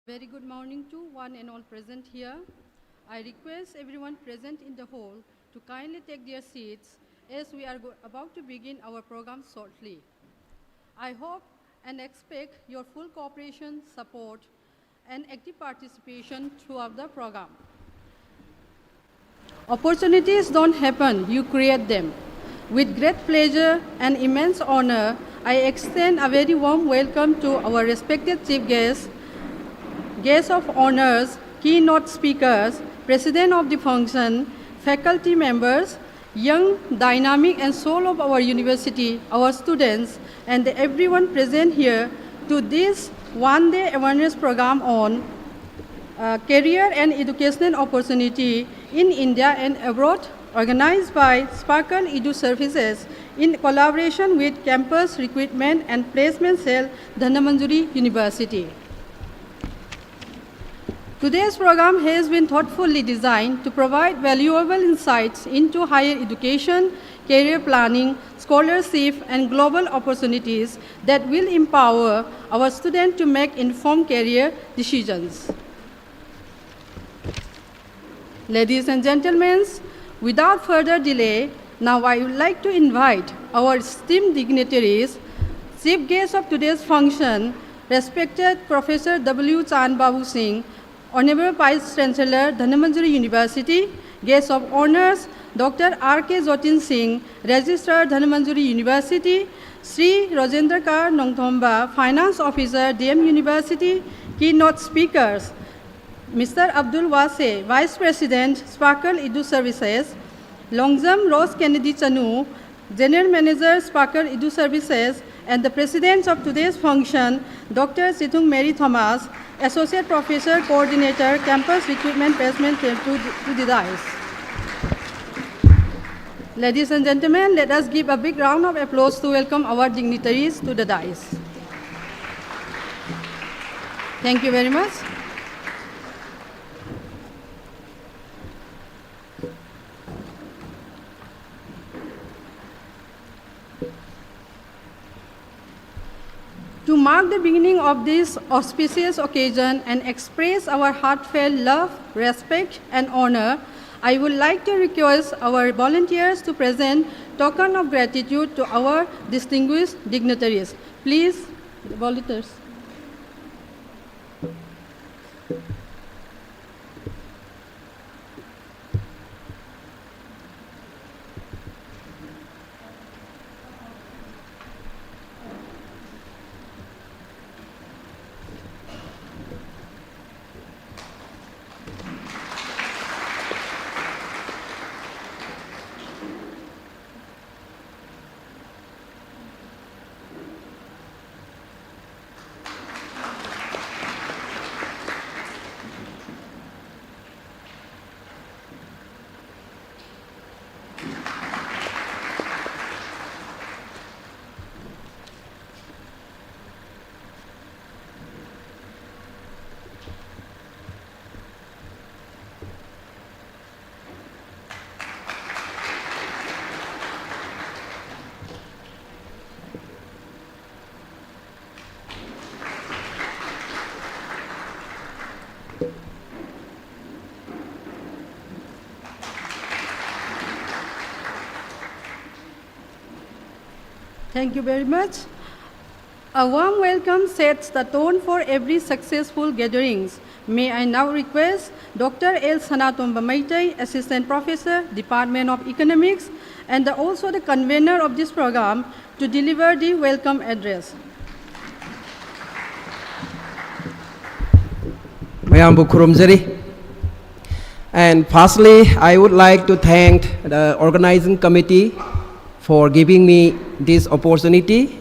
Very good morning to one and all present here. I request everyone present in the hall to kindly take their seats as we are about to begin our program shortly. I hope and expect your full cooperation, support, and active participation throughout the program. Opportunities don't happen, you create them. With great pleasure and immense honor, I extend a very warm welcome to our respected chief guests of honors, keynote speakers, president of the function, faculty members, young, dynamic, and soul of our university, our students, and everyone present here to this one-day awareness program on career and educational opportunity in India and abroad, organized by Sparkle Edu Services in collaboration with Campus Recruitment and Placement Cell, Dhannamanjari University. Today's program has been thoughtfully designed to provide valuable insights into higher education, career planning, scholarship, and global opportunities that will empower our students to make informed career decisions. Ladies and gentlemen, without further delay, now I would like to invite our esteemed dignitaries, chief guest of today's function, respected Professor W. Chan Babu Singh, Honorable Vice Chancellor, Dhannamanjari University, guest of honors, Dr. R.K. Jotin Singh, Registrar, Dhannamanjari University, Sri Rajendra Kar Nongthomba, Finance Officer, DM University, keynote speakers, Mr. Abdul Wase, Vice President, Sparkle Edu Services, Longjam Rose Kennedy Chanu, General Manager, Sparkle Edu Services, and the President of today's function, Dr. Situng Mary Thomas, Associate Professor, Coordinator, Campus Recruitment Placement to the dais. Ladies and gentlemen, let us give a big round of applause to welcome our dignitaries to the dais. Thank you very much. To mark the beginning of this auspicious occasion and express our heartfelt love, respect, and honor, I would like to request our volunteers to present token of gratitude to our distinguished dignitaries. Please, volunteers. Thank you very much. A warm welcome sets the tone for every successful gatherings. May I now request Dr. L. Sanatomba Maitai, Assistant Professor, Department of Economics, and also the convener of this program to deliver the welcome address. Mayambu Kurumjari. And firstly, I would like to thank the organizing committee for giving me this opportunity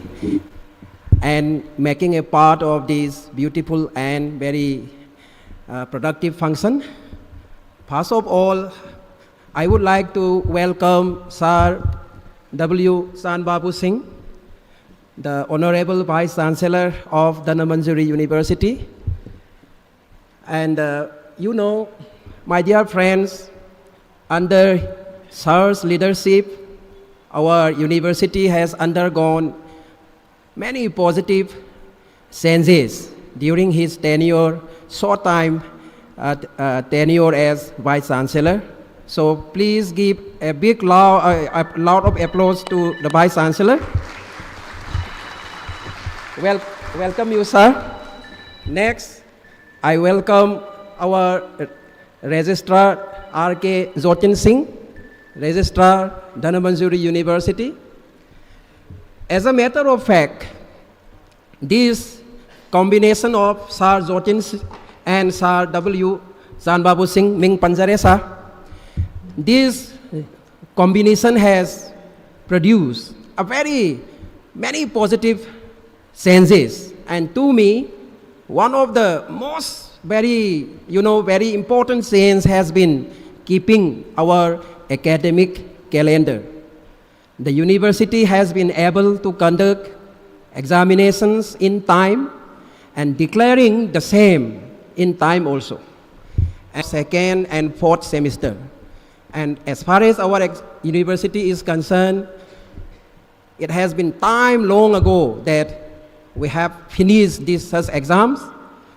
and making a part of this beautiful and very productive function. First of all, I would like to welcome Sir W. Chan Babu Singh, the Honorable Vice Chancellor of Dhannamanjari University. And you know, my dear friends, under Sir's leadership, our university has undergone many positive changes during his tenure short time tenure as Vice Chancellor. So please give a big loud of applause to the Vice Chancellor. Welcome you, sir. Next, I welcome our Registrar R.K. Zotin Singh, Registrar, Dhanamanjuri University. As a matter of fact, this combination of Sir Zotin and Sir W. Zanbabu Singh Ming Panjare sir, this combination has produced a many positive changes, and to me, one of the most very important change has been keeping our academic calendar. The university has been able to conduct examinations in time and declaring the same in time also, second and fourth semester. And as far as our university is concerned, it has been time long ago that we have finished these such exams,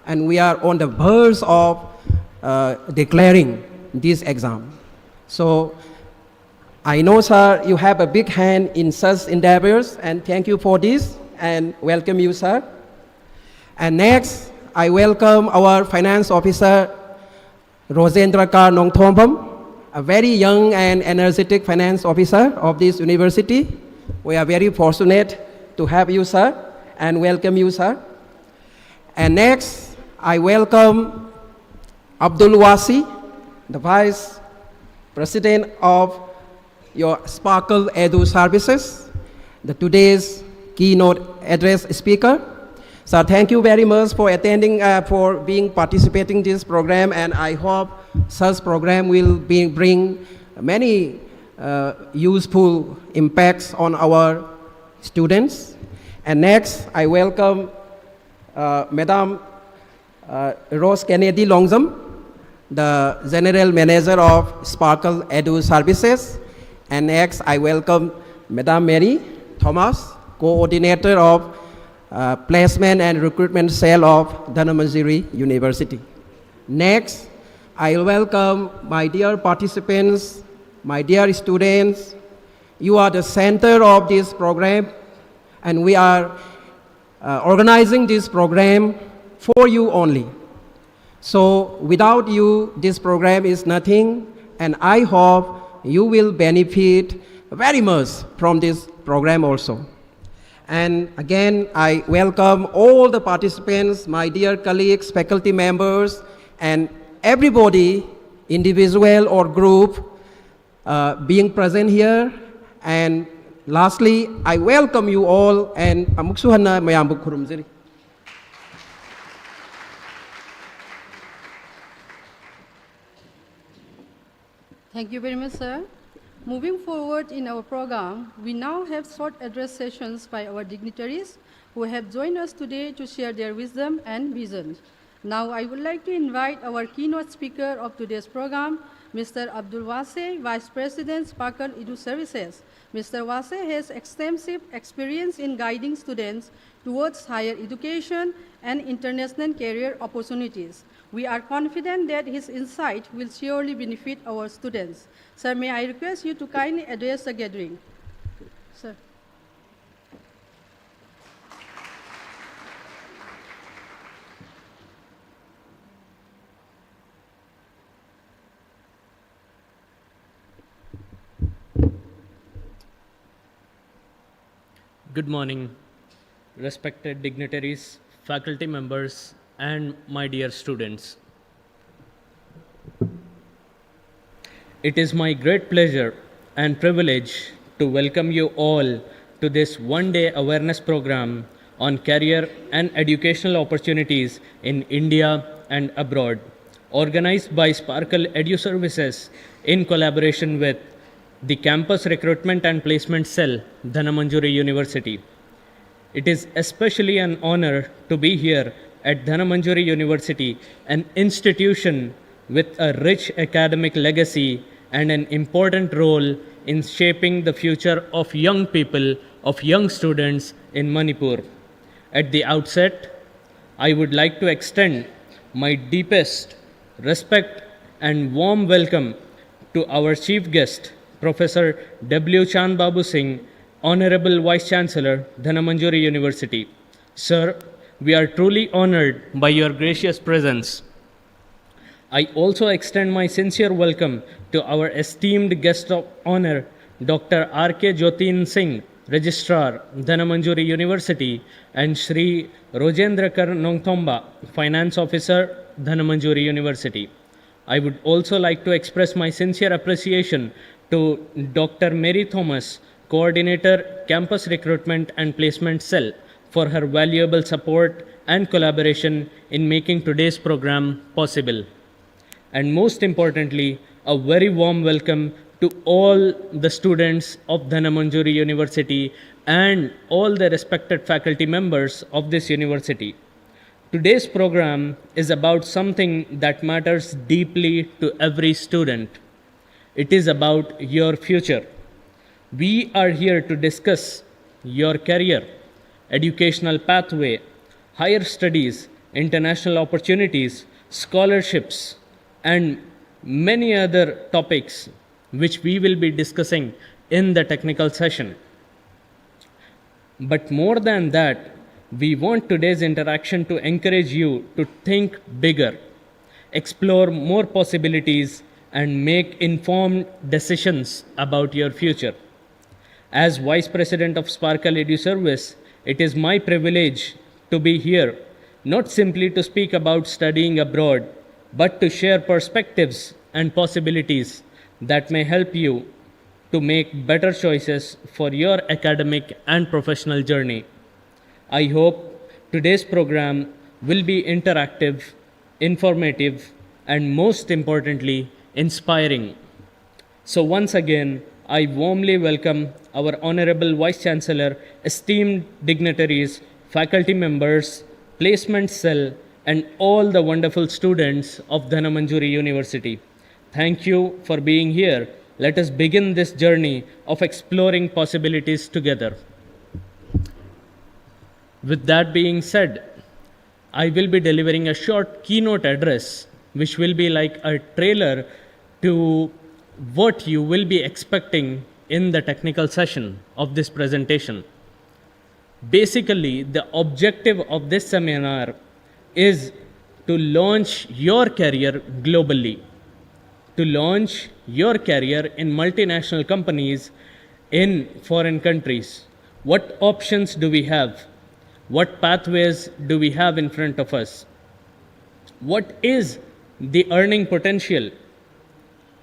and we are on the verge of declaring this exam. So I know, sir, you have a big hand in such endeavors, and thank you for this, and welcome you, sir. And next, I welcome our finance officer, Rosendra Kar Nongthombam, a very young and energetic finance officer of this university. We are very fortunate to have you, sir, and welcome you, sir. And next, I welcome Abdul Wasi, the Vice President of your Sparkle Edu Services, today's keynote address speaker. So thank you very much for attending, for participating in this program, and I hope such program will bring many useful impacts on our students. And next, I welcome Madam Rose Kennedy Longzam, the General Manager of Sparkle Edu Services. And next, I welcome Madam Mary Thomas, Coordinator of Placement and Recruitment Cell of Dhanamanjuri University. Next, I welcome my dear participants, my dear students. You are the center of this program, and we are organizing this program for you only. So without you, this program is nothing, and I hope you will benefit very much from this program also. And again, I welcome all the participants, my dear colleagues, faculty members, and everybody, individual or group, being present here. And lastly, I welcome you all, and amuksuhana mayambuk khurumjari. Thank you very much, sir. Moving forward in our program, we now have short address sessions by our dignitaries who have joined us today to share their wisdom and vision. Now, I would like to invite our keynote speaker of today's program, Mr. Abdul Wase, Vice President, Sparkle Edu Services. Mr. Wase has extensive experience in guiding students towards higher education and international career opportunities. We are confident that his insight will surely benefit our students. Sir, may I request you to kindly address the gathering? Sir. Good morning, respected dignitaries, faculty members, and my dear students. It is my great pleasure and privilege to welcome you all to this one-day awareness program on career and educational opportunities in India and abroad, organized by Sparkle Edu Services in collaboration with the Campus Recruitment and Placement Cell, Dhanamanjuri University. It is especially an honor to be here at Dhanamanjuri University, an institution with a rich academic legacy and an important role in shaping the future of young people, of young students in Manipur. At the outset, I would like to extend my deepest respect and warm welcome to our chief guest, Professor W. Chand Babu Singh, Honorable Vice Chancellor, Dhanamanjuri University. Sir, we are truly honored by your gracious presence. I also extend my sincere welcome to our esteemed guest of honor, Dr. R.K. Jyotin Singh, Registrar, Dhanamanjuri University, and Shri Rojendra Kar Nongthomba, Finance Officer, Dhanamanjuri University. I would also like to express my sincere appreciation to Dr. Mary Thomas, Coordinator, Campus Recruitment and Placement Cell, for her valuable support and collaboration in making today's program possible. And most importantly, a very warm welcome to all the students of Dhanamanjuri University and all the respected faculty members of this university. Today's program is about something that matters deeply to every student. It is about your future. We are here to discuss your career, educational pathway, higher studies, international opportunities, scholarships, and many other topics which we will be discussing in the technical session. But more than that, we want today's interaction to encourage you to think bigger, explore more possibilities, and make informed decisions about your future. As Vice President of Sparkle Edu Service, it is my privilege to be here, not simply to speak about studying abroad, but to share perspectives and possibilities that may help you to make better choices for your academic and professional journey. I hope today's program will be interactive, informative, and most importantly, inspiring. So once again, I warmly welcome our Honorable Vice Chancellor, esteemed dignitaries, faculty members, placement cell, and all the wonderful students of Dhanamanjuri University. Thank you for being here. Let us begin this journey of exploring possibilities together. With that being said, I will be delivering a short keynote address, which will be like a trailer to what you will be expecting in the technical session of this presentation. Basically, the objective of this seminar is to launch your career globally, to launch your career in multinational companies in foreign countries. What options do we have? What pathways do we have in front of us? What is the earning potential?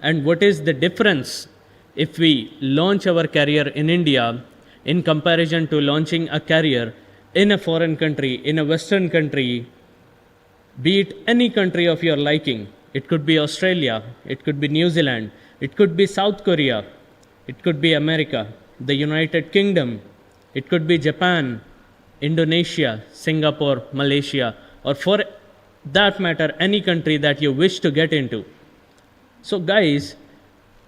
And what is the difference if we launch our career in India in comparison to launching a career in a foreign country, in a Western country, be it any country of your liking? It could be Australia, it could be New Zealand, it could be South Korea, it could be America, the United Kingdom, it could be Japan, Indonesia, Singapore, Malaysia, or for that matter, any country that you wish to get into. So guys,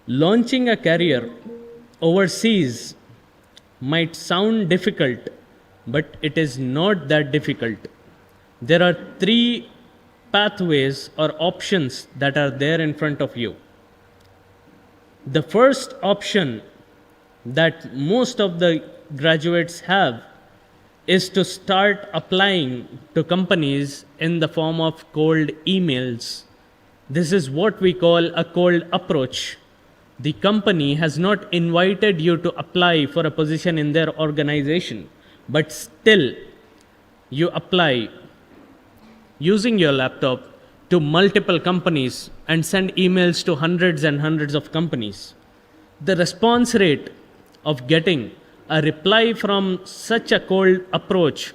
launching a career overseas might sound difficult, but it is not that difficult. There are three pathways or options that are there in front of you. The first option that most of the graduates have is to start applying to companies in the form of cold emails. This is what we call a cold approach. The company has not invited you to apply for a position in their organization, but still you apply using your laptop to multiple companies and send emails to hundreds and hundreds of companies. The response rate of getting a reply from such a cold approach,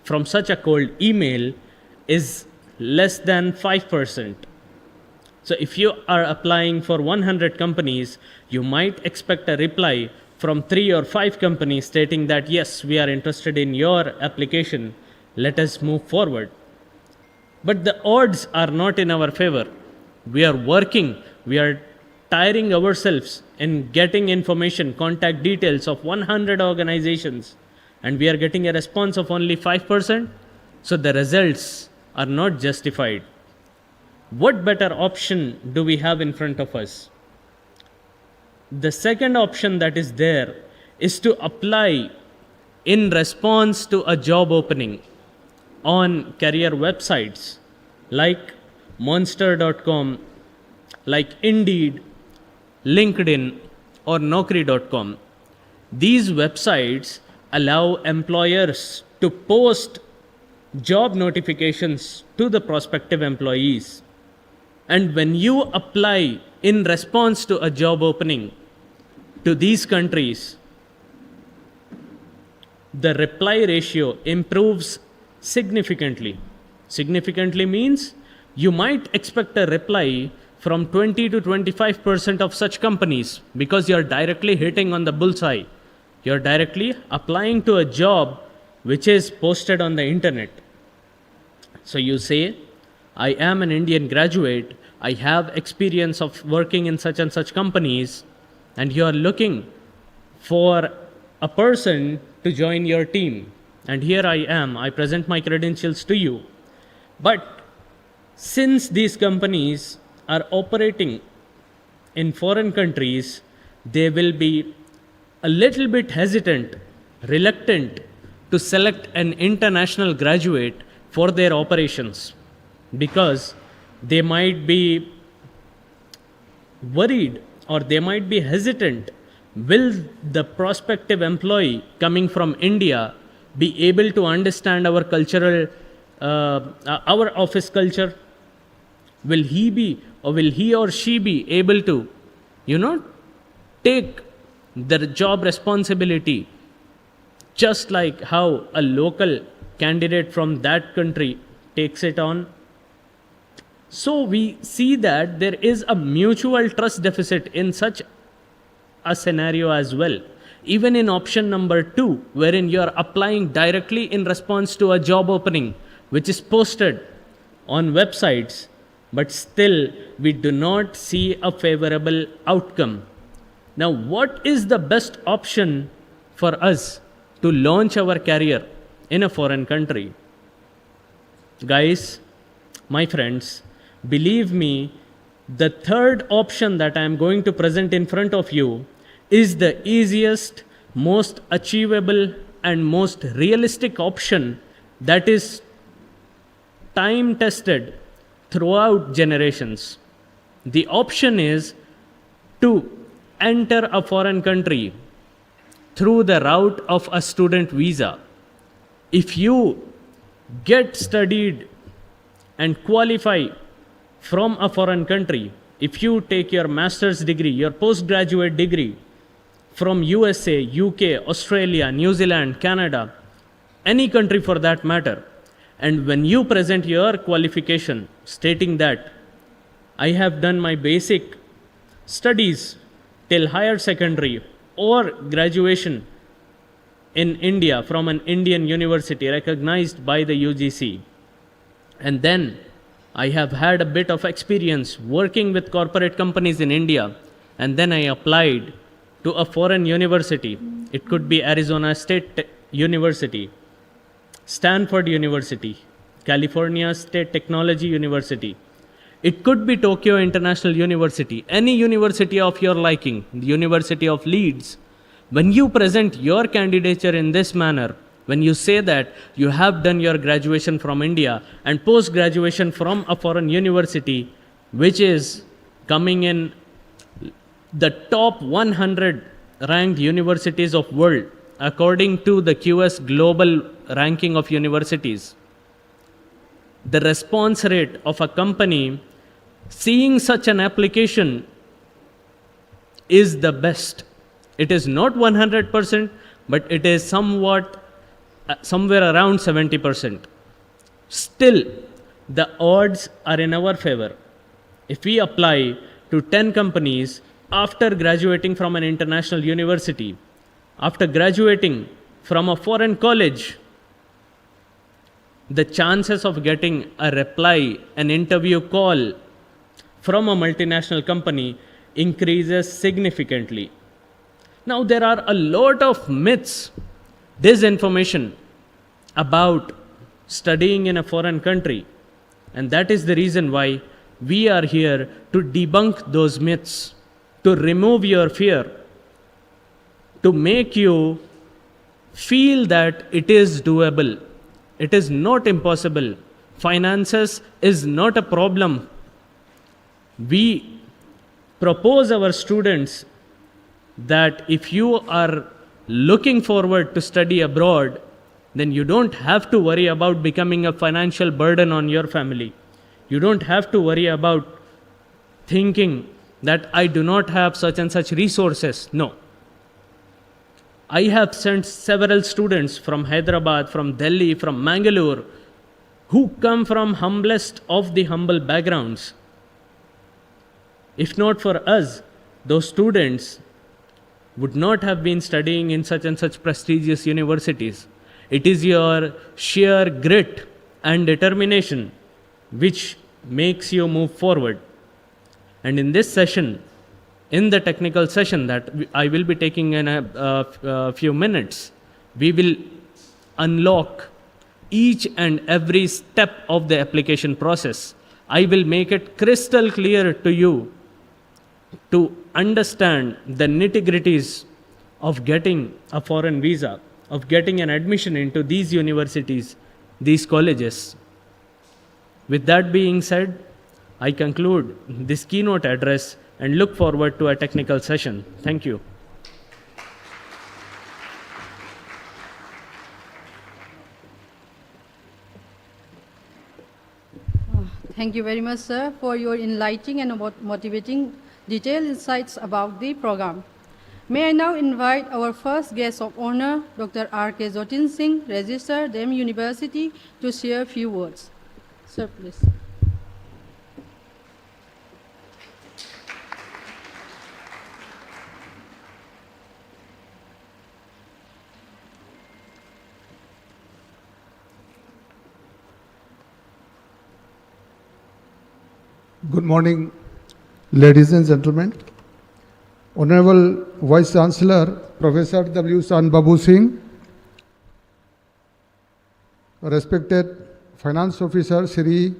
from such a cold email, is less than 5%. So if you are applying for 100 companies, you might expect a reply from 3 or 5 companies stating that, yes, we are interested in your application, let us move forward. But the odds are not in our favor. We are working, we are tiring ourselves in getting information, contact details of 100 organizations, and we are getting a response of only 5%. So the results are not justified. What better option do we have in front of us? The second option that is there is to apply in response to a job opening on career websites like monster.com, like Indeed, LinkedIn, or Naukri.com. These websites allow employers to post job notifications to the prospective employees. And when you apply in response to a job opening to these countries, the reply ratio improves significantly. Significantly means you might expect a reply from 20 to 25% of such companies because you're directly hitting on the bullseye. You're directly applying to a job which is posted on the internet. So you say, I am an Indian graduate, I have experience of working in such and such companies, and you are looking for a person to join your team. And here I am, I present my credentials to you. But since these companies are operating in foreign countries, they will be a little bit hesitant, reluctant to select an international graduate for their operations because they might be worried or they might be hesitant. Will the prospective employee coming from India be able to understand our cultural, our office culture? Will he or she be able to, take the job responsibility just like how a local candidate from that country takes it on? So we see that there is a mutual trust deficit in such a scenario as well. Even in option number 2, wherein you are applying directly in response to a job opening which is posted on websites, but still we do not see a favorable outcome. Now, what is the best option for us to launch our career in a foreign country? Guys, my friends, believe me, the third option that I am going to present in front of you is the easiest, most achievable, and most realistic option that is time tested throughout generations. The option is to enter a foreign country through the route of a student visa. If you get studied and qualify from a foreign country, if you take your master's degree, your postgraduate degree from USA, UK, Australia, New Zealand, Canada, any country for that matter, and when you present your qualification stating that I have done my basic studies till higher secondary or graduation in India from an Indian university recognized by the UGC, and then I have had a bit of experience working with corporate companies in India, and then I applied to a foreign university. It could be Arizona State University, Stanford University, California State Technology University. It could be Tokyo International University, any university of your liking, the University of Leeds. When you present your candidature in this manner, when you say that you have done your graduation from India and post-graduation from a foreign university, which is coming in the top 100 ranked universities of world, according to the QS Global Ranking of Universities, the response rate of a company seeing such an application is the best. It is not 100%, but it is somewhere around 70%. Still, the odds are in our favor. If we apply to 10 companies after graduating from an international university, after graduating from a foreign college, the chances of getting a reply, an interview call from a multinational company increases significantly. Now, there are a lot of myths, disinformation about studying in a foreign country. And that is the reason why we are here to debunk those myths, to remove your fear, to make you feel that it is doable. It is not impossible. Finances is not a problem. We propose our students that if you are looking forward to study abroad, then you don't have to worry about becoming a financial burden on your family. You don't have to worry about thinking that I do not have such and such resources. No. I have sent several students from Hyderabad, from Delhi, from Mangalore, who come from humblest of the humble backgrounds. If not for us, those students would not have been studying in such and such prestigious universities. It is your sheer grit and determination which makes you move forward. And in this session, in the technical session that I will be taking in a few minutes, we will unlock each and every step of the application process. I will make it crystal clear to you to understand the nitty-gritties of getting a foreign visa, of getting an admission into these universities, these colleges. With that being said, I conclude this keynote address and look forward to a technical session. Thank you. Thank you very much, sir, for your enlightening and motivating detailed insights about the program. May I now invite our first guest of honor, Dr. R.K. Jotin Singh, Registrar, DEM University, to share a few words. Sir, please. Good morning, ladies and gentlemen. Honorable Vice Chancellor, Professor W. San Babu Singh, respected Finance Officer Shri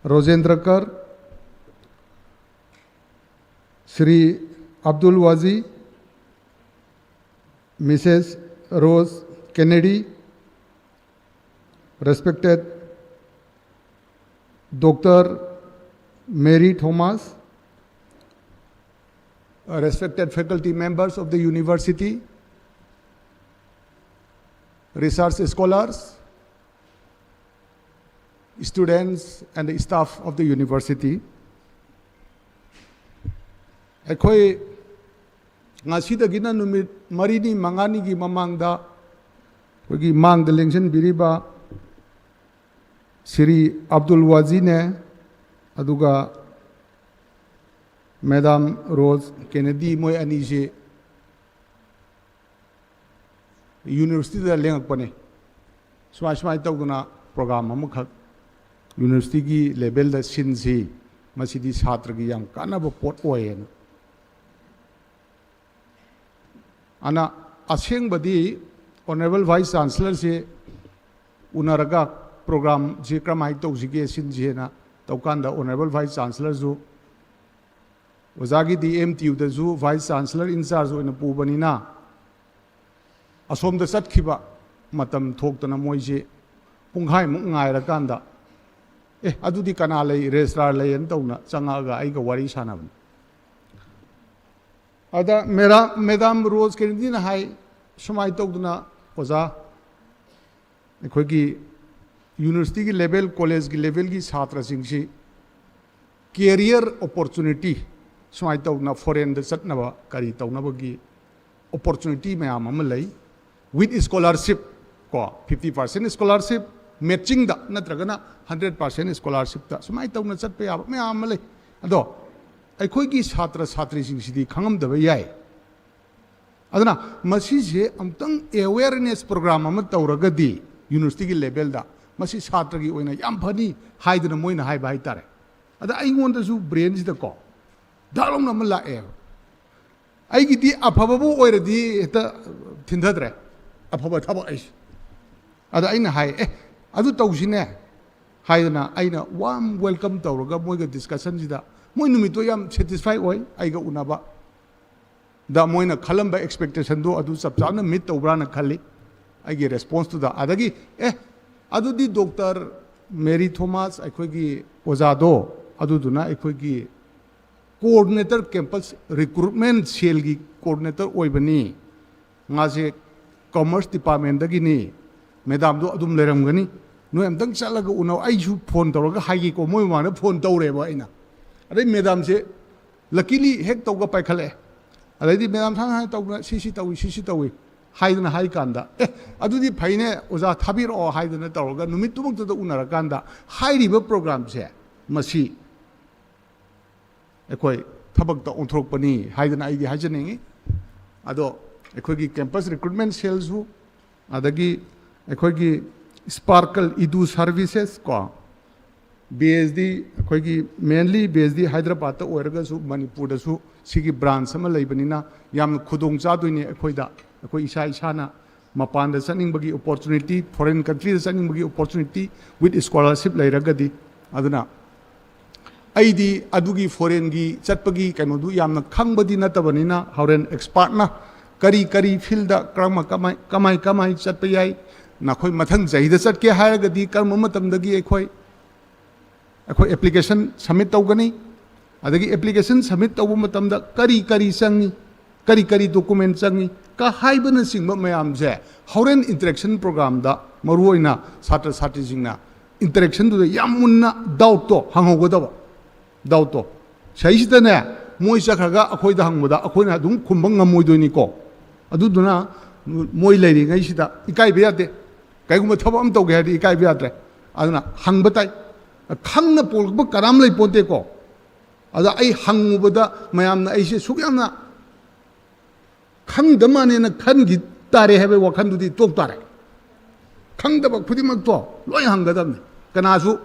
Rojendra Kar, Shri Abdul Wazi, Mrs. Rose Kennedy, respected Dr. Mary Thomas, respected faculty members of the university, research scholars, students and the staff of the university. Akhoi ngasidagina numit marini mangani gi mamangda kogi mang de lengchen biriba Shri Abdul Wazi ne aduga Madam Rose Kennedy moy anije university da lengak pane swai tawduna program amukhak university gi level da sinji masidi chhatra gi yam kanaba pot oyen ana aseng badi honorable vice chancellor se unaraga program je kramai tawjige sinje na Taukanda Honorable Vice Chancellor Zu Wazagi the MTU the Zu Vice Chancellor in charge in Pubanina Asom the Satkiba Matam Toktana Moije Punghai Mungai Rakanda Adudi Kanale Registrar Lay and Tona Sangaga Aiga Wari Shanam Ada Madam Rose Kennedy High Shumai Tokuna Waza Equigi University level, college level की छात्र सिंगसी career opportunity स्वाई तौना foreign चटनबा करी तौनबगी opportunity ma'am Amlai with scholarship को 50% scholarship matching दा नत्रगना 100% scholarship दा स्वाई तौना चटपे याब ma'am Amlai अदो अखोई की छात्र छात्री सिंगसी खंगम दबे याय अदना मसी जे अमतंग awareness program अम तौरगदी university की level दा मसी छात्र की ओइना याम फनी हाइदना मोइना हाइबा हाइतारे अदा आइगोंदसु ब्रेन सिदा को दालोंग नम लाए आइगिदि अफबबु ओइरदि हेता थिंधद्रे अफब थब आइस अदा आइना हाइ अदु तौसिने haidana aina warm welcome tawraga moiga discussion sida moi numito yam satisfy oi aiga unaba da moina khalamba expectation do adu chapchana meet tawbrana khali aigi response to da adagi adu di Dr. Mary Thomas aikogi ozado adu duna aikogi coordinator campus recruitment cell gi coordinator oibani ngase commerce department dagi ni madam do adum leramgani no amtang chalaga unaw ai su phone tawraga haigi ko moi mana phone tawre ba ina adai madam se luckily hek tawga pai khale adai di madam thang ha tawna sisi tawi haidana hai kanda adudi phaine oza thabiro haidana tawraga numit tubuk da unara kanda hairiba program se masi ekoi thabak ta onthok pani haidana ai gi hajaningi ado ekoi gi campus recruitment sales hu adagi ekoi gi sparkle edu services ko BSD ekoi gi mainly BSD Hyderabad ta oiraga su Manipur da su sigi branch sama leibanina yam khudong cha doini ekoi da ekoi isa na mapan da saning bagi opportunity foreign country da saning bagi opportunity with scholarship leiragadi aduna aidi adugi foreign gi chatpagi kaino du yamna khangbadi na tabanina horen expert na kari field da krama kamai chatpa yai nakhoi mathang jahida chatke hairagadi karma matam dagi ekoi application submit tawgani adagi application submit tawbu matam da kari changi kari document changi ka haibana singba mayam je horen interaction program da maruoina satra satri jingna interaction du yamunna doubt to hangogoda doubt to saisida ne moi chakhaga akhoi da hangboda akhoi na dum khumbang ngamoi doini ko aduduna moi leiri ngai sida ikai be yate kaiguma thabam tawge hadi ikai be yatre aduna hangbatai khangna polba karam lei ponte ko ada ai hangubada mayamna aise sukyamna khangdamane na khangi tare habe wakhandudi tok tare khangdaba khudimak to loi hanggadamne kanasu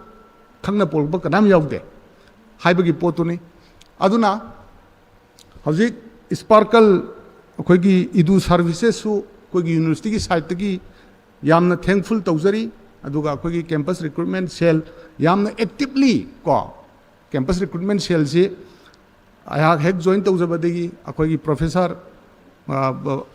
khangna polba karam yaude haibagi potuni aduna hojik sparkle akoigi edu services su akoigi university ki site ki yamna thankful tawjari aduga akoigi campus recruitment cell yamna actively ko campus recruitment cell se aya hek join tawjabadegi akoigi professor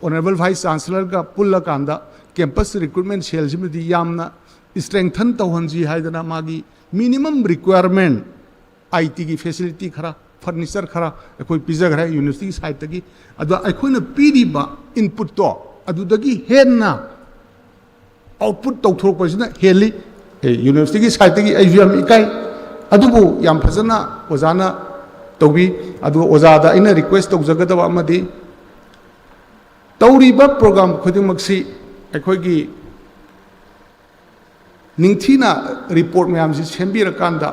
honorable vice chancellor ka pulla kanda campus recruitment cell simdi yamna strengthen tawhanji haidana magi minimum requirement IT की facility खरा furniture खरा अकोई pizza खरा university side तकी अदो अकोई न PD बा input तो अदो तकी हेन ना output तो थोड़ा कुछ ना हेली university की side तकी IVM इकाई अदो वो याम फसना ओजाना तो भी अदो ओजादा इन्हें request तो जगत वाम मधी तौरी बा program खुदी मक्सी अकोई की निंगथीना report में हमसे चेंबी रकांदा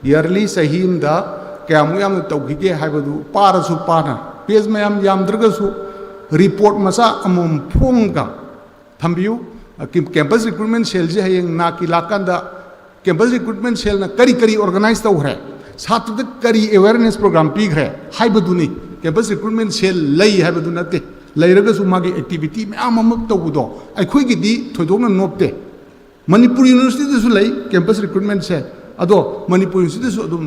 yearly sahim da kyamu yam tawgige haibadu parasu pana page mayam yamdragasu report masa amum phonga thambiu campus recruitment cell je hayeng na ki lakanda campus recruitment cell na kari organize taw hai satu de kari awareness program pig hai haibadu ni campus recruitment cell lei haibadu nate leiragasu magi activity me amam tawudo aikhoi gi di thoidokna nopte manipur university de su lei campus recruitment cell अदो Manipur university सु अदुम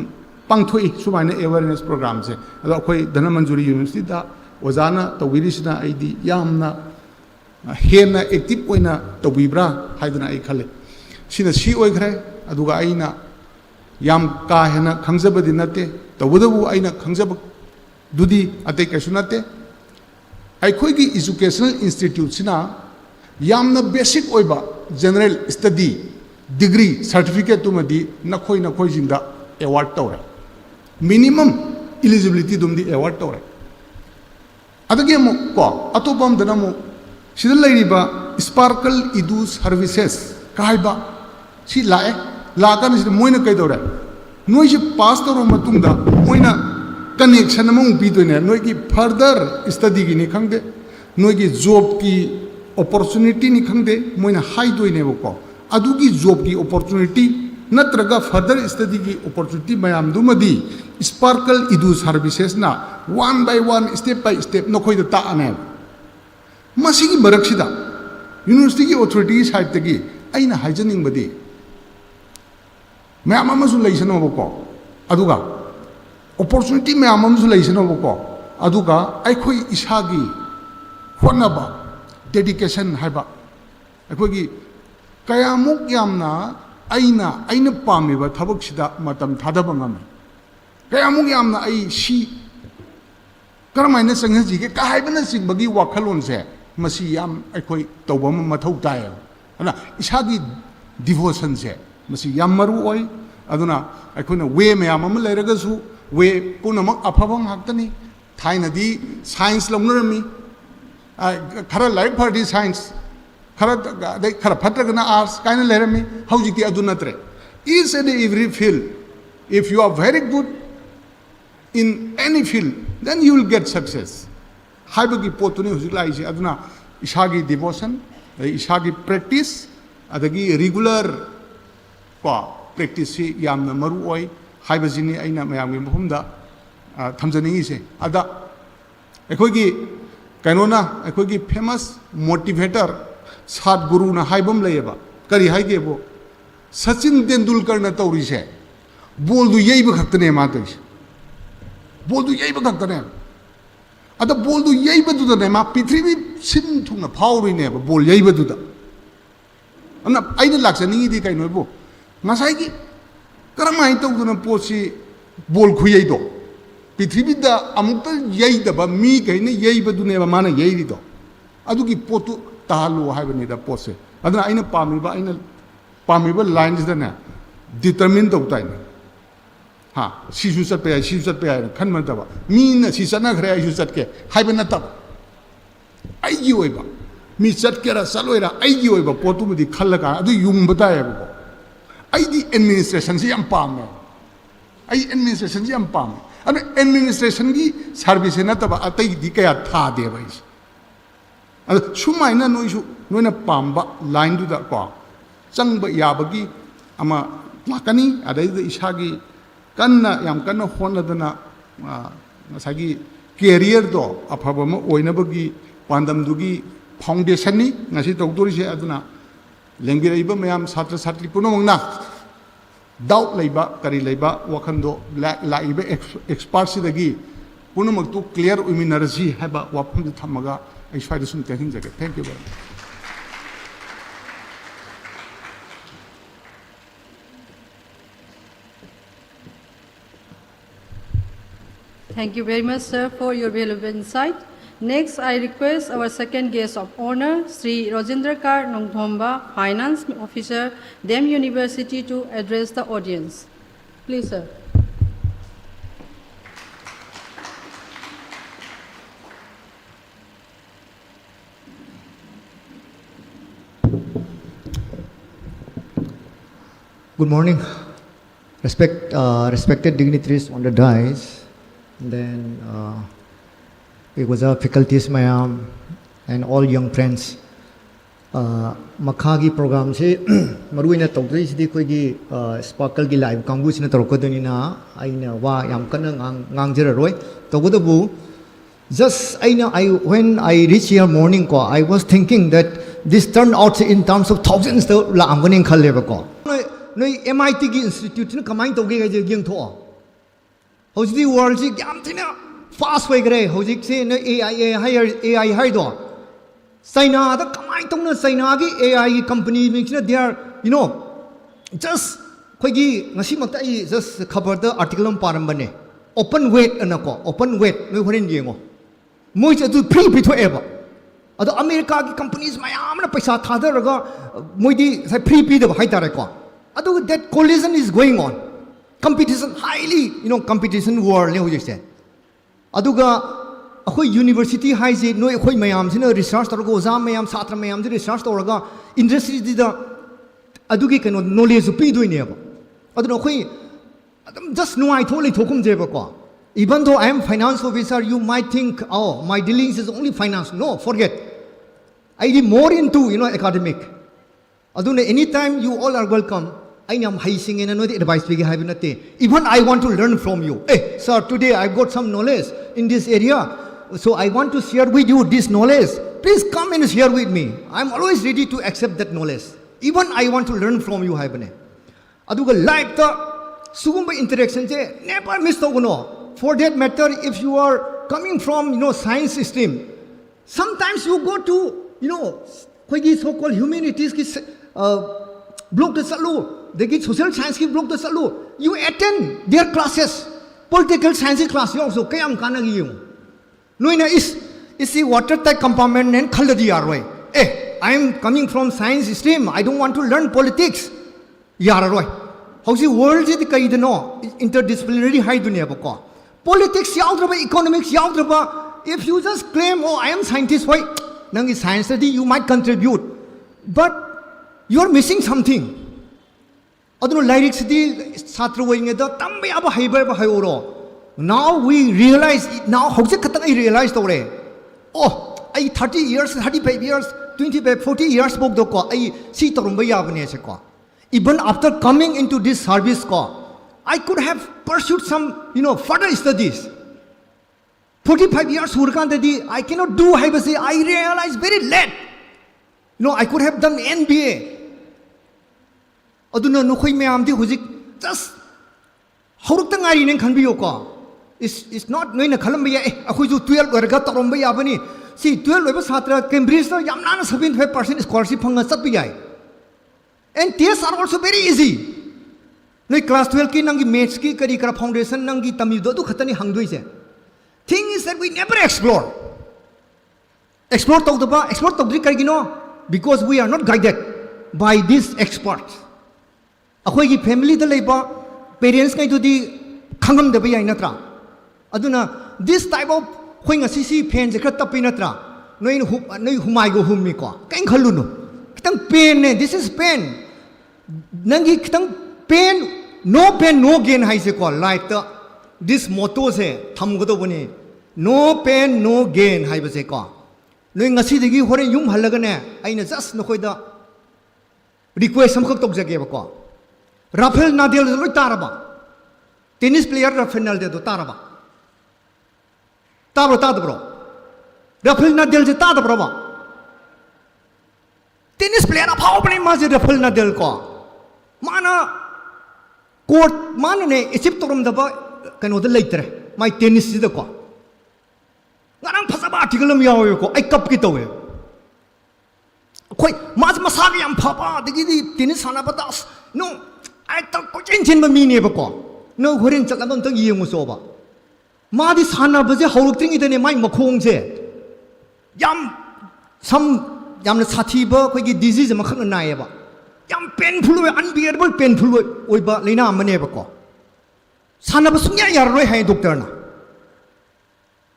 पांगथोई सुमाइना awareness programme से अदो अखोई धनमंजुरी university दा ओजाना तविरिसना आईदी यामना हेना active ओइना तविब्रा हाइदना आई खले सिना सी ओइखरे अदुगा आइना याम का हेना खंगजबदि नते तवदबु आइना खंगजब दुदी अते कैसु नते आइखोई की एजुकेशनल इंस्टीट्यूट सिना यामना बेसिक ओइबा general study degree certificate to madi nakhoi jinda award tawre minimum eligibility dum di award tawre adage mo ko atopam dana mo sidal lairiba sparkle edu services kaiba si la kan si moina kai tawre noi si pass tawro matungda moina connection among bi doine noi ki further study gi ni khangde noi ki job ki opportunity ni khangde moina high doine ko adugi job ki opportunity natraga further study ki opportunity mayam dumadi sparkle edu services na one by one step by step nokhoi da ta ane masigi baraksida university ki authority side tagi aina hygienic badi मैम अमसु लेसनोबको अदुगा opportunity मैम अमसु लेसनोबको अदुगा अखोई इसागी होनबा dedication हाइबा अखोगी कयामुक यामना अइना पामिबा थबकसिदा मतम थादबा ngam कयामुक यामना अइ सी करमाइना संगजिगे काहाइबना सिंबगी वाखलोनसे मसी याम अखोई तौबम मथौ ताय अना इसागी डिवोशन से मसी याम मरु ओय अदुना अखोना वे मैम अम लेरगसु वे पुनमक अफबम हाक्तनी थाइनदी साइंस लौनरमी खरा लाइक फर्दी साइंस खरा फत्रगना आर्ट्स काइना लेरमी हौजिकी अदु नत्रे each and every field if you are very good in any field then you will get success haibagi potuni hujik laise aduna isagi devotion isagi practice adagi regular ko practice si yamna maru oi haibajini aina mayamgi mahumda thamjani se ada ekhogi kainona ekhogi famous motivator sadguru na haibam layeba kari haige bo Sachin Tendulkar na tauri se bol du yei ba khaktane ma tois bol du yei ba khaktane ada bol du yei ba du da ma prithvi sin thuna phawri ne ba bol yei ba du da ana aina laksani di kai no bo masai ki karamai to du na posi bol khuyei do prithvi da amukta yei da ba mi kai ne yei ba du ne ba mana yei ri do adu ki potu tahalu hai ba ni da pose adana aina pami ba aina पामिबा lines दने determine तौताइन हा सिसु चट पे सिसु चट पे खन मतबा मीन सि चना खरे आइसु चट के हाइबा नतब आइगी ओइबा मी चट केरा चलोइरा आइगी ओइबा पोतु मदि खल्लका अदु युम बतायबो आइदी एडमिनिस्ट्रेशन से यम पामे आई एडमिनिस्ट्रेशन से यम पामे अन एडमिनिस्ट्रेशन की सर्विस नतबा अतै दि कया था दे भाई अद सुमाइना नोइसु नोइना पाम्बा लाइन दुदा को चंब याबगी अमा लाकनी अदैद इसागी कन्ना याम कन्ना होनदना मसागी कैरियर दो अफबम ओइनबगी पांदमदुगी फाउंडेशन नि ngasi तौदोरिसे अदुना लेंगिरैबा मयाम छात्र छात्री पुनमंगना डाउट लैबा करी लैबा वखंदो लाइबा एक्सपर्ट सिदगी पुनमक्तु क्लियर उमिनरसी हैबा वाफम थमगा आई स्वाइद सुन टेकिंग जगे thank you very much Thank you very much, sir, for your valuable insight. Next, I request our second guest of honor, Sri Rajendra Kar Nongthomba, Finance Officer, DEM University, to address the audience. Please, sir. Good morning, respected dignitaries on the dais. Then it was our faculties, mayam, and all young friends. Makhagi program se maruina tawdri sidi koi gi sparkle gi live kangu sina tarokadani na aina wa yam kana ngangjera roi tawgodabu just when I reached here morning ko I was thinking that this turned out in terms of thousands to la amganing khalleba ko noi MIT gi institute na kamai tawge ga je gyang tho How's world is fast way gray? How's it say AI higher? China, the Kamaitona China AI company makes they are, just Kwagi Nasimatai just cover the article on Parambane. Open weight and open weight, no one in Yango. Much to pre between ever. Other American companies, my arm, Pisa Tadaraga, Moidi, pre the Haitarako. Other that collision is going on. Competition highly, competition war, you say. Aduga, a university high say, no, a mayam, research or goes on, mayam, satra mayam, research or ga, industry did the Adugi cannot knowledge of P doing ever. I don't know, just no, I told it to come Jebaka. Even though I am finance officer, you might think, oh, my dealings is only finance. No, forget. I did more into, academic. Aduna, anytime you all are welcome. I am hicing in another advice we have in. Even I want to learn from you. Hey, sir, today I got some knowledge in this area. So I want to share with you this knowledge. Please come and share with me. I'm always ready to accept that knowledge. Even I want to learn from you, Haibane. aduga life ta sugumba interaction je never miss togono. For that matter, if you are coming from science stream, sometimes you go to koigi so-called humanities ki block the salu, the social science ki block the salu, you attend their classes, political science class also kayam kana gi yung. Noina is the watertight compartment and khaladi arway. I am coming from science stream, I don't want to learn politics. Yararway. How the world is the no interdisciplinary high dunya bako. Politics yaudraba, economics yaudraba. If you just claim, oh, I am scientist, why? Nangi science study, you might contribute, but you are missing something. Adunu lyrics di satra wayinga da tambe aba haibar ba hayoro. Now we realize, now how se katang I realize tore. Oh, I 30 years, 35 years, 25, 40 years book do ko. I si torumba yabane se ko. Even after coming into this service ko, I could have pursued some, further studies. 45 years hurkandadi, I cannot do haibasi. I realized very late. I could have done NBA. Aduna nukhoy mayam di huzik just hurukta ngari neng khanbiyo ko. It's not noina khalambaya akhoy ju 12 warga toromba yabani. See 12 weba satra Cambridge to yamna 75% scholarship phanga satbiyai. And tests are also very easy. Like class 12 ki nangi maths ki kari kara foundation nangi tamido tu khatani hangdoi se. Thing is that we never explore. Explore tawdri karigino because we are not guided by these experts. Akhoi ki family da leiba parents kai tudi khangam da bai natra. Aduna this type of khoi ngasi si pen je khat tapi natra. Noi humai go hummi ko. Kain khalunu. Kitang pain ne, this is pain. Nangi kitang pain, no gain hai se ko life ta. This motto se tham go to bani. No pain, no gain hai ba se ko. Noi ngasi degi hore yum halaga ne. Aina just no khoi da request sam khak tok jage ba ko. Rafael Nadal loi taraba. Tennis player Rafael Nadal do taraba. Tabro. Rafael Nadal je tabro ba. Tennis player apao bani maze Rafael Nadal ko. Mana court mana ne Egypt torum da ba kano da leitre. My tennis da ko. Ngarang phasa ba article am yaw ko ai kap ki tawe. Koi mas masagi am phapa digi di tennis sana ba das. No I thought ko chen ba mi ne ba ko. No horin chat lam tang yeng so ba. Ma di sana ba je hauluk ting idane mai makhong je. Yam na sathi ba koi ki disease ma khang na ye ba. Yam painful we unbearable painful we ba leina mane ba ko. Sana ba sungya yar roi hai doctor na.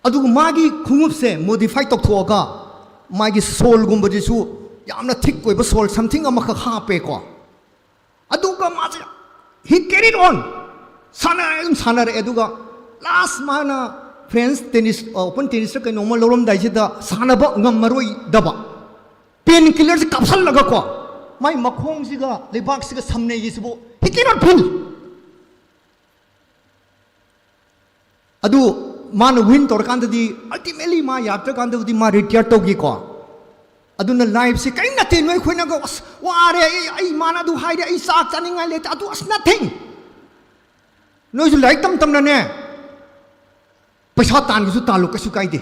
Adu magi khungup se modify tok thoga magi soul gumba jisu yamna thick we ba soul something ama kha pe ko. Adu ka ma he carried on. Sana re eduga last mana friends tennis open tennis ka normal lorom dai da sana ba ngam maroi daba. Pain killer se kapsal laga ko. My makhong siga lebak siga samne yisbo. He cannot pull. Adu man win tor kan di ultimately ma yatra kan di ma retire to gi ko. Adu na life se kain natin noi khoina go ware ai mana du hai ai sa chaningai le adu as nothing. Noi su like tam na ne. Paisa tan gi su talu ka su kai di.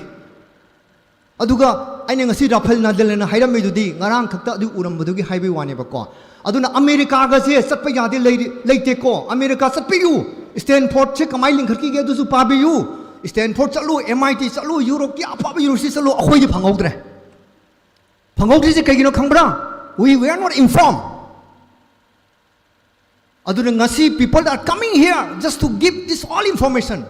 Aduga aina ngasi Rafael Nadal na hairam me dudi ngarang khakta du uram budu gi highway wane ba ko aduna America ga se satpa yade leite ko America satpi yu Stanford che kamai ling kharki ge du su pa bi yu Stanford chalu MIT chalu Europe ki apa university chalu akhoi ji phangogdre je kai gi no khangbra we are not informed aduna ngasi people are coming here just to give this all information.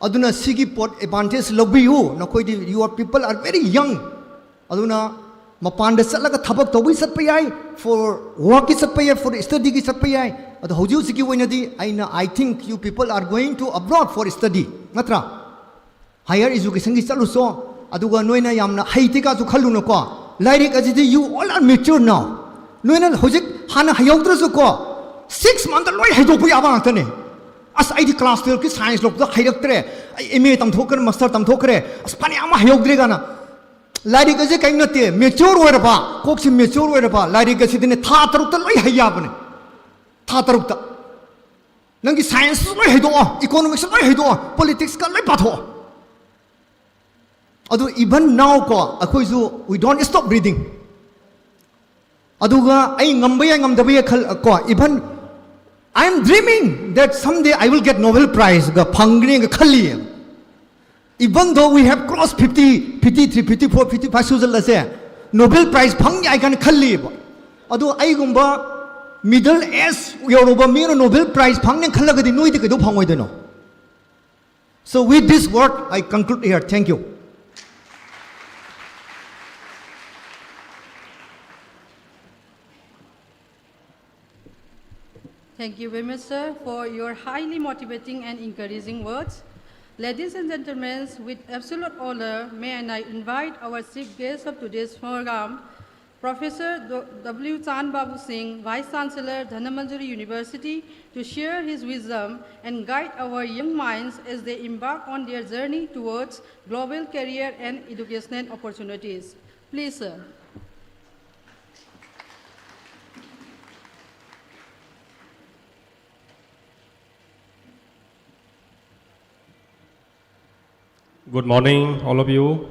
Aduna sigi pot advantage lobby you nakoi di your people are very young aduna mapan de satlaga thabak tobi satpayai for work is satpayai for study ki satpayai adu hoju sigi waina di I think you people are going to abroad for study natra higher education ki chalu so aduga noina yamna haiti ka su khalu no ko like ajidi you all are mature now noina hojik hana hayogdra su ko 6 month loi haidopu yaba tane as I di class 12 ki science lok da khairak tre MA tam thokre master tam thokre as pani ama hayogdre gana lari ga je kain nate mature wer ba kok si mature wer ba lari ga si dine tha taruk ta loi hayya bane thà tarukta nang gi science loi heido economics loi heido politics ka loi patho adu even now ko akhoi ju we don't stop reading aduga ai ngambaya ngamdabaya khal ko even I am dreaming that someday I will get Nobel Prize ga phangri ga khali even though we have crossed 50 53 54 55 suzal ase Nobel Prize phang I can khali adu ai gumba middle age yoruba me Nobel Prize phang ne khalaga di noi de do phangoi de no. So with this word I conclude here. Thank you. Thank you very much, sir, for your highly motivating and encouraging words. Ladies and gentlemen, with absolute honor, may I invite our chief guest of today's program, Professor W. Chan Babu Singh, Vice Chancellor, Dhanamanjuri University, to share his wisdom and guide our young minds as they embark on their journey towards global career and educational opportunities. Please, sir. Good morning, all of you.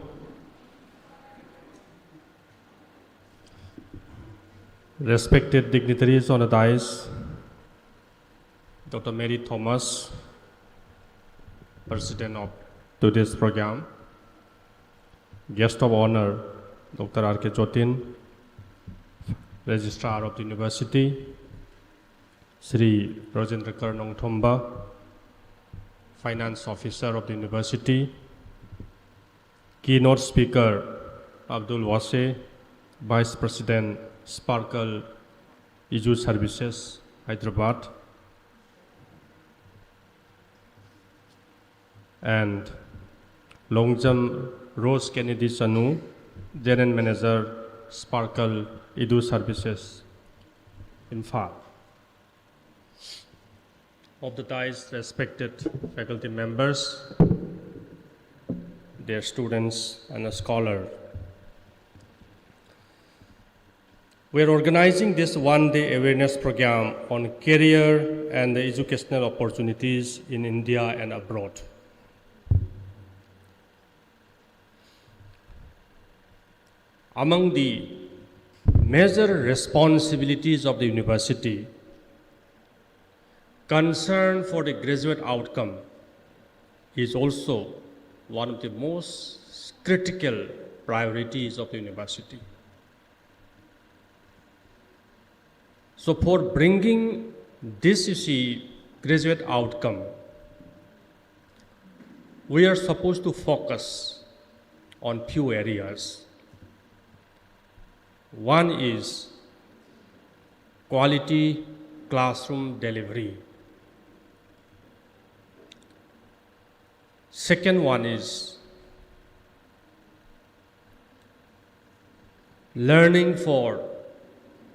Respected dignitaries on the dais, Dr. Mary Thomas, President of today's program, Guest of Honor, Dr. R.K. Jotin, Registrar of the University, Sri Rajendra Karnong Thomba, Finance Officer of the University, Keynote Speaker Abdul Wase, Vice President Sparkle Edu Services, Hyderabad, and Longjam Rose Kennedy Sanu, General Manager Sparkle Edu Services, Infal. Of the dais, respected faculty members, their students and a scholar. We are organizing this one-day awareness program on career and educational opportunities in India and abroad. Among the major responsibilities of the university, concern for the graduate outcome is also one of the most critical priorities of the university. So for bringing this, graduate outcome, we are supposed to focus on few areas. One is quality classroom delivery. Second one is learning for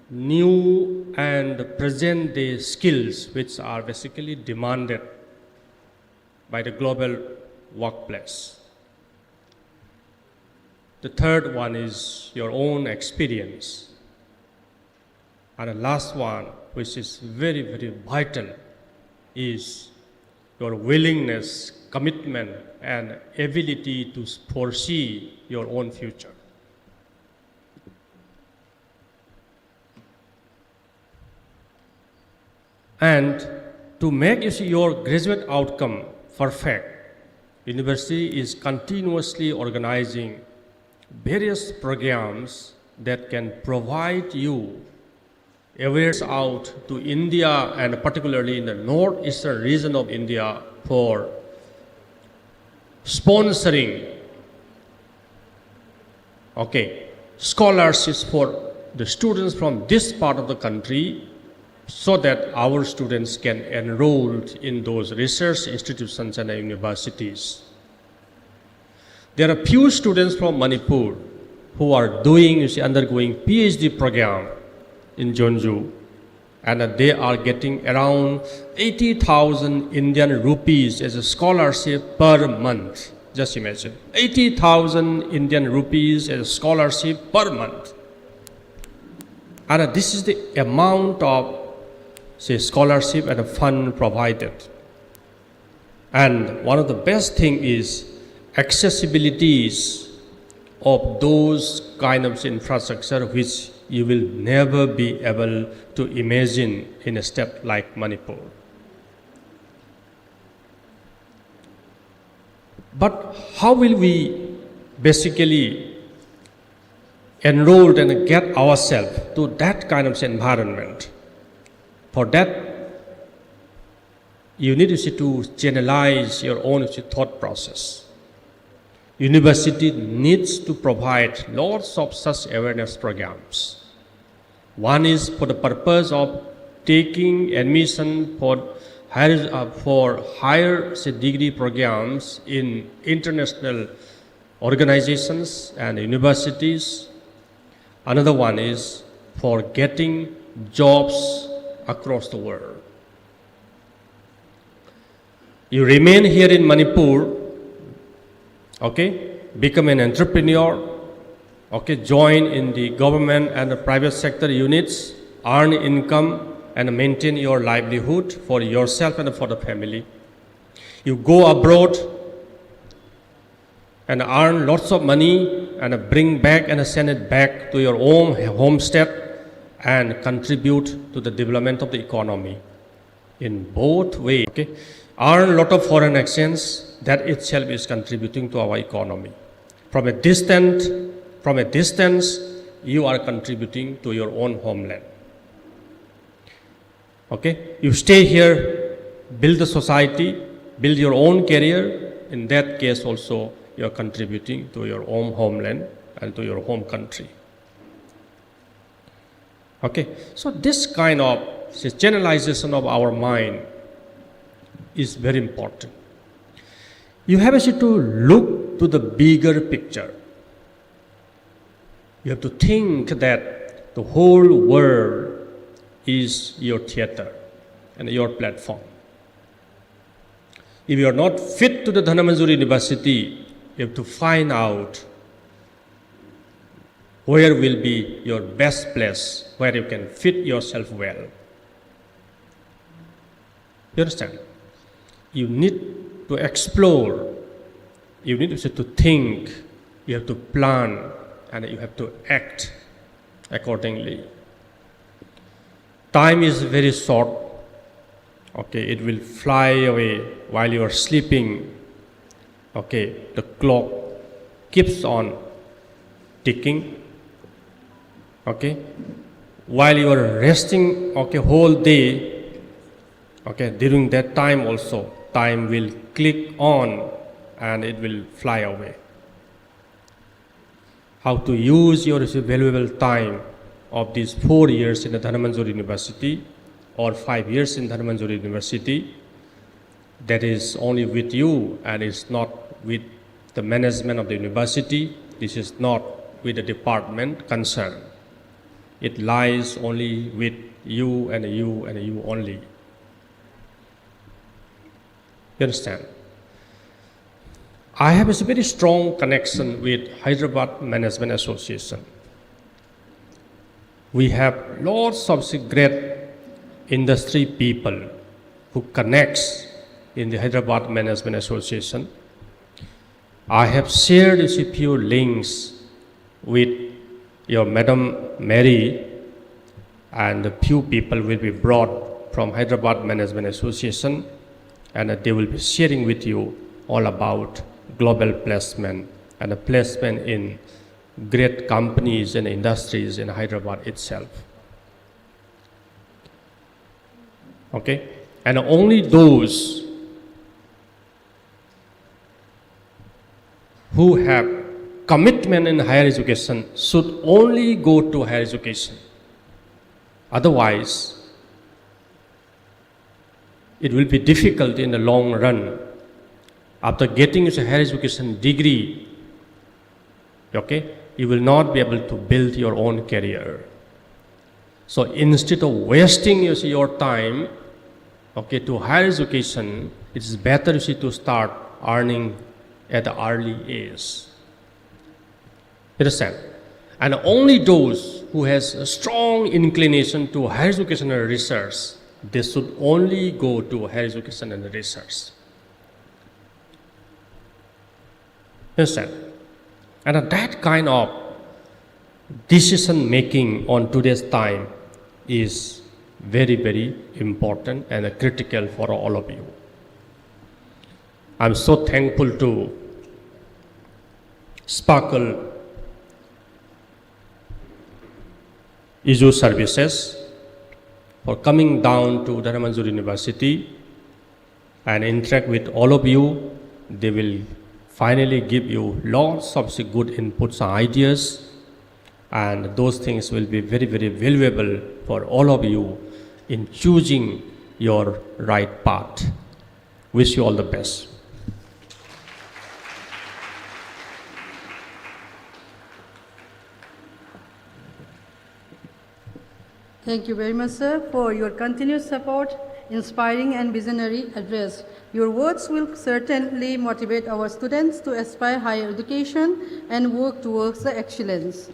new and present day skills which are basically demanded by the global workplace. The third one is your own experience. And the last one, which is very, very vital, is your willingness, commitment, and ability to foresee your own future. And to make your graduate outcome perfect, university is continuously organizing various programs that can provide you awareness out to India and particularly in the northeastern region of India for sponsoring scholarships for the students from this part of the country so that our students can enroll in those research institutions and universities. There are few students from Manipur who are undergoing PhD program in Jeonju, and they are getting around 80,000 Indian rupees as a scholarship per month. Just imagine, 80,000 Indian rupees as a scholarship per month. And this is the amount of say, scholarship and a fund provided. And one of the best thing is accessibilities of those kind of infrastructure which you will never be able to imagine in a state like Manipur. But how will we basically enroll and get ourselves to that kind of environment? For that, you need to channelize your own thought process. University needs to provide lots of such awareness programs. One is for the purpose of taking admission for higher degree programs in international organizations and universities. Another one is for getting jobs across the world. You remain here in Manipur, okay, become an entrepreneur, okay, join in the government and the private sector units, earn income and maintain your livelihood for yourself and for the family. You go abroad and earn lots of money and bring back and send it back to your own homestead and contribute to the development of the economy in both ways. Okay? Earn a lot of foreign exchange, that itself is contributing to our economy. From a distance, you are contributing to your own homeland. Okay? You stay here, build the society, build your own career. In that case also, you are contributing to your own homeland and to your home country. Okay? So this kind of generalization of our mind is very important. You have to look to the bigger picture. You have to think that the whole world is your theater and your platform. If you are not fit to the Dhanamajuri University, you have to find out where will be your best place, where you can fit yourself well. You understand? You need to explore, you need to think, you have to plan, and you have to act accordingly. Time is very short. Okay, it will fly away while you are sleeping. Okay, the clock keeps on ticking. Okay, while you are resting, okay, whole day, okay, during that time also, time will click on and it will fly away. How to use your valuable time of these 4 years in the Dhanamajuri University or 5 years in Dhanamajuri University, that is only with you and is not with the management of the university. This is not with the department concerned. It lies only with you and you and you only. You understand? I have a very strong connection with Hyderabad Management Association. We have lots of great industry people who connects in the Hyderabad Management Association. I have shared a few links with your Madam Mary, and a few people will be brought from Hyderabad Management Association, and they will be sharing with you all about global placement and the placement in great companies and industries in Hyderabad itself. Okay? And only those who have commitment in higher education should only go to higher education. Otherwise, it will be difficult in the long run. After getting a higher education degree, okay, you will not be able to build your own career. So instead of wasting your time, okay, to higher education, it is better to start earning at the early age. Understand? And only those who has a strong inclination to higher education and research, they should only go to higher education and research. Understand? And that kind of decision making on today's time is very, very important and critical for all of you. I'm so thankful to Sparkle Issue Services for coming down to Dhanamanjuri University and interact with all of you. They will finally give you lots of good inputs and ideas, and those things will be very, very valuable for all of you in choosing your right path. Wish you all the best. Thank you very much, sir, for your continued support, inspiring and visionary address. Your words will certainly motivate our students to aspire higher education and work towards the excellence.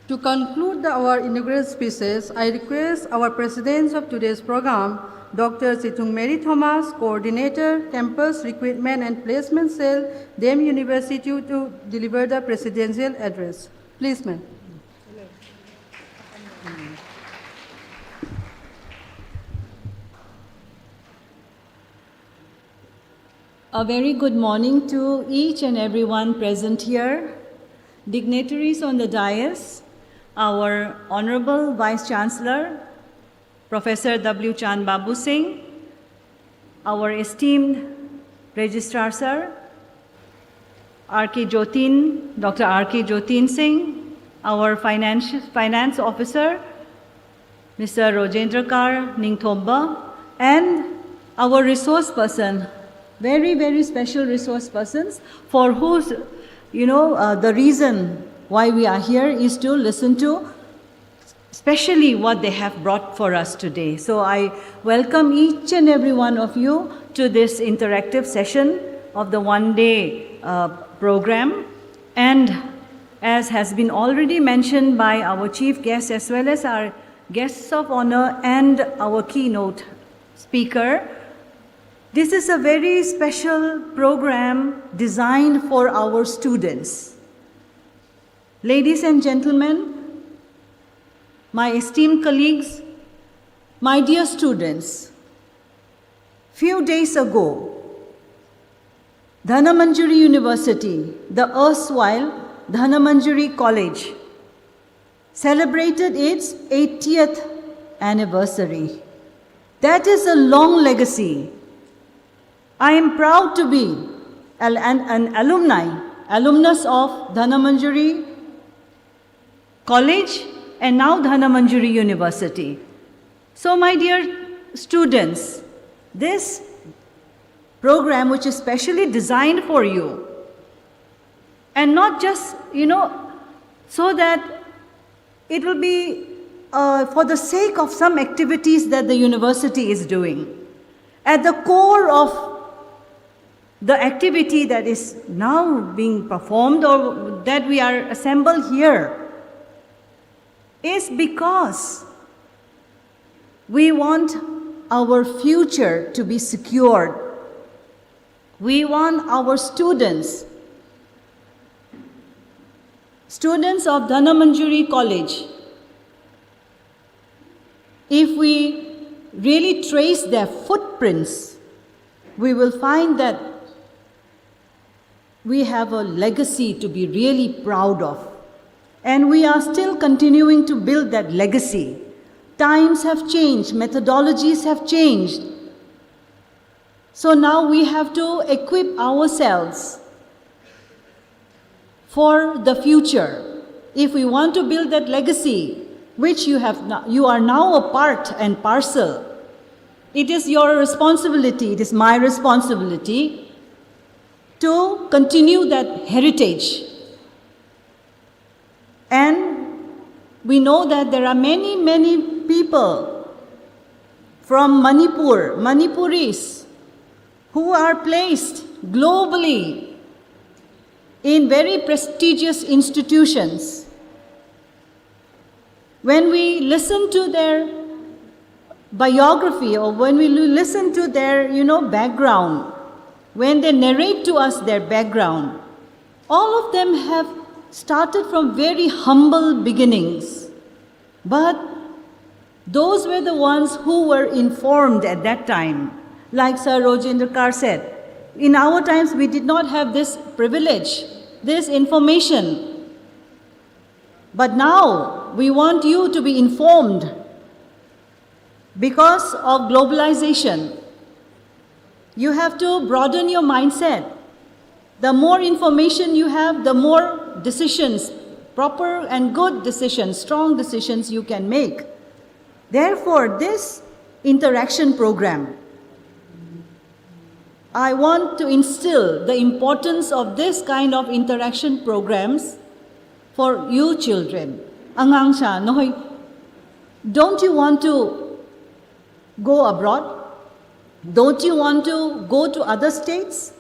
To conclude our inaugural speeches, I request our president of today's program, Dr. Situng Mary Thomas, Coordinator, Campus Recruitment and Placement Cell, DAM University, to deliver the presidential address. Please, ma'am. A very good morning to each and everyone present here, dignitaries on the dais, our Honorable Vice Chancellor, Professor W. Chand Babu Singh, our esteemed Registrar Sir, Dr. R.K. Jotin Singh, our Finance Officer, Mr. Rojendra Kar Ningthomba, and our resource person, very, very special resource persons for whose, the reason why we are here is to listen to especially what they have brought for us today. So I welcome each and every one of you to this interactive session of the one-day program. And as has been already mentioned by our chief guest as well as our guests of honor and our keynote speaker, this is a very special program designed for our students. Ladies and gentlemen, my esteemed colleagues, my dear students, few days ago, Dhanamanjuri University, the erstwhile Dhanamanjuri College, celebrated its 80th anniversary. That is a long legacy. I am proud to be an alumnus of Dhanamanjuri College and now Dhanamanjuri University. So my dear students, this program which is specially designed for you, and not just, so that it will be for the sake of some activities that the university is doing. At the core of the activity that is now being performed or that we are assembled here is because we want our future to be secured. We want our students of Dhanamanjuri College, if we really trace their footprints, we will find that we have a legacy to be really proud of. And we are still continuing to build that legacy. Times have changed, methodologies have changed. So now we have to equip ourselves for the future. If we want to build that legacy, which you are now a part and parcel, it is your responsibility, it is my responsibility to continue that heritage. And we know that there are many, many people from Manipur, Manipuris, who are placed globally in very prestigious institutions. When we listen to their biography or when we listen to their, background, when they narrate to us their background, all of them have started from very humble beginnings. But those were the ones who were informed at that time. Like Sir Rojendra Kar said, in our times we did not have this privilege, this information. But now we want you to be informed because of globalization. You have to broaden your mindset. The more information you have, the more decisions, proper and good decisions, strong decisions you can make. Therefore, this interaction program, I want to instill the importance of this kind of interaction programs for you children. Angang siya, noy, don't you want to go abroad? Don't you want to go to other states?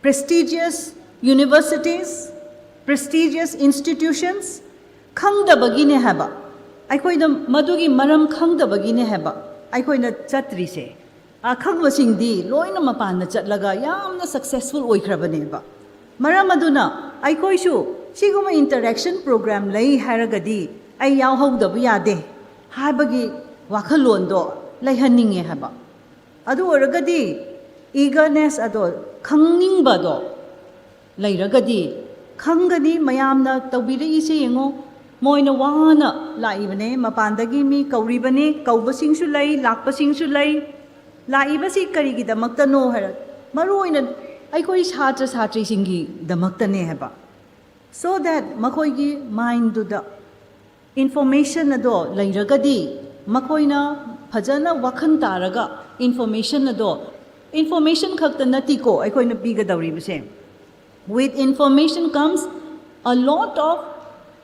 Prestigious universities, prestigious institutions? Khangdabagi ne haba. Aikoina madugi maram khangdabagi ne haba. Aikoina chatri se. Khangwasingdi loina mapan na chatlaga yamna successful oikrabane ba. Maram aduna aikoisu siguma interaction program lai haragadi ay yawhawdabu yade. Habagi wakhallondo laihanninge haba. Adu oragadi eagerness ado khangningbado lairagadi khangani mayamna tawbiri ise yengo moina wana laibane mapandagi mi kauribane kaubasingsu lai lakpasingsu lai laibasi karigi damakta no hara maruina aikoi chhatra chhatri singi damakta ne haba so that makoi gi mind du da information ado lairagadi makoina phajana wakhan taraga information ado information khakta nati ko aikoina biga dawri bise. With information comes a lot of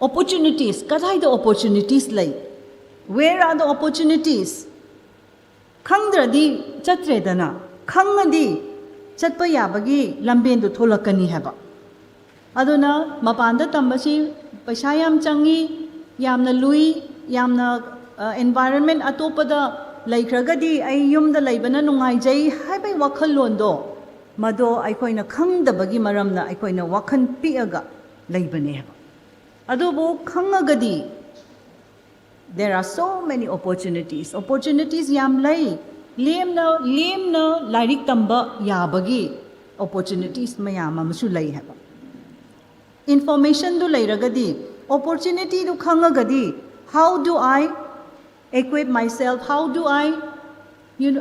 opportunities. Kadai the opportunities lai. Where are the opportunities? Khangdradi chatre dana. Khangadi chatpa yabagi lambendu tholakani haba. Aduna mapanda tambasi paisa yam changi yamna lui yamna environment atopada laikragadi ay yumda laibana nungaijay haibay wakhallondo mado aikoina khangdabagi maramna aikoina wakhan piaga laibane haba adobo khangagadi there are so many opportunities yam lai lemna lairik tamba yabagi opportunities mayam amasu lai haba information do lairagadi opportunity do khangagadi how do I equip myself? How do I,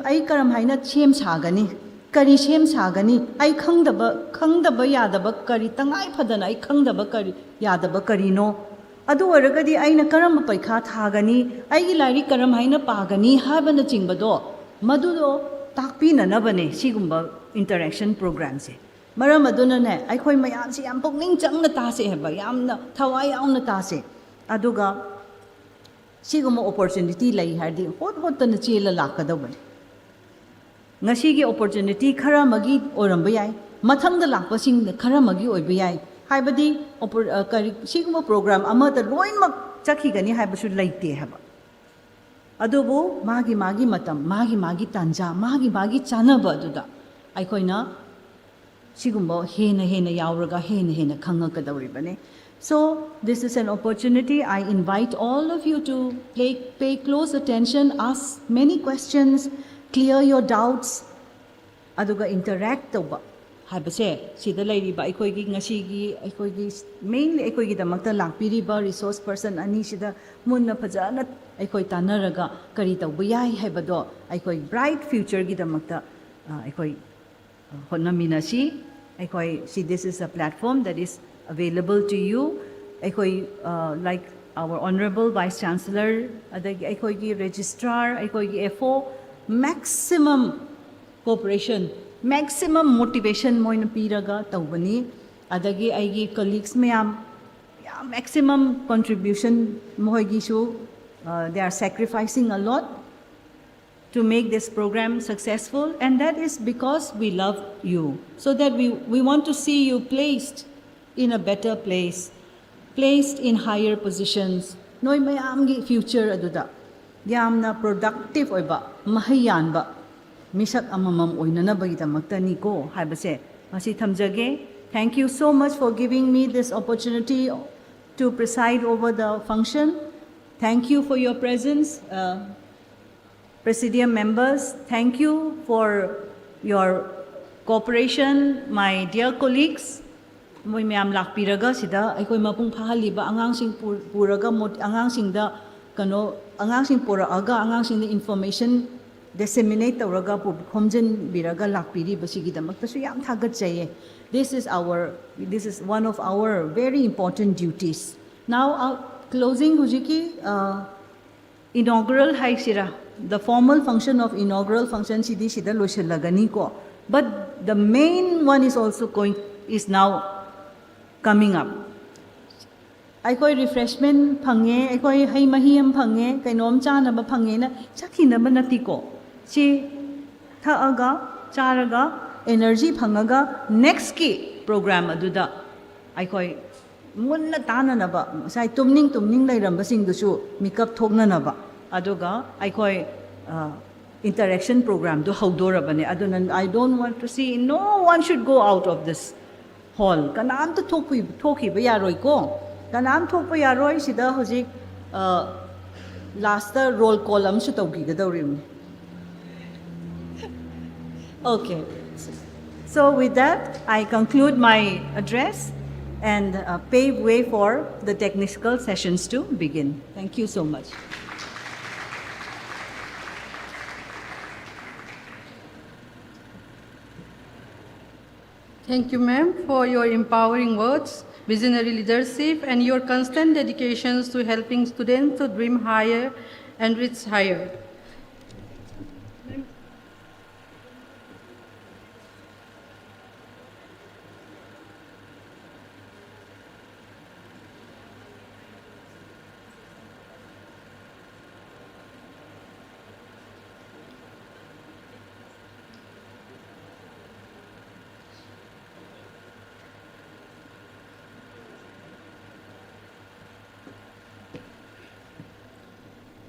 I karam haina chem sagani, kari chem sagani, I khangdaba yadaba kari, tangai padana, I khangdaba kari, yadaba kari no. Adu waragadi I na karam paikha thagani, I ilari karam haina pagani, habana chingbado, madudo takpi na nabane, sigumba interaction programs. Mara maduna ne, I koi mayam si yam pokning chang na tase heba, yam na thawai yaw na tase. Aduga, siguma opportunity lai hardi hot na chela lakadawani ngasi gi opportunity khara magi oramba yai mathang da lakpasing khara magi oiba yai haibadi siguma program ama da loinmak chakhi gani haibasu laite haba adubu magi matam magi tanja magi chanaba aduda aikoina sigumba hena yauraga hena khanga kadawribane. So, this is an opportunity. I invite all of you to pay close attention, ask many questions, clear your doubts, aduga interact tawba. Habase, sida lairiba aikoigi ngasigi aikoigi mainly aikoigi damakta lakpiriba resource person ani sida munna phajana aikoi tanaraga kari tawba yai haibado aikoi bright future gi damakta aikoi honnamina si aikoi see this is a platform that is available to you. Like our Honorable Vice Chancellor, Registrar, FO, maximum cooperation, maximum motivation moina piraga tawbani. Adagi aigi colleagues mayam maximum contribution mohoigi shu. They are sacrificing a lot to make this program successful, and that is because we love you. So that we want to see you placed in a better place, placed in higher positions. Noy mayam gi future aduda. yamna productive oiba mahayan ba misak amamam oinanabagidamaktani ko haibase masi thamjage. Thank you so much for giving me this opportunity to preside over the function. Thank you for your presence, Presidium members. Thank you for your cooperation, my dear colleagues. Moi mayam lakpiraga sida aikoi mapung phahaliba angangsing puraga angangsing da kano angangsing puraaga angangsing the information disseminate tawraga pu khomjin biraga lakpiri basigidamakta su yam thagatjaye. This is one of our very important duties. Now closing hujiki inaugural haisira, the formal function of inaugural function sida loshellagani ko, but the main one is now coming up. Aikoi refreshment phange, aikoi hai mahiyam phange, kainom chanaba phange na chakhinaba natiko. Si thaaga charaga energy phangaga next ki program aduda aikoi munna tananaba sai tumning lairamba singdusu makeup thognanaba aduga aikoi interaction program do haudorabane aduna. I don't want to see, no one should go out of this hall. Kanam to thoki ba yaroi ko, kanam thokpa yaroi sida hojik last roll column su tawgi gadawrim. Okay. So with that, I conclude my address and pave way for the technical sessions to begin. Thank you so much. Thank you, ma'am, for your empowering words, visionary leadership, and your constant dedications to helping students to dream higher and reach higher.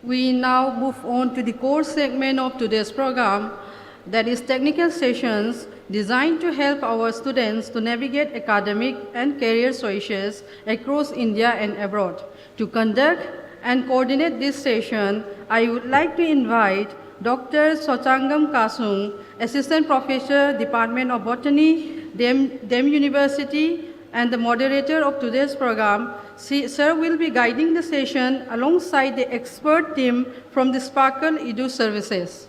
We now move on to the core segment of today's program, that is technical sessions designed to help our students to navigate academic and career choices across India and abroad. To conduct and coordinate this session, I would like to invite Dr. Sochangam Kasung, Assistant Professor, Department of Botany, Dem University, and the moderator of today's program. Sir will be guiding the session alongside the expert team from the Sparkle Edu Services.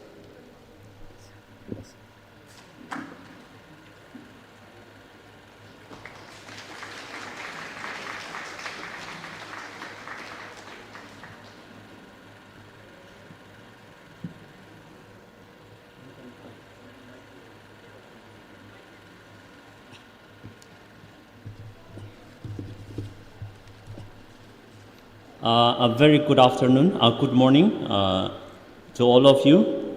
A very good afternoon, good morning to all of you,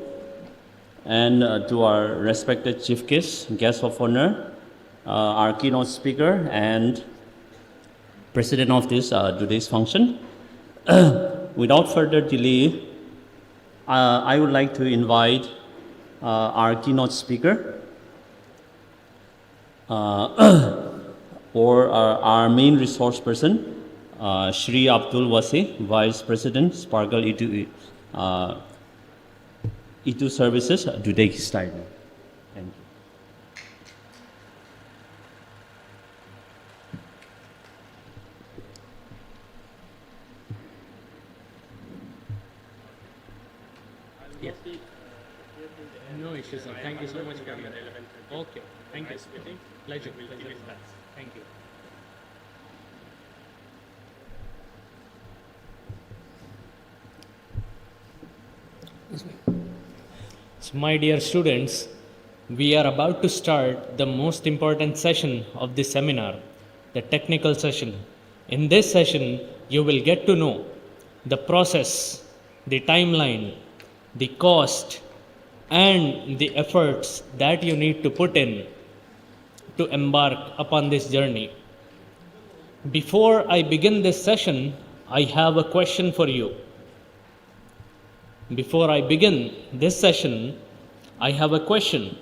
and to our respected chief guest of honor, our keynote speaker and president of this today's function. Without further delay, I would like to invite our keynote speaker, or our main resource person, Shri Abdul Wasi, Vice President, Sparkle Edu Services, to take his time. Thank you. Yes. No issues, sir. Thank you so much, Captain. Okay. Thank you. Pleasure. Thank you. So, my dear students, we are about to start the most important session of this seminar, the technical session. In this session, you will get to know the process, the timeline, the cost, and the efforts that you need to put in to embark upon this journey. Before I begin this session, I have a question for you. before I begin this session, I have a question.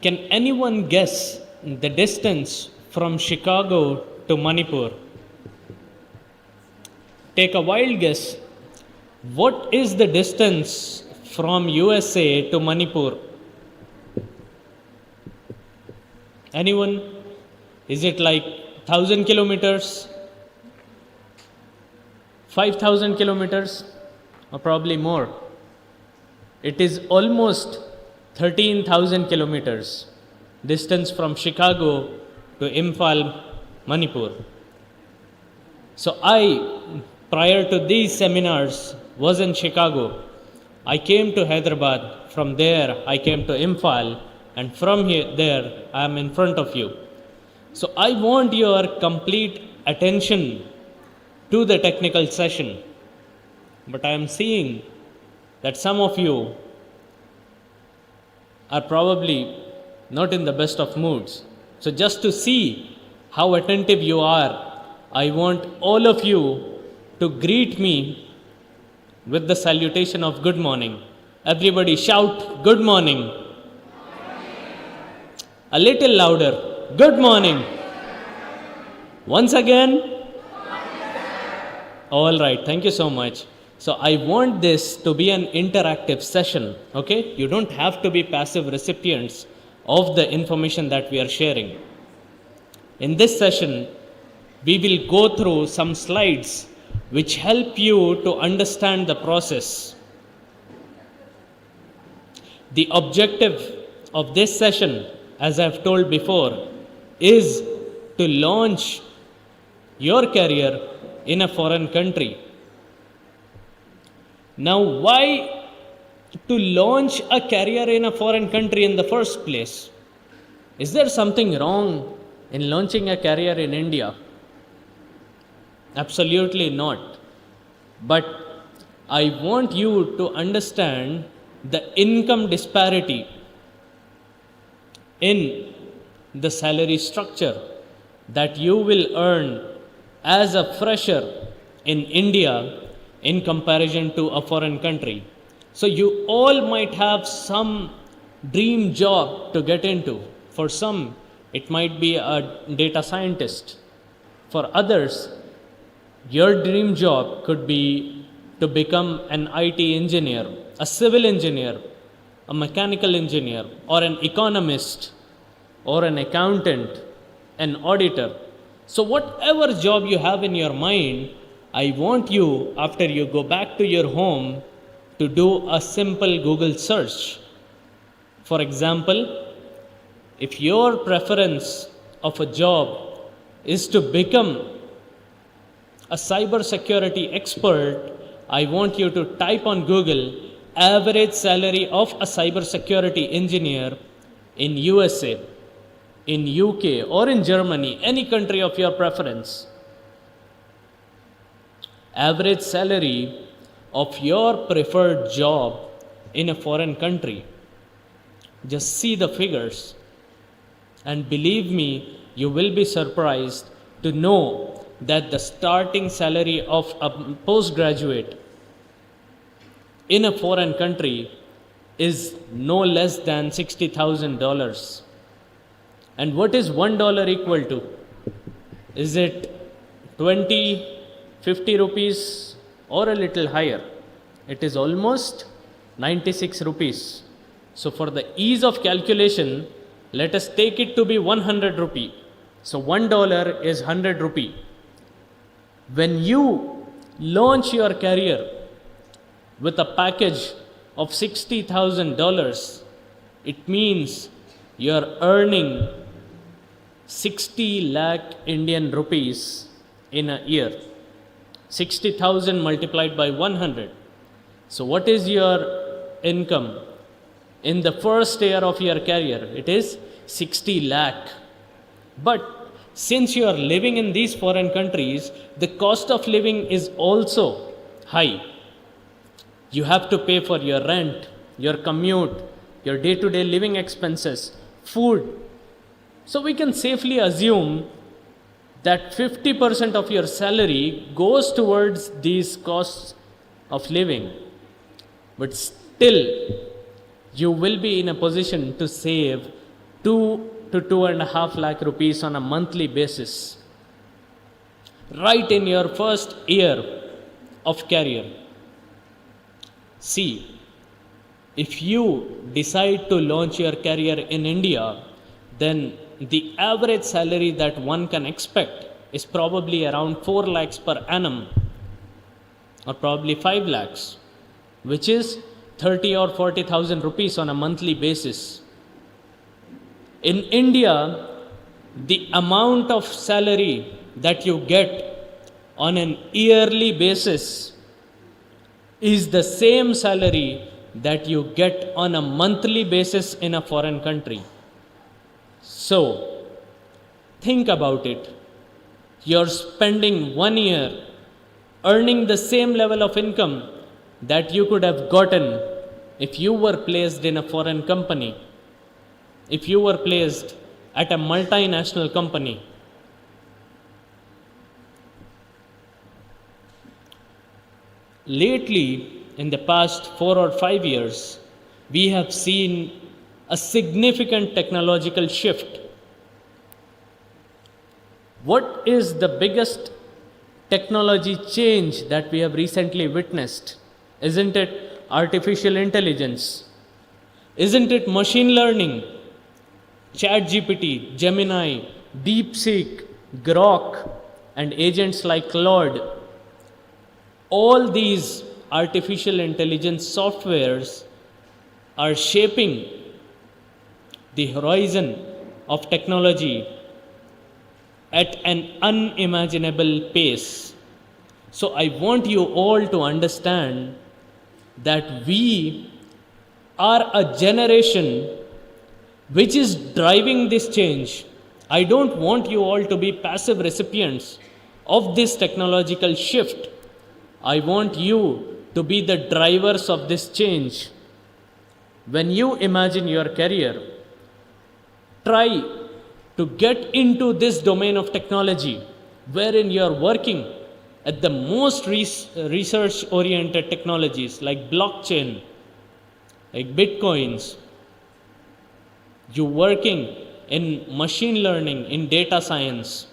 Can anyone guess the distance from Chicago to Manipur? Take a wild guess. What is the distance from USA to Manipur? Anyone? Is it like 1,000 kilometers? 5,000 kilometers? Or probably more. It is almost 13,000 kilometers distance from Chicago to Imphal, Manipur. So prior to these seminars, was in Chicago. I came to Hyderabad. From there, I came to Imphal. And from there, I am in front of you. So I want your complete attention to the technical session. But I am seeing that some of you are probably not in the best of moods. So just to see how attentive you are, I want all of you to greet me with the salutation of good morning. Everybody shout, good morning. A little louder, good morning. Once again. All right, thank you so much. So I want this to be an interactive session, okay? You don't have to be passive recipients of the information that we are sharing. In this session, we will go through some slides which help you to understand the process. The objective of this session, as I've told before, is to launch your career in a foreign country. Now, why to launch a career in a foreign country in the first place? Is there something wrong in launching a career in India? Absolutely not. But I want you to understand the income disparity in the salary structure that you will earn as a fresher in India in comparison to a foreign country. So you all might have some dream job to get into. For some, it might be a data scientist. For others, your dream job could be to become an IT engineer, a civil engineer, a mechanical engineer, or an economist, or an accountant, an auditor. So whatever job you have in your mind, I want you, after you go back to your home, to do a simple Google search. For example, if your preference of a job is to become a cybersecurity expert, I want you to type on Google average salary of a cybersecurity engineer in USA, in UK, or in Germany, any country of your preference. Average salary of your preferred job in a foreign country. Just see the figures. And believe me, you will be surprised to know that the starting salary of a postgraduate in a foreign country is no less than $60,000. And what is $1 equal to? Is it 20, 50 rupees or a little higher? It is almost 96 rupees. So for the ease of calculation, let us take it to be 100 rupee. So $1 is 100 rupee. When you launch your career with a package of $60,000, it means you're earning 60 lakh Indian rupees in a year. 60,000 multiplied by 100. So what is your income in the first year of your career? It is 60 lakh. But since you are living in these foreign countries, the cost of living is also high. You have to pay for your rent, your commute, your day-to-day living expenses, food. So we can safely assume that 50% of your salary goes towards these costs of living, but still you will be in a position to save 2 to 2.5 lakh rupees on a monthly basis, right in your first year of career. See, if you decide to launch your career in India, then the average salary that one can expect is probably around 4 lakhs per annum, or probably 5 lakhs, which is 30 or 40,000 rupees on a monthly basis. In India, the amount of salary that you get on an yearly basis is the same salary that you get on a monthly basis in a foreign country. So, think about it. You're spending 1 year earning the same level of income that you could have gotten if you were placed in a foreign company, if you were placed at a multinational company. Lately, in the past 4 or 5 years, we have seen a significant technological shift. What is the biggest technology change that we have recently witnessed? Isn't it artificial intelligence? Isn't it machine learning? ChatGPT, Gemini, DeepSeek, Grok, and agents like Claude. All these artificial intelligence softwares are shaping the horizon of technology at an unimaginable pace. So I want you all to understand that we are a generation which is driving this change. I don't want you all to be passive recipients of this technological shift. I want you to be the drivers of this change. When you imagine your career, try to get into this domain of technology wherein you are working at the most research-oriented technologies like blockchain, like bitcoins. You're working in machine learning, in data science.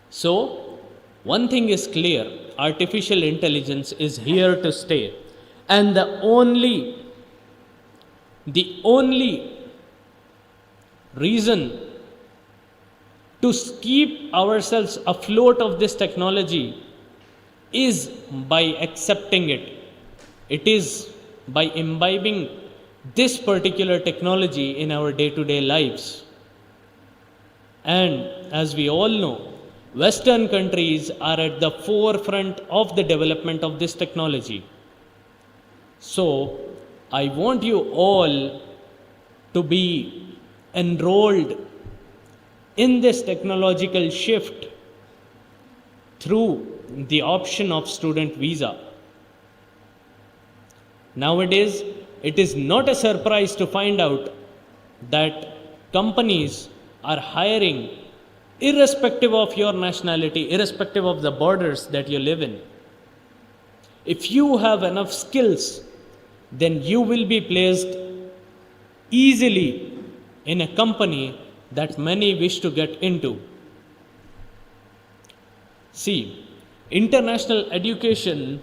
So, one thing is clear, artificial intelligence is here to stay. And the only reason to keep ourselves afloat of this technology is by accepting it. It is by imbibing this particular technology in our day-to-day lives. And as we all know, Western countries are at the forefront of the development of this technology. So, I want you all to be enrolled in this technological shift through the option of student visa. Nowadays, it is not a surprise to find out that companies are hiring irrespective of your nationality, irrespective of the borders that you live in. If you have enough skills, then you will be placed easily in a company that many wish to get into. See, international education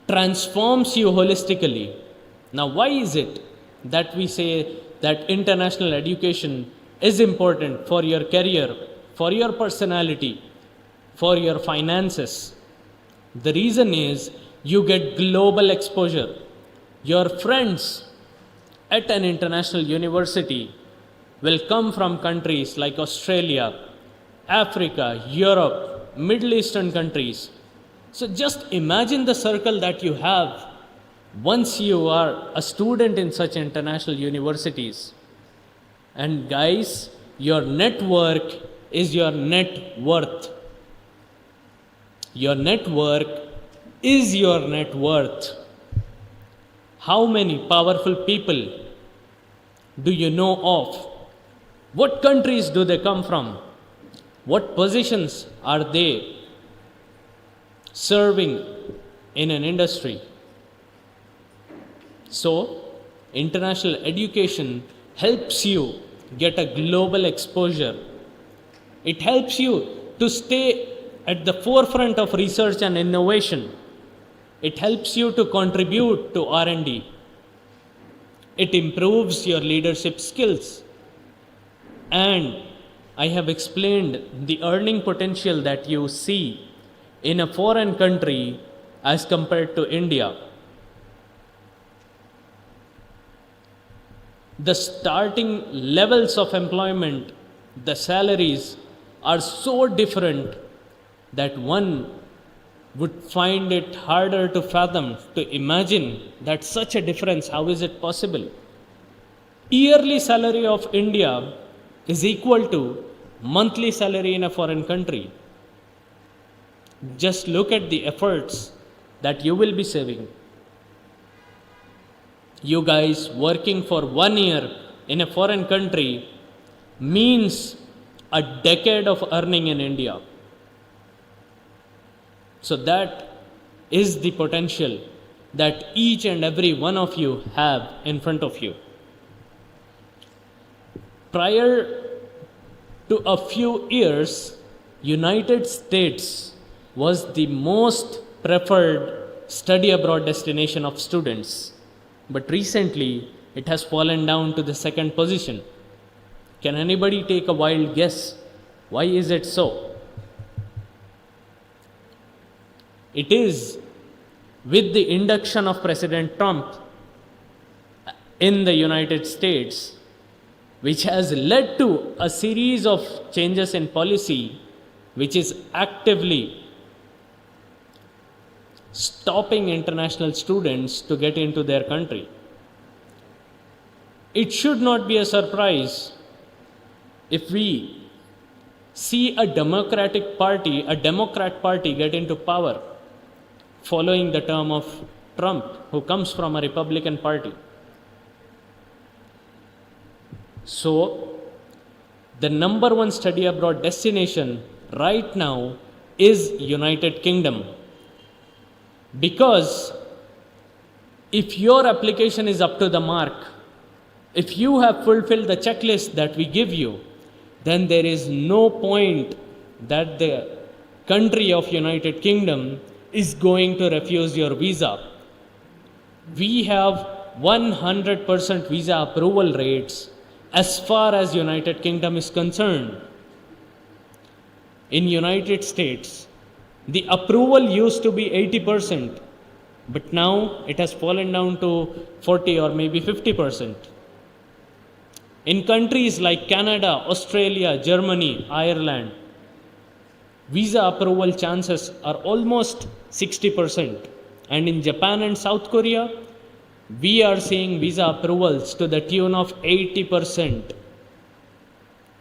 transforms you holistically. Now, why is it that we say that international education is important for your career, for your personality, for your finances? The reason is you get global exposure. Your friends at an international university will come from countries like Australia, Africa, Europe, Middle Eastern countries. So just imagine the circle that you have once you are a student in such international universities. And guys, your network is your net worth. Your network is your net worth. How many powerful people do you know of? What countries do they come from? What positions are they? serving in an industry. So, international education helps you get a global exposure. It helps you to stay at the forefront of research and innovation. It helps you to contribute to R&D. It improves your leadership skills. And I have explained the earning potential that you see in a foreign country as compared to India. The starting levels of employment, the salaries are so different that one would find it harder to fathom, to imagine that such a difference, how is it possible? Yearly salary of India is equal to monthly salary in a foreign country. Just look at the efforts that you will be saving. You guys working for 1 year in a foreign country means a decade of earning in India. So that is the potential that each and every one of you have in front of you. Prior to a few years, United States was the most preferred study abroad destination of students. But recently, it has fallen down to the second position. Can anybody take a wild guess? Why is it so? It is with the induction of President Trump in the United States, which has led to a series of changes in policy, which is actively stopping international students to get into their country. It should not be a surprise if we see a Democrat party get into power following the term of Trump, who comes from a Republican party. So, the number one study abroad destination right now is United Kingdom. Because if your application is up to the mark, if you have fulfilled the checklist that we give you, then there is no point that the country of United Kingdom is going to refuse your visa. We have 100% visa approval rates as far as United Kingdom is concerned. In United States, the approval used to be 80%, but now it has fallen down to 40 or maybe 50%. In countries like Canada, Australia, Germany, Ireland, visa approval chances are almost 60%. And in Japan and South Korea, we are seeing visa approvals to the tune of 80%.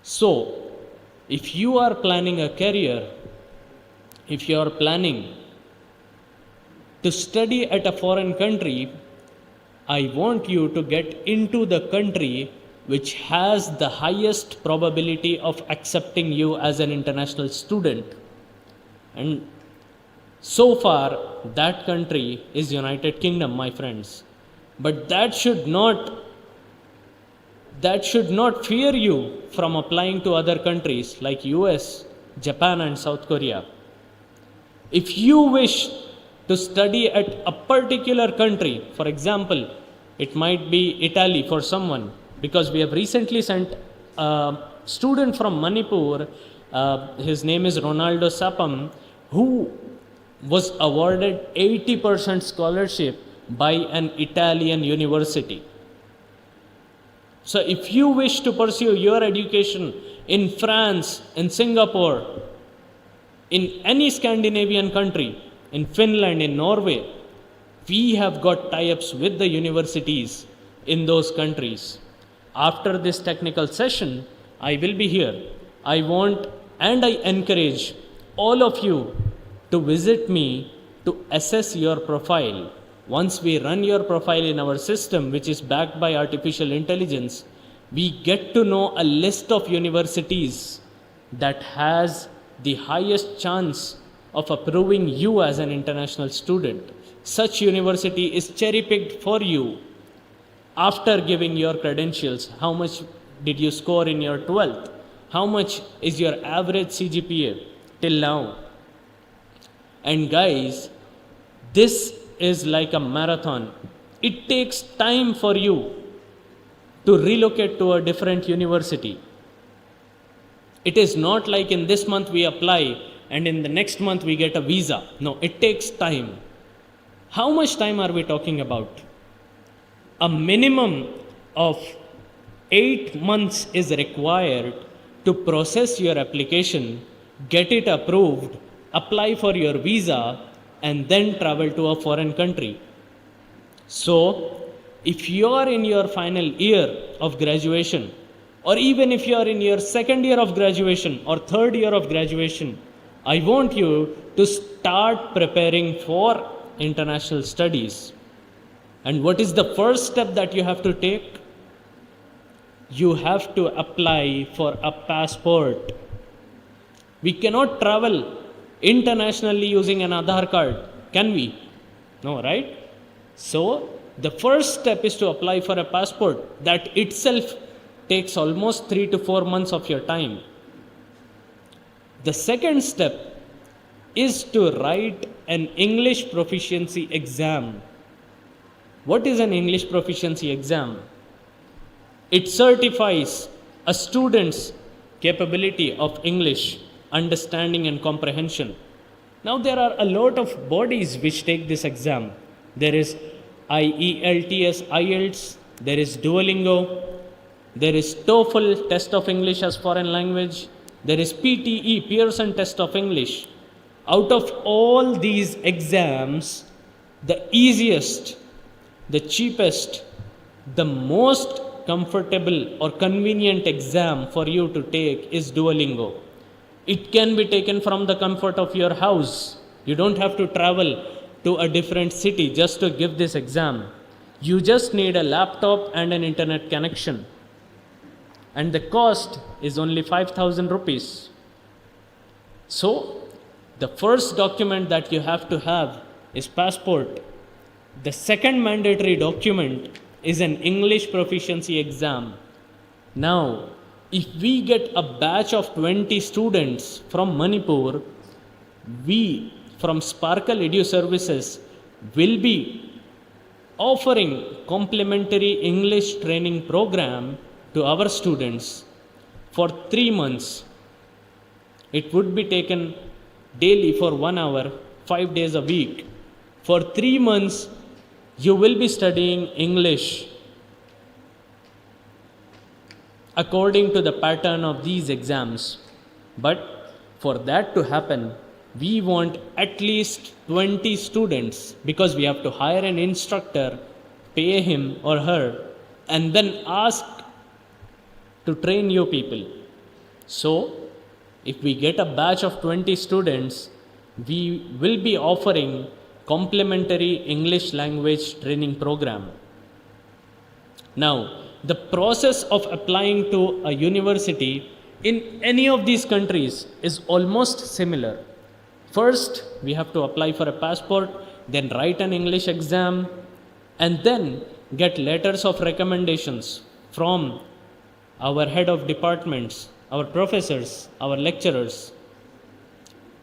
So, if you are planning a career, if you are planning to study at a foreign country, I want you to get into the country which has the highest probability of accepting you as an international student. And so far, that country is United Kingdom, my friends. But that should not fear you from applying to other countries like US, Japan and South Korea. If you wish to study at a particular country, for example, it might be Italy for someone, because we have recently sent a student from Manipur, his name is Ronaldo Sapam, who was awarded 80% scholarship by an Italian university. So if you wish to pursue your education in France, in Singapore, in any Scandinavian country, in Finland, in Norway, we have got tie-ups with the universities in those countries. After this technical session, I will be here. I want and I encourage all of you to visit me to assess your profile. Once we run your profile in our system, which is backed by artificial intelligence, we get to know a list of universities that has the highest chance of approving you as an international student. Such university is cherry-picked for you after giving your credentials. How much did you score in your 12th? How much is your average CGPA till now? And guys, this is like a marathon. It takes time for you to relocate to a different university. It is not like in this month we apply and in the next month we get a visa. No, it takes time. How much time are we talking about? A minimum of 8 months is required to process your application, get it approved, apply for your visa, and then travel to a foreign country. So, if you are in your final year of graduation, or even if you are in your second year of graduation or third year of graduation, I want you to start preparing for international studies. And what is the first step that you have to take? You have to apply for a passport. We cannot travel internationally using an Aadhaar card, can we? No, right? So, the first step is to apply for a passport. That itself takes almost 3 to 4 months of your time. The second step is to write an English proficiency exam. What is an English proficiency exam? It certifies a student's capability of English, understanding and comprehension. Now there are a lot of bodies which take this exam. There is IELTS, there is Duolingo, there is TOEFL, Test of English as Foreign Language, there is PTE, Pearson Test of English. Out of all these exams, the easiest, the cheapest, the most comfortable or convenient exam for you to take is Duolingo. It can be taken from the comfort of your house. You don't have to travel to a different city just to give this exam. You just need a laptop and an internet connection. And the cost is only 5,000 rupees. So, the first document that you have to have is passport. The second mandatory document is an English proficiency exam. Now, if we get a batch of 20 students from Manipur, we from Sparkle Edu Services will be offering complimentary English training program to our students for 3 months. It would be taken daily for 1 hour, 5 days a week. For 3 months, you will be studying English according to the pattern of these exams. But for that to happen, we want at least 20 students because we have to hire an instructor, pay him or her, and then ask to train you people. So, if we get a batch of 20 students, we will be offering complimentary English language training program. Now, the process of applying to a university in any of these countries is almost similar. First, we have to apply for a passport, then write an English exam, and then get letters of recommendations from our head of departments, our professors, our lecturers.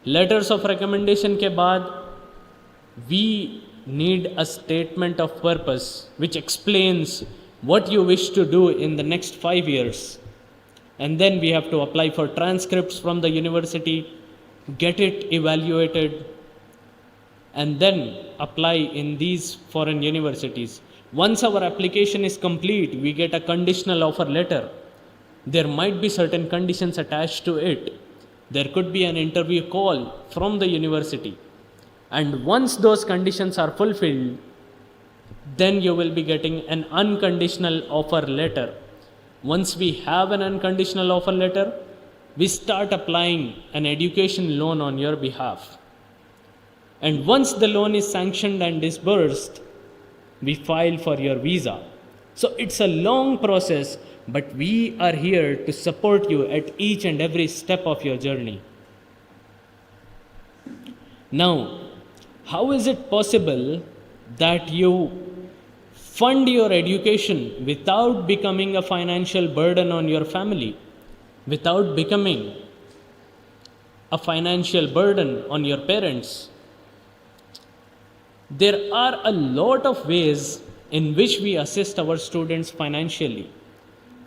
Letters of recommendation ke baad, we need a statement of purpose which explains what you wish to do in the next 5 years. And then we have to apply for transcripts from the university, get it evaluated, and then apply in these foreign universities. Once our application is complete, we get a conditional offer letter. There might be certain conditions attached to it. There could be an interview call from the university. And once those conditions are fulfilled, then you will be getting an unconditional offer letter. Once we have an unconditional offer letter, we start applying an education loan on your behalf. And once the loan is sanctioned and disbursed, we file for your visa. So it's a long process, but we are here to support you at each and every step of your journey. Now, how is it possible that you fund your education without becoming a financial burden on your family, without becoming a financial burden on your parents? There are a lot of ways in which we assist our students financially.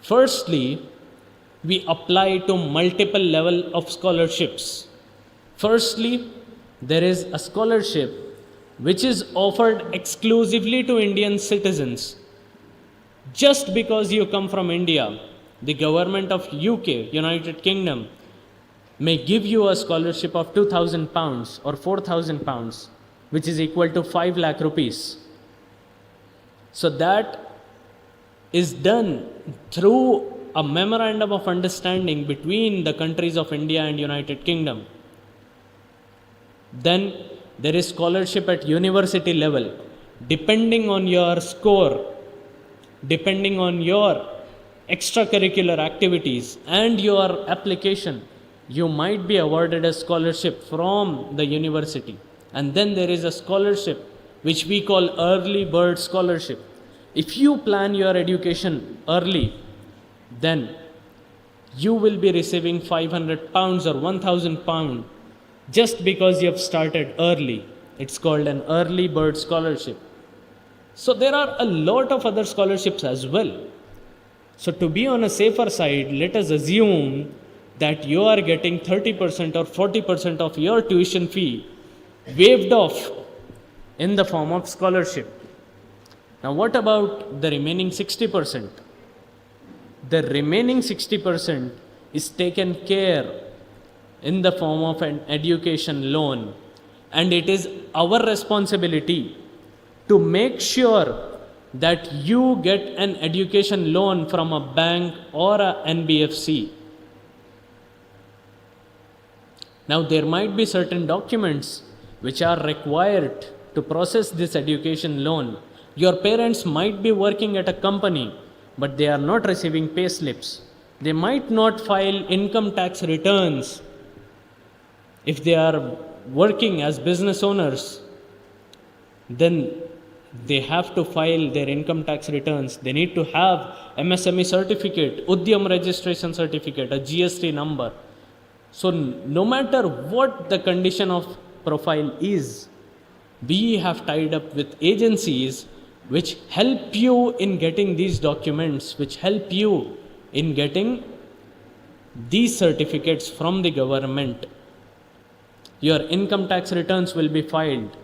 Firstly, we apply to multiple level of scholarships. Firstly, there is a scholarship which is offered exclusively to Indian citizens. Just because you come from India, the government of UK, United Kingdom, may give you a scholarship of £2,000 or £4,000, which is equal to 5 lakh rupees. So that is done through a memorandum of understanding between the countries of India and United Kingdom. Then there is scholarship at university level. Depending on your score, depending on your extracurricular activities and your application, you might be awarded a scholarship from the university. And then there is a scholarship which we call early bird scholarship. If you plan your education early, then you will be receiving £500 or £1,000 just because you have started early. It's called an early bird scholarship. So there are a lot of other scholarships as well. So to be on a safer side, let us assume that you are getting 30% or 40% of your tuition fee waived off in the form of scholarship. Now what about the remaining 60%? The remaining 60% is taken care in the form of an education loan, and it is our responsibility to make sure that you get an education loan from a bank or a NBFC. Now there might be certain documents which are required to process this education loan. Your parents might be working at a company, but they are not receiving pay slips. They might not file income tax returns. If they are working as business owners, then they have to file their income tax returns. They need to have MSME certificate, Udyam registration certificate, a GST number. So no matter what the condition of profile is, we have tied up with agencies which help you in getting these documents, which help you in getting these certificates from the government. Your income tax returns will be filed,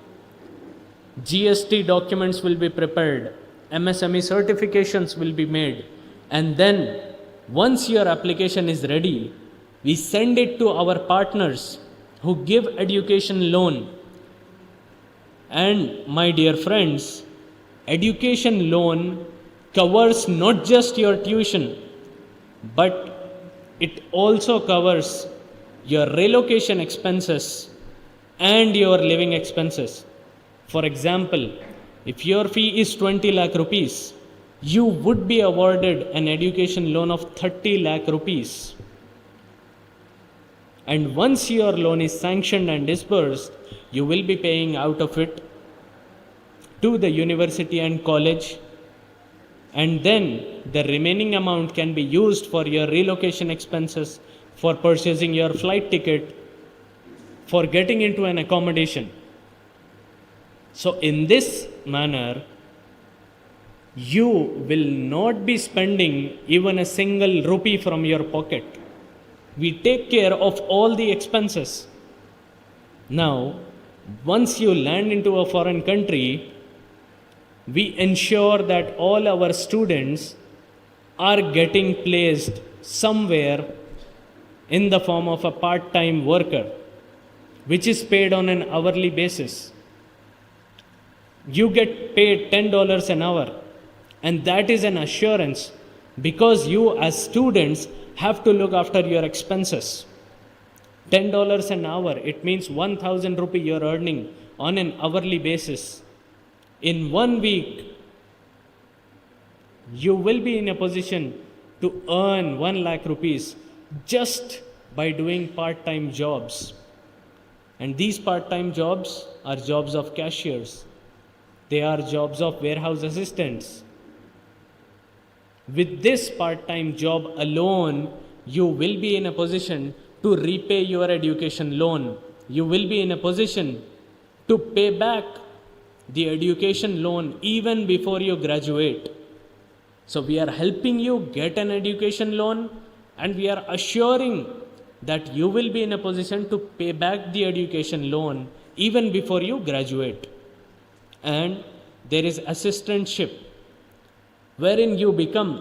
GST documents will be prepared, MSME certifications will be made, and then once your application is ready, we send it to our partners who give education loan. And my dear friends, education loan covers not just your tuition, but it also covers your relocation expenses and your living expenses. For example, if your fee is 20 lakh rupees, you would be awarded an education loan of 30 lakh rupees. And once your loan is sanctioned and disbursed, you will be paying out of it to the university and college, and then the remaining amount can be used for your relocation expenses, for purchasing your flight ticket, for getting into an accommodation. So in this manner, you will not be spending even a single rupee from your pocket. We take care of all the expenses. Now, once you land into a foreign country, we ensure that all our students are getting placed somewhere in the form of a part-time worker, which is paid on an hourly basis. You get paid $10 an hour, and that is an assurance because you as students have to look after your expenses. $10 an hour, it means 1,000 rupee you're earning on an hourly basis. In 1 week, you will be in a position to earn 1 lakh rupees just by doing part-time jobs. And these part-time jobs are jobs of cashiers. They are jobs of warehouse assistants. With this part-time job alone, you will be in a position to repay your education loan. You will be in a position to pay back the education loan even before you graduate. So we are helping you get an education loan, and we are assuring that you will be in a position to pay back the education loan even before you graduate. And there is assistantship, wherein you become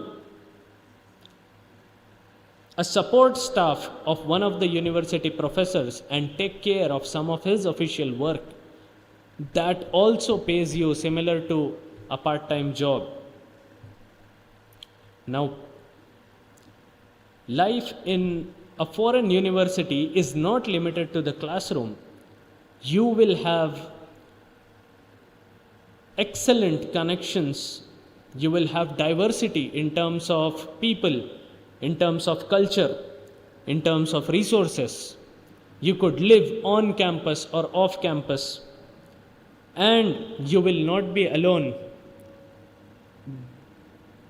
a support staff of one of the university professors and take care of some of his official work. That also pays you similar to a part-time job. Now, life in a foreign university is not limited to the classroom. You will have excellent connections. You will have diversity in terms of people, in terms of culture, in terms of resources. You could live on campus or off campus, and you will not be alone.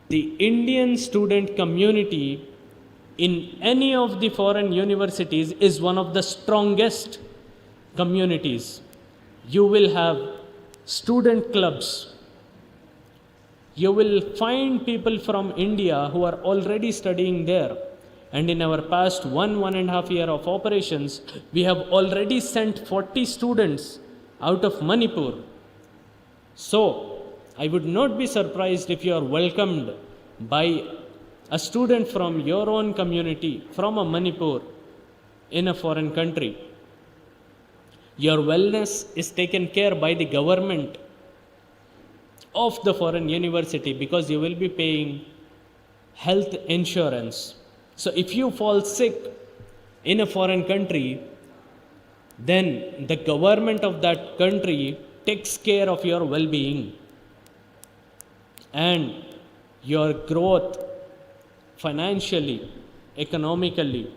The Indian student community in any of the foreign universities is one of the strongest communities. You will have student clubs. You will find people from India who are already studying there. And in our past 1.5 year of operations, we have already sent 40 students out of Manipur. So, I would not be surprised if you are welcomed by a student from your own community, from a Manipur, in a foreign country. Your wellness is taken care by the government of the foreign university because you will be paying health insurance. So if you fall sick in a foreign country, then the government of that country takes care of your well-being, and your growth financially, economically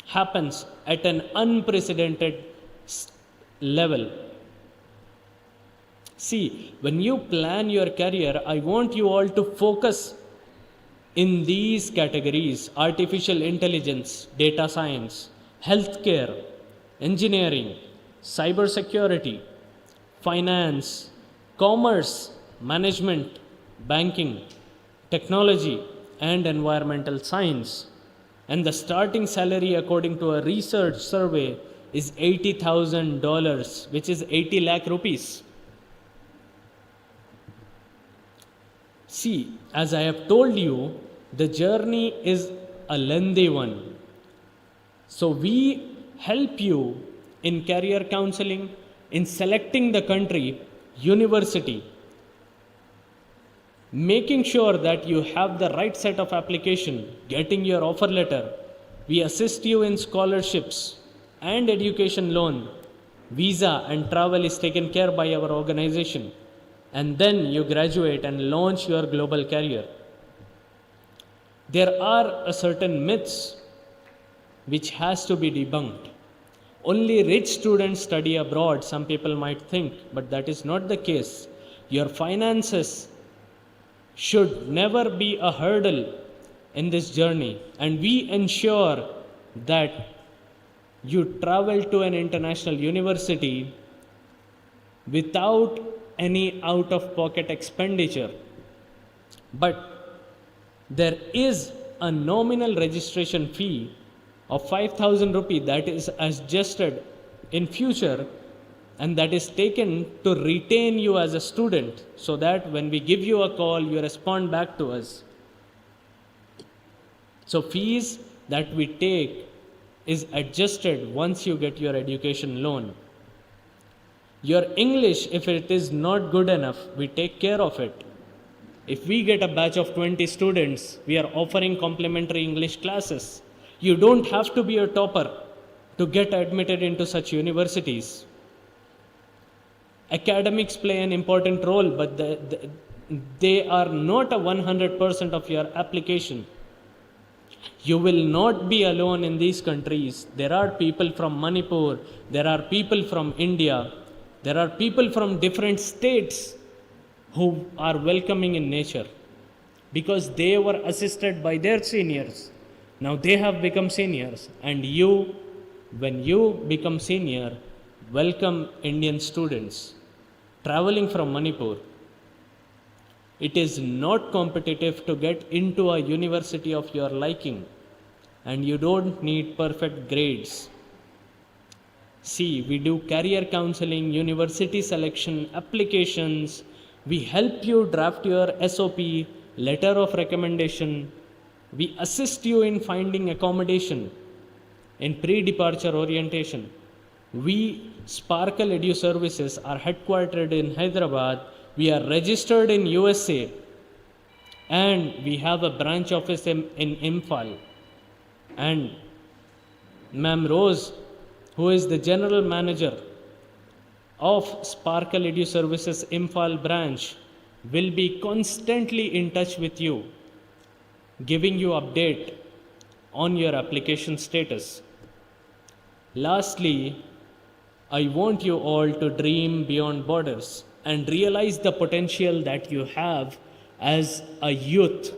happens at an unprecedented level. See, when you plan your career, I want you all to focus in these categories: artificial intelligence, data science, healthcare, engineering, cybersecurity, finance, commerce, management, banking, technology, and environmental science. And the starting salary, according to a research survey, is $80,000, which is 80 lakh rupees. See, as I have told you, the journey is a lengthy one. So we help you in career counseling, in selecting the country, university, making sure that you have the right set of application, getting your offer letter. We assist you in scholarships and education loan. Visa and travel is taken care by our organization. And then you graduate and launch your global career. There are a certain myths which has to be debunked. Only rich students study abroad, some people might think, but that is not the case. Your finances should never be a hurdle in this journey, and we ensure that you travel to an international university without any out-of-pocket expenditure. But there is a nominal registration fee of 5,000 rupee that is adjusted in future, and that is taken to retain you as a student, so that when we give you a call, you respond back to us. So fees that we take is adjusted once you get your education loan. Your English, if it is not good enough, we take care of it. If we get a batch of 20 students, we are offering complimentary English classes. You don't have to be a topper to get admitted into such universities. Academics play an important role, but they are not a 100% of your application. You will not be alone in these countries. There are people from Manipur, there are people from India, there are people from different states who are welcoming in nature because they were assisted by their seniors. Now they have become seniors, and you, when you become senior, welcome Indian students traveling from Manipur. It is not competitive to get into a university of your liking, and you don't need perfect grades. See, we do career counseling, university selection, applications. We help you draft your SOP, letter of recommendation. We assist you in finding accommodation, in pre-departure orientation. We, Sparkle Edu Services, are headquartered in Hyderabad. We are registered in USA, and we have a branch office in Imphal. And Ma'am Rose, who is the general manager of Sparkle Edu Services Imphal branch, will be constantly in touch with you, giving you update on your application status. Lastly, I want you all to dream beyond borders and realize the potential that you have as a youth.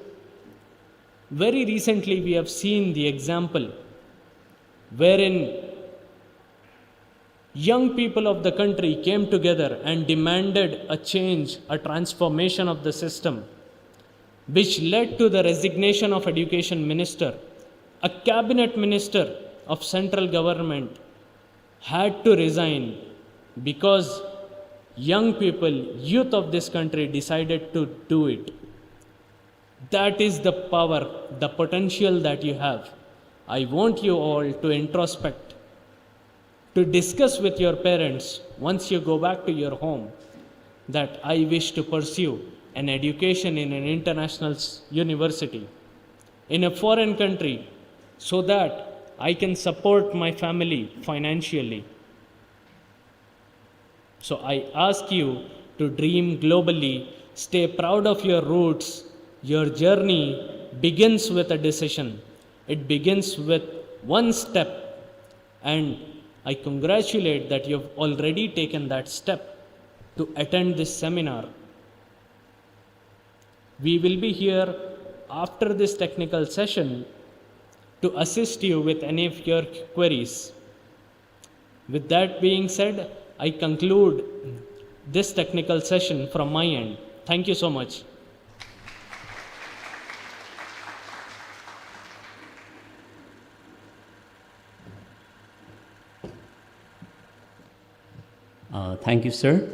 Very recently, we have seen the example wherein young people of the country came together and demanded a change, a transformation of the system, which led to the resignation of Education Minister. A cabinet minister of central government had to resign because young people, youth of this country decided to do it. That is the power, the potential that you have. I want you all to introspect, to discuss with your parents once you go back to your home that I wish to pursue an education in an international university, in a foreign country, so that I can support my family financially. So I ask you to dream globally, stay proud of your roots. Your journey begins with a decision. It begins with one step, and I congratulate that you've already taken that step to attend this seminar. We will be here after this technical session to assist you with any of your queries. With that being said, I conclude this technical session from my end. Thank you so much. Thank you, sir.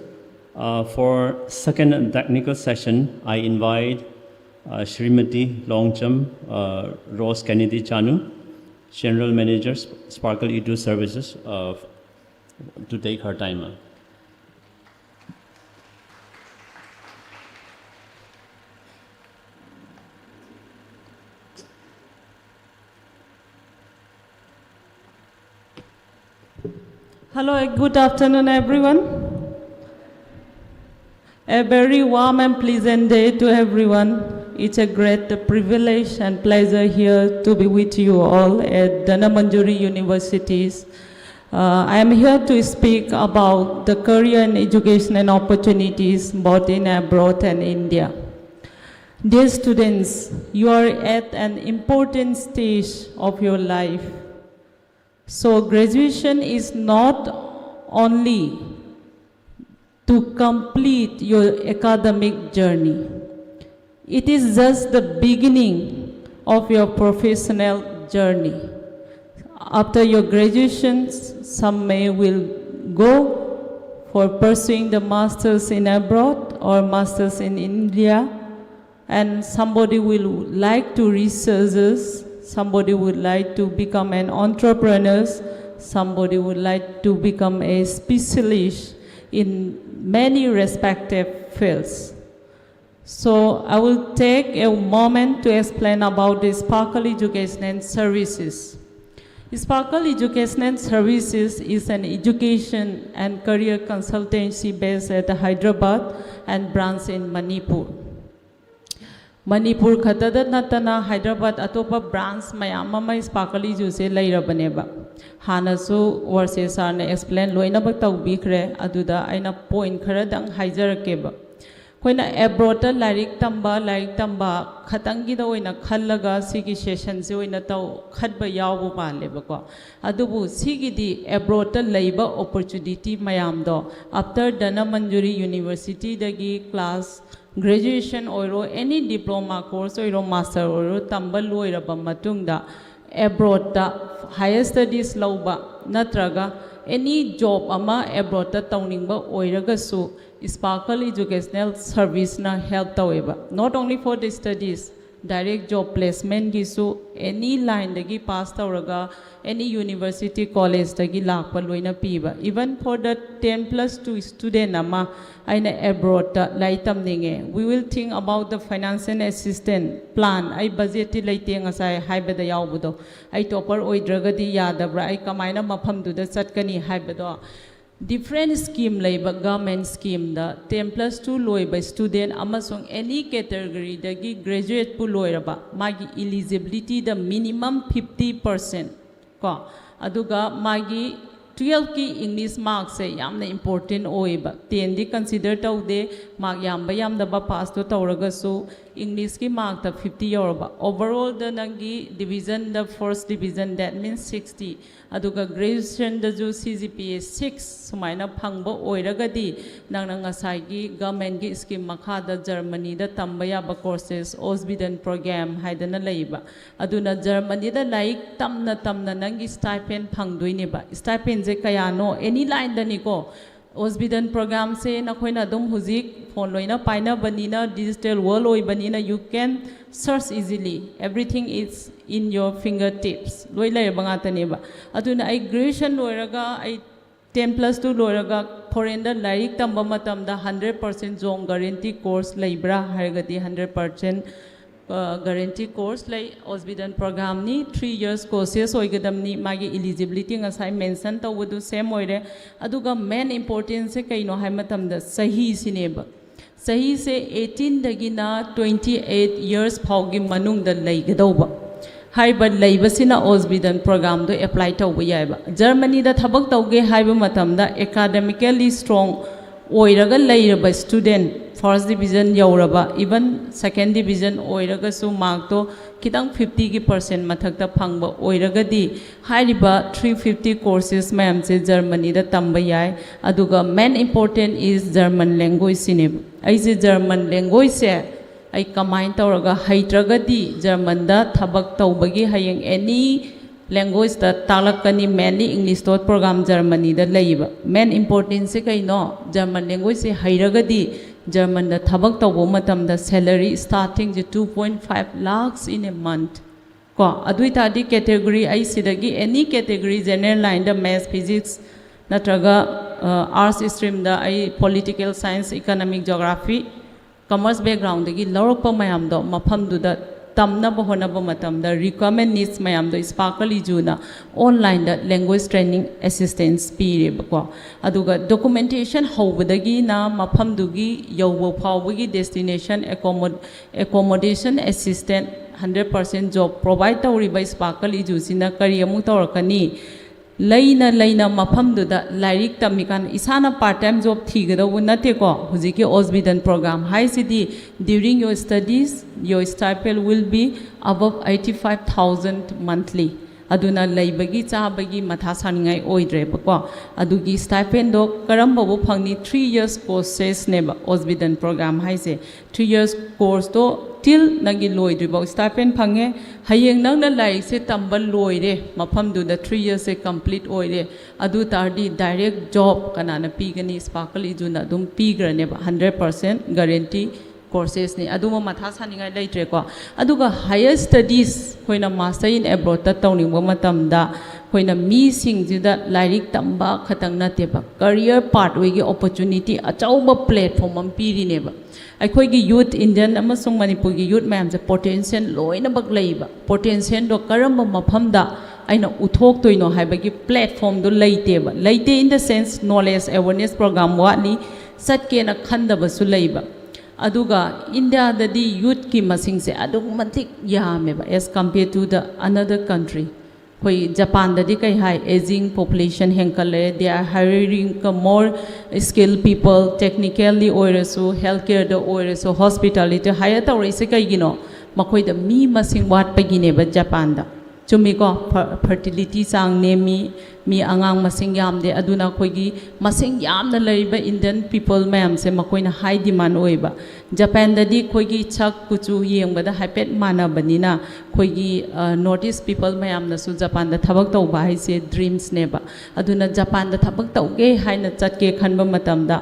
For second technical session, I invite Srimati Longcham Rose Kennedy Chanu, General Manager, Sparkle Edu Services, to take her time. Hello, good afternoon, everyone. A very warm and pleasant day to everyone. It's a great privilege and pleasure here to be with you all at Dhanamandjuri Universities. I am here to speak about the career and education and opportunities both in abroad and India. Dear students, you are at an important stage of your life. So graduation is not only to complete your academic journey. It is just the beginning of your professional journey. After your graduation, some will go for pursuing the masters in abroad or masters in India, and somebody will like to research. Somebody would like to become an entrepreneur. Somebody would like to become a specialist in many respective fields. So I will take a moment to explain about the Sparkle Education and Services. Sparkle Education and Services is an education and career consultancy based at Hyderabad and branch in Manipur. Manipur khatada natana Hyderabad atopa branch mayam ama sparkle iju se leirabaneba. Hana su warse sarna explain loina bak tawbikre aduda aina point kharadang haijarakeba. Koina abroad larik tamba khatangi da oina khallaga sigi session se oina taw khatba yawbu paleba ko. Adubu sigi di abroad laiba opportunity mayam do after Dana Manjuri University dagi class graduation oiro any diploma course oiro master oiro tambal loiraba matungda abroad da higher studies lauba natraga any job ama abroad da tawningba oiraga su sparkle educational service na help taweba not only for the studies direct job placement gi su any line dagi pass tawraga any university college dagi lakpa loina piba even for the 10+2 student ama aina abroad da laitam ninge we will think about the financial assistance plan ai budget ti laite ngasai haibada yawbudo ai topper oidragadi yadabra ai kamaina mafam du da chatkani haibado different scheme labor government scheme da 10+2 loiba student amasung any category dagi graduate pu loiraba magi eligibility da minimum 50% ko aduga magi 12 ki English marks se yamna important oiba 10 di consider tawde mark yamba yamdaba pass to tawraga su English ki mark ta 50 yorba overall the nangi division the first division that means 60 aduga graduation da ju CGPA 6 sumaina phangba oiragadi nangna ngasai gi government gi scheme makha da Germany da tambaya ba courses Osbiden program haidana leiba aduna Germany da like tamna nangi stipend phangdoine ba stipend je kaya no any line da ni ko Osbiden program se na khoina dum huzik phone loina paina banina digital world oi banina you can search easily everything is in your fingertips loi lai banga tane ba aduna ai graduation loiraga ai 10+2 loiraga foreign da laik tamba matam da 100% zong guarantee course laibra hargati 100% guarantee course like Osbiden program ni 3 years courses oigadam ni magi eligibility ngasai mention tawdu same oire aduga main importance se kaino hai matam da sahi sineba sahi se 18 dagina 28 years phaugi manung da leigadauba haiba leibasina Osbiden program do apply tawba yaiba Germany da thabak tawge haiba matam da academically strong oiraga leiraba student first division yauraba even second division oiraga su mark to kitang 50% mathakta phangba oiraga di hairiba 350 courses mayam se Germany da tamba yai aduga main important is German language sineb ai se German language se ai kamain tawraga haitraga di German da thabak tawbagi hayeng any language da talakani mainly English dot program Germany da leiba main importance se kaino German language se hairaga di German da thabak tawbo matam da salary starting to 2.5 lakhs in a month ko adui ta di category ai sidagi any category general line da math physics natraga arts stream da ai political science economic geography commerce background dagi lawrokpa mayam do mafam du da tamna bahona matam da requirement needs mayam do sparkle ijuna online da language training assistance pire ko aduga documentation hobadagi na mafam dugi yawbo phawgi destination accommodation assistant 100% job provide tawri by sparkle ijusina kari amu tawrakani laina mafam du da lairik tamikan isana part time job thigadawu nate ko hujiki Osbiden program high city during your studies your stipend will be above 85,000 monthly aduna laibagi chabagi matha saningai oidre ko adugi stipend do karamba bo phangni 3 years courses neba Osbiden program high se 3 years course to till nangi loidriba stipend phange hayeng nangna laik se tambal loire mafam du da 3 years se complete oire adu tardi direct job kanana pigani sparkle ijuna dum pigrane 100% guarantee courses ni aduma matha saningai leitre ko aduga higher studies hoina master in abroad ta tawning bo matam da hoina mi sing jida lairik tamba khatang na teba career pathway gi opportunity achauba platform am piri neba अखोगी youth Indian अमसुंग मणिपुर की youth मैम से potential लोइना बग लेइबा potential दो करम मफम दा आइना उथोक तोइनो हाइबगी platform दो लेइते in the sense knowledge awareness program वानी सटके ना खंदबसु लेइबा aduga India dadi youth ki masing se adug matik yameba as compared to the another country. Hoi Japan dadi kai hai aging population henkale, they are hiring more skilled people technically oirasu healthcare da oirasu hospitality haya ta orise kai gino makoi da mi masing wat pagine ba Japan da chumi ko fertility sang ne mi angang masing yam de aduna khoi gi masing yam na laiba Indian people mayam se makoi na high demand oiba Japan dadi khoi gi chak kuchu yeng ba da hypet mana banina khoi gi notice people mayam na su Japan da thabak tau ba hai se dreams ne ba aduna Japan da thabak tau ge hai na chat ke khan ba matam da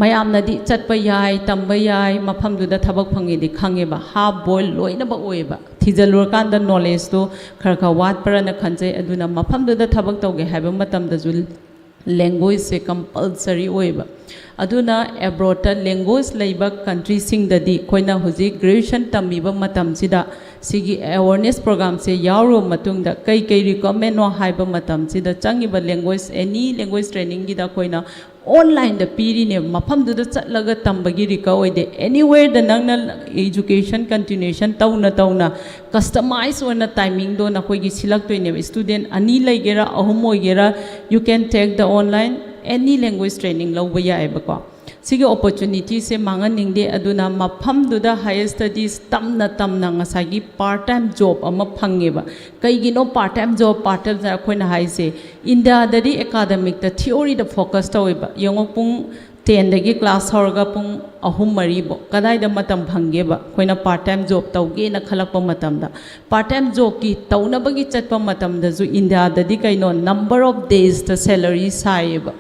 mayam na di chat pa yai tam ba yai mafam du da thabak phangi di khange ba half boil loina ba oiba thijalur kan da knowledge to khar wat para na khanjai aduna mafam du da thabak tau ge hai ba matam da jul language se compulsory oiba aduna abroad ta language leiba country sing da di koina huji graduation tamiba matam sida sigi awareness program se yauro matung da kai recommend no haiba matam sida changiba language any language training gi da koina online da piri ne mafam du da chatlaga tambagi rika oide anywhere the nangna education continuation tauna customize on timing do na koi gi silak to ne student ani laigera ahum oigera you can take the online any language training lo ba ya ba ko sigi opportunity se mangan ningde aduna mafam du da higher studies tamna ngasagi part time job ama phange ba kai gi no part time job ja khoina hai se India dadi academic the theory the focus to ba yong pung 10 dagi class horga pung ahum mari bo kadai da matam phange ba khoina part time job tauge na khalak pa matam da part time job ki tauna bagi chat pa matam da ju India dadi kai no number of days the salary sai ba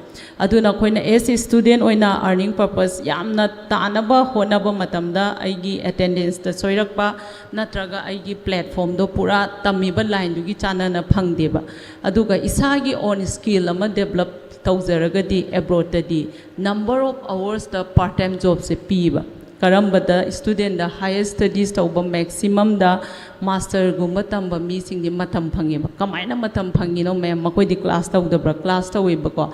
aduna khoina as a student oina earning purpose yamna tanaba honaba matamda aigi attendance da soirakpa natraga aigi platform do pura tamiba line du gi chana na phangdeba aduga isagi on skill ama develop tawjaragadi abroad di number of hours the part time job se piba karamba da student da higher studies tawba maximum da master gumba tamba mi sing di matam phangeba kamaina matam phangino me makoi di class tawdabra class taweba ko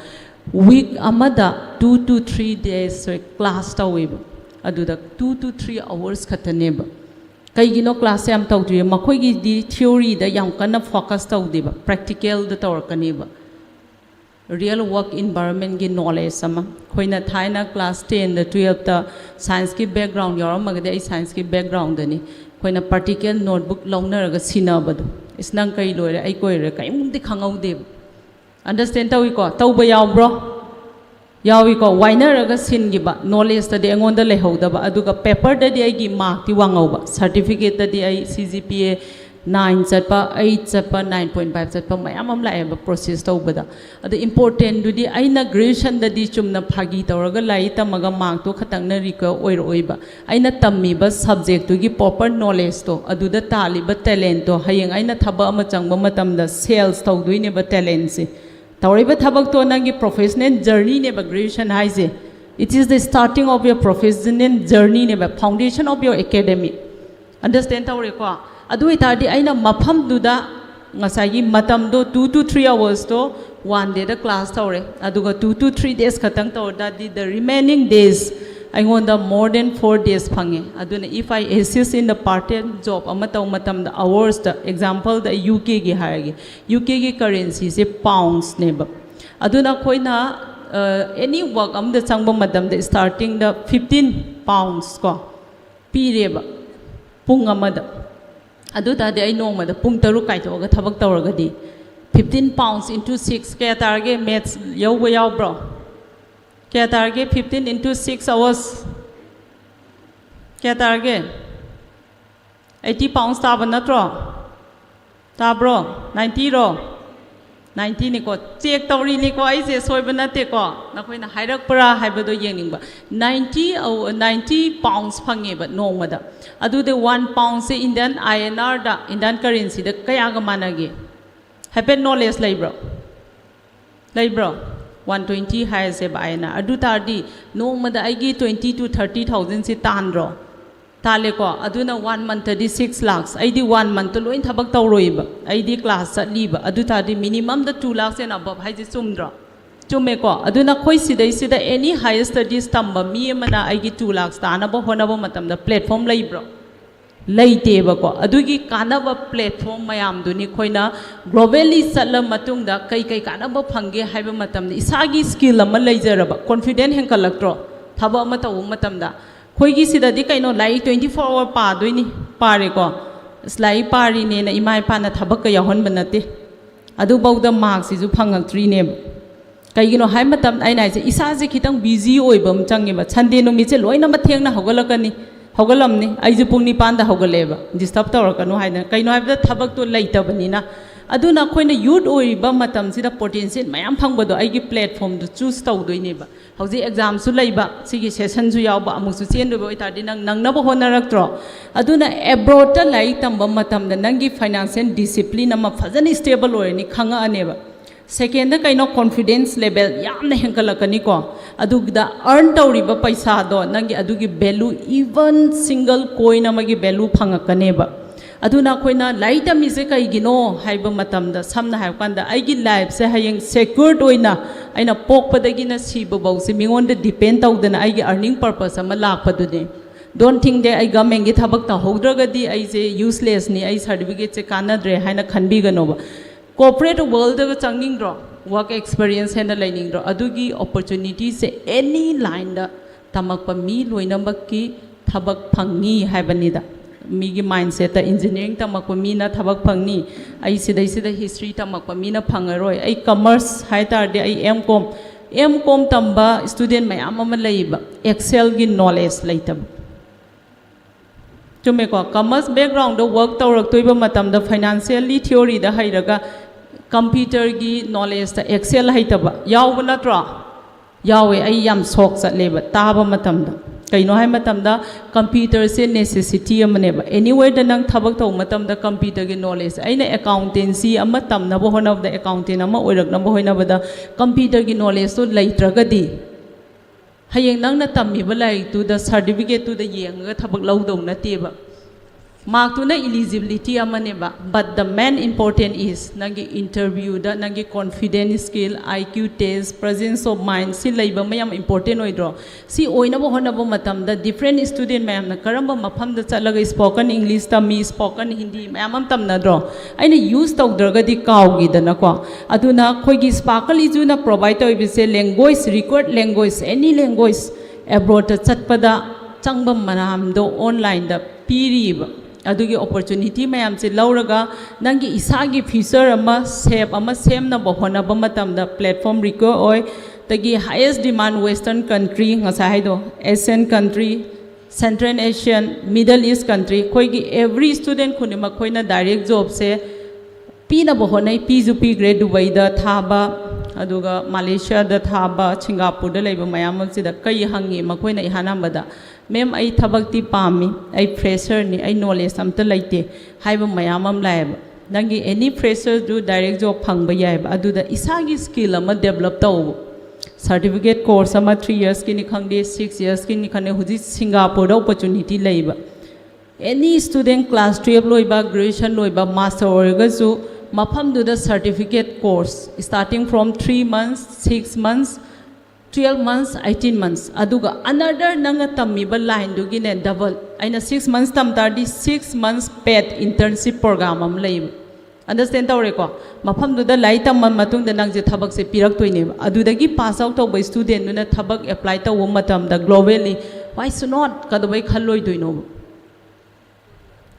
week amada 2 to 3 days class taweba aduda 2 to 3 hours khataneba kaigino class yam tawdri makoi gi di theory da yam kana focus tawdeba practical da tawrkaneba real work environment gi knowledge sama khoina thaina class 10 da 12 ta science ki background yaramagade ai science ki background dani khoina particle notebook launaraga sinabadu isnang kai loire ai koire kai mumti khangaude understand tawi ko tawba yawbro yawi ko wainaraga singiba knowledge ta de angonda lehauda ba aduga paper da di ai gi mark ti wangauba certificate ta di ai CGPA 9 chatpa 8 chatpa 9.5 chatpa mayam am lae ba process tawbada adu important du di aina graduation da di chumna phagi tawraga lai tamaga mark to khatang na rika oiba aina tammi ba subject tu gi proper knowledge to adu da tali ba talent to hayeng aina thaba ama changba matam da sales tawduine ba talent se tawriba thabak to nangi professional journey ne ba graduation haise it is the starting of your professional journey ne ba foundation of your academy understand tawre ko adu itadi aina mafam duda ngasagi matam do 2 to 3 hours to one day the class tawre aduga 2 to 3 days khatang tawda di the remaining days I want the more than 4 days phange aduna if I assist in the part time job amataw matam the hours the example the UK gi haigi UK gi currency se pounds ne ba aduna khoina any work am the changba matam the starting the 15 pounds ko pireba pung amada adu ta de ai nongma da pung taru kai to ga thabak tawragadi 15 pounds into 6 kaya target maths yaw yaw bro kaya target 15 into 6 hours kaya target 80 pounds ta ban natro ta bro 90 ro 90 ni ko check tawri ni ko ai se soi ban te ko na khoi na hairak pra haibado yengning ba 90 pounds phange ba nongma da adu de 1 pound se Indian INR da Indian currency da kaya ga manage happen knowledge lai bro 120 hai se ba INR adu tardi nongma da aigi 20 to 30,000 se tan ro tale ko aduna 1 month 36 lakhs aidi 1 month loin thabak tawroi ba aidi class satli ba adu tardi minimum da 2 lakhs and above hai je sumdra चुमेको अदुना खोई सिदै सिदा any higher studies तंबा मी मना आइगी 2 lakh तानबो होनबो मतमदा platform लइब्रो लइतेबको अदुगी कानबा platform मयाम दुनी खोइना globally चल मतुंगदा कई कई कानबो fungi हाइबा मतमदा इसागी skill अमा लइजरबा confident हेंकलक्ट्रो थबा अमा तव मतमदा खोइगी सिदादी कइनो लाइक 24 आवर पादोइनी पारेको स्लाई पारी नेना इमा इपाना थबक का याहन बनते अदु बौदा मार्क्स सिजु फंगक्ट्रीने कईगिनो हाय मतम आइना से इसाजे खितंग बिजी ओइबम चंगेबा संडे नुमिचे लोइना मथेंगना हौगलकनी हौगलमनी आइजु पुंग निपान दा हौगलेबा डिस्टर्ब तौरकनो हायना कइनो हायबदा थबक तो लेइतबनिना अदुना खोइना यूथ ओइबा मतम सिदा पोटेंशियल मयाम फंगबदो आइगी प्लेटफॉर्म दु चूज तौदोइनेबा हौजी एग्जाम सु लइबा सिगी सेशन सु यावबा अमुसु चेंदबो इतादि नंगनबो होनरक्त्रो अदुना एब्रोड ता लाइक तंबा मतम दा नंगी फाइनेंशियल डिसिप्लिन अमा फजन स्टेबल ओइनी खंगा अनेबा सेकेंड कईनो कॉन्फिडेंस लेवल यामना हेंकलकनी को अदुगदा अर्न तौरिबा पैसा दो नंगी अदुगी वैल्यू इवन सिंगल कोइन अमगी वैल्यू फंगकनेबा अदुना खोइना लाइट मिसे कईगिनो हाइबा मतमदा समना हाइबकांदा आइगी लाइफ से हयेंग सिक्योर्ड ओइना आइना पोकपदगिना सिबबाउसे मिंगोंदा डिपेंड तौदना आइगी अर्निंग पर्पस अमा लाखपदुने डोंट थिंक दे आई गवर्नमेंट गी थबक तहौद्रगदी आइजे यूजलेस नि आई सर्टिफिकेट से कानद्रे हाइना खनबिगनोबा corporate world da changninggro work experience hena lainingro adugi opportunity se any line da tamakpa mi loinambak ki thabak phangni haibanida mi gi mindset ta engineering tamakpa mi na thabak phangni ai sida history tamakpa mi na phangaroi ai commerce hai tar de ai mcom tamba student mayam ama leiba excel gi knowledge leitab chume ko commerce background da work tawrak toiba matam da financially theory da hairaga computer gi knowledge ta excel haitaba yaw natra yawe ai yam sok chatleba taba matam da kaino hai matam da computer se necessity amaneba anywhere da nang thabak taw matam da computer gi knowledge aina accountancy ama tamna bo honaw da accountant ama oirak na bo hoina bada computer gi knowledge to leitragadi hayeng nang na tammi balai tu da certificate tu da yenga thabak lawdong na teba mark to na eligibility amaneba but the main important is nangi interview da nangi confidence skill IQ test presence of mind si leiba mayam important oidro si oina bo hona bo matam da different student mayam na karamba mafam da chalaga spoken english ta mi spoken hindi mayam am tam na dro aina use tawdraga di kawgi da na ko aduna khoi gi sparkle izu na provide to ibise language record language any language abroad ta chatpada changbam manam do online da piriba अदुगी opportunity ma'am से लौरगा नंगी इसागी future अमा shape अमा same ना बहोना बमतम दा platform रिको ओय तगी highest demand western country ngasa दो Asian country Central Asian Middle East country कोई की every student खुने मा कोई ना direct job से पी ना बहोना पी जो पी grade दुबई दा थाबा अदुगा Malaysia दा थाबा Singapore दा लेबो मैम से दा कई हंगी मा कोई ना इहाना बदा मैम आई थबक्ति पामी आई फ्रेशर नि आई नॉलेज अमत लेते हाइबा मयाम अम लायब नंगी एनी फ्रेशर जो डायरेक्ट जॉब फंगबा यायब अदुदा इसागी स्किल अमा डेवलप तौ सर्टिफिकेट कोर्स अमा 3 years की नि खंगदे 6 years की नि खने हुजि सिंगापुर अपॉर्चुनिटी लेबा एनी स्टूडेंट क्लास 12 लोइबा ग्रेजुएशन लोइबा मास्टर ओरगसु मफम दुदा certificate course starting from 3 months 6 months 12 months 18 months aduga another nanga tammiba line dugi ne double aina 6 months tam tardi 6 months paid internship program am lei understand tawre ko mafam du da lai tam matung da nang je thabak se pirak toine adudagi pass out to by student nu na thabak apply to matam da globally why so not kadabai khalloi doino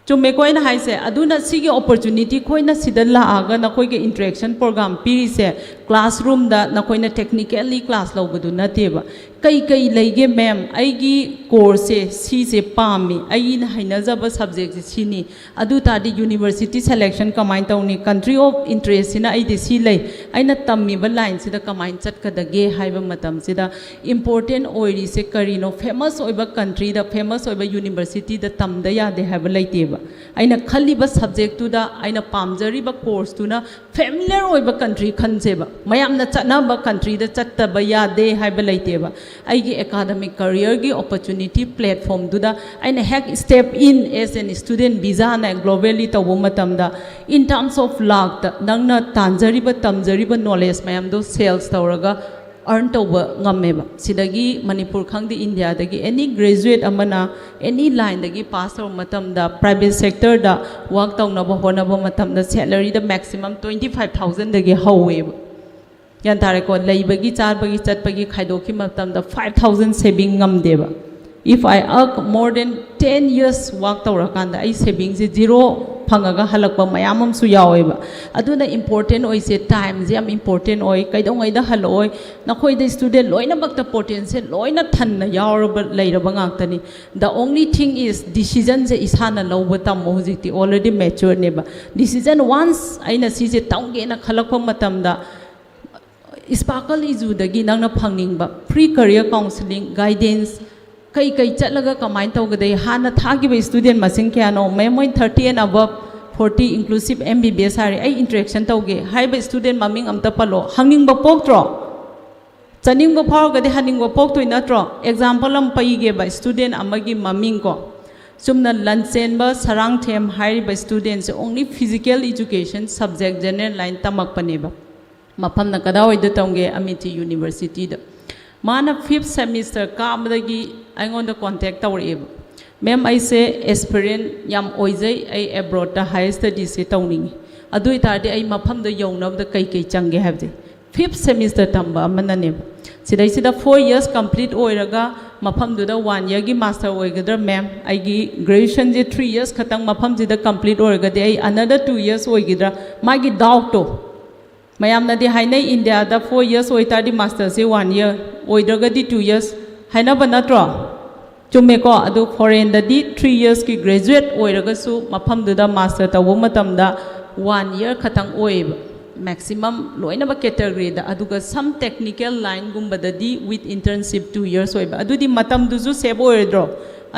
चुमे कोई high से अदुना सिगे opportunity कोई ना सिदल लागा ना कोई के interaction program पीरी से classroom दा ना कोई ना technically class लो बदु ना तेबा कई कई लेगे मैम आईगी course से पामी आई ना है ना जब subject से सीनी अदु तादी university selection कमाइन ताउनी country of interest से ना आई दे सी ले आई ना तम्मी बल line से दा कमाइन चट का दगे हाई बम मतम से दा important ओइरी से करीनो famous ओइबा country दा famous ओइबा university दा तम दा यादे हाई बल लेतेबा आइना खलीबा सब्जेक्ट तुदा आइना पामजरीबा कोर्स तुना फेमिलियर ओइबा कंट्री खनसेबा मयामना चनाबा कंट्री दा चत्तबा यादे हाइबा लैतेबा आइगी एकेडमिक करियर गी अपॉर्चुनिटी प्लेटफॉर्म दुदा आइना हैक step in as an student visa ना ग्लोबली तबो मतमदा इन टर्म्स ऑफ लाक ता नंगना तांजरीबा तमजरीबा नॉलेज मयाम दो sales तौरगा earn tauba ngameba sidagi manipur khangdi india dagi any graduate amana any line dagi pass tau matam da private sector da work tauna ba hona ba matam da salary da maximum 25000 dagi hawe yan tare ko leibagi char bagi chat bagi khaidoki matam da 5000 saving ngamdeba if I work more than 10 years work taurakanda I savings zero phangaga halakpa mayamam su yaweba aduna important oi se time jam important oi kaidongai da haloi nakhoi the student loina bakta potential loina thanna yawraba leiraba ngaktani the only thing is decision je isana lawba tam hojikti already mature neba decision once aina si je taunge na khalakpa matamda sparkle izu dagi nangna phangningba free career counseling guidance kai kai chatlaga kamai tawgadai hana thagiba student masing kyano memoi 30 and above 40 inclusive MBBS hari ai interaction tawge haiba student maming amta palo hangning ba poktro chaning ba phawgade haning ba poktoi natro example am paige ba student amagi maming ko sumna lanchen ba sarang them haiba students only physical education subject general line tamak paneba mafam na kadawai da tawge Amity University da mana 5th semester kaamdagi aingonda contact tawreba ma'am I say aspirant yam oizai I abroad da higher studies se tawning adu itarde I mafam da yawnab da kai kai change habde 5th semester tamba amanane sidai sida 4 years complete oiraga mafam du da 1 year gi master oigadra ma'am I gi graduation je 3 years khatang mafam ji da complete oiraga de I another 2 years oigidra magi doubt to mayam na di hainai India da 4 years oitardi master se 1 year oidraga di 2 years haina banatro chumme ko adu foreign da di 3 years ki graduate oiraga su mafam du da master tawo matam da 1 year khatang oib maximum loina ba category da aduga some technical line gumba da di with internship 2 years oib adu di matam du su sebo oidro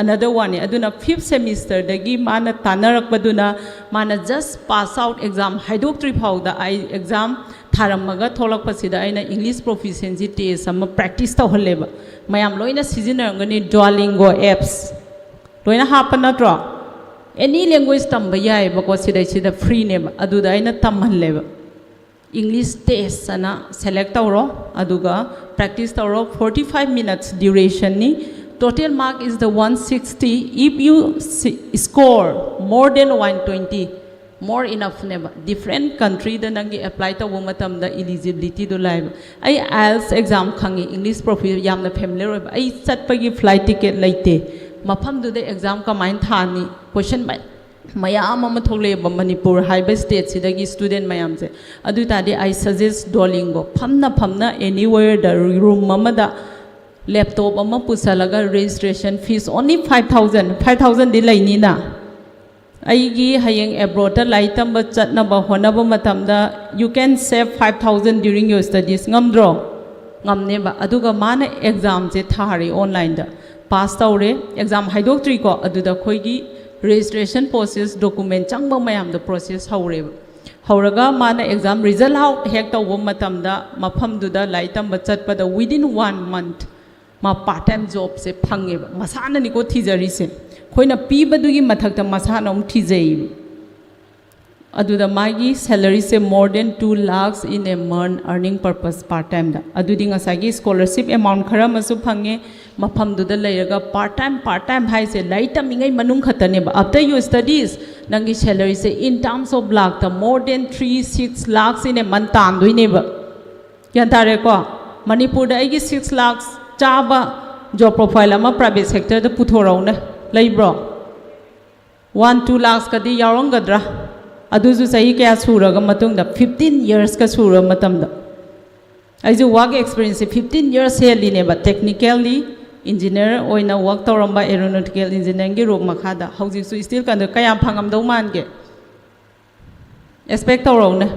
another one aduna 5th semester dagi mana tanarak baduna mana just pass out exam haidok tri phau da I exam tharamaga tholak pasida aina English proficiency test am practice ta holleba mayam loina sizinarangani Duolingo apps loina hapana tro any language tamba yai bako sida sida free neba aduda aina tamhalleba English test ana select tawro aduga practice tawro 45 minutes duration ni total mark is the 160 if you score more than 120 more enough never different country da nangi apply ta wo matam da eligibility do live ai IELTS exam khangi English profile yamna familiar oi ai chatpagi flight ticket laite mafam du da exam ka main thani question by mayam ama thole ba manipur haiba state sidagi student mayam se adu ta de I suggest Duolingo phamna anywhere the room mamada laptop ama pusalaga registration fees only 5000 di laini na aigi hayeng abroad ta lai tamba chatna ba hona ba matamda you can save 5000 during your studies ngamdro ngamne ba aduga mana exam je thari online da pass tawre exam haidok tri ko aduda khoigi registration process document changba mayam da process haure hauraga mana exam result out hek taw matamda mafam du da lai tamba chatpa da within 1 month ma part time job se phange masana ni ko thijari se khoina pibadugi mathakta masana thijai aduda magi salary se more than 2 lakhs in a month earning purpose part time da adudi ngasagi scholarship amount khara masu phange mafam du da leiraga part time hai se laita mingai manung khatane ba after your studies nangi salary se in terms of lakh the more than 3-6 lakhs in a month tan doine ba yan tare ko manipur da igi 6 lakhs chaba job profile ama private sector da puthorau na leibro 1-2 lakhs kadi yarongadra aduju sahi kya suraga matung da 15 years ka sura matam da aiju work experience 15 years heli ne ba technically engineer oina work tawramba aeronautical engineering gi rok makha da hauji su still kan da kaya phangam dau man ge expect tawrau na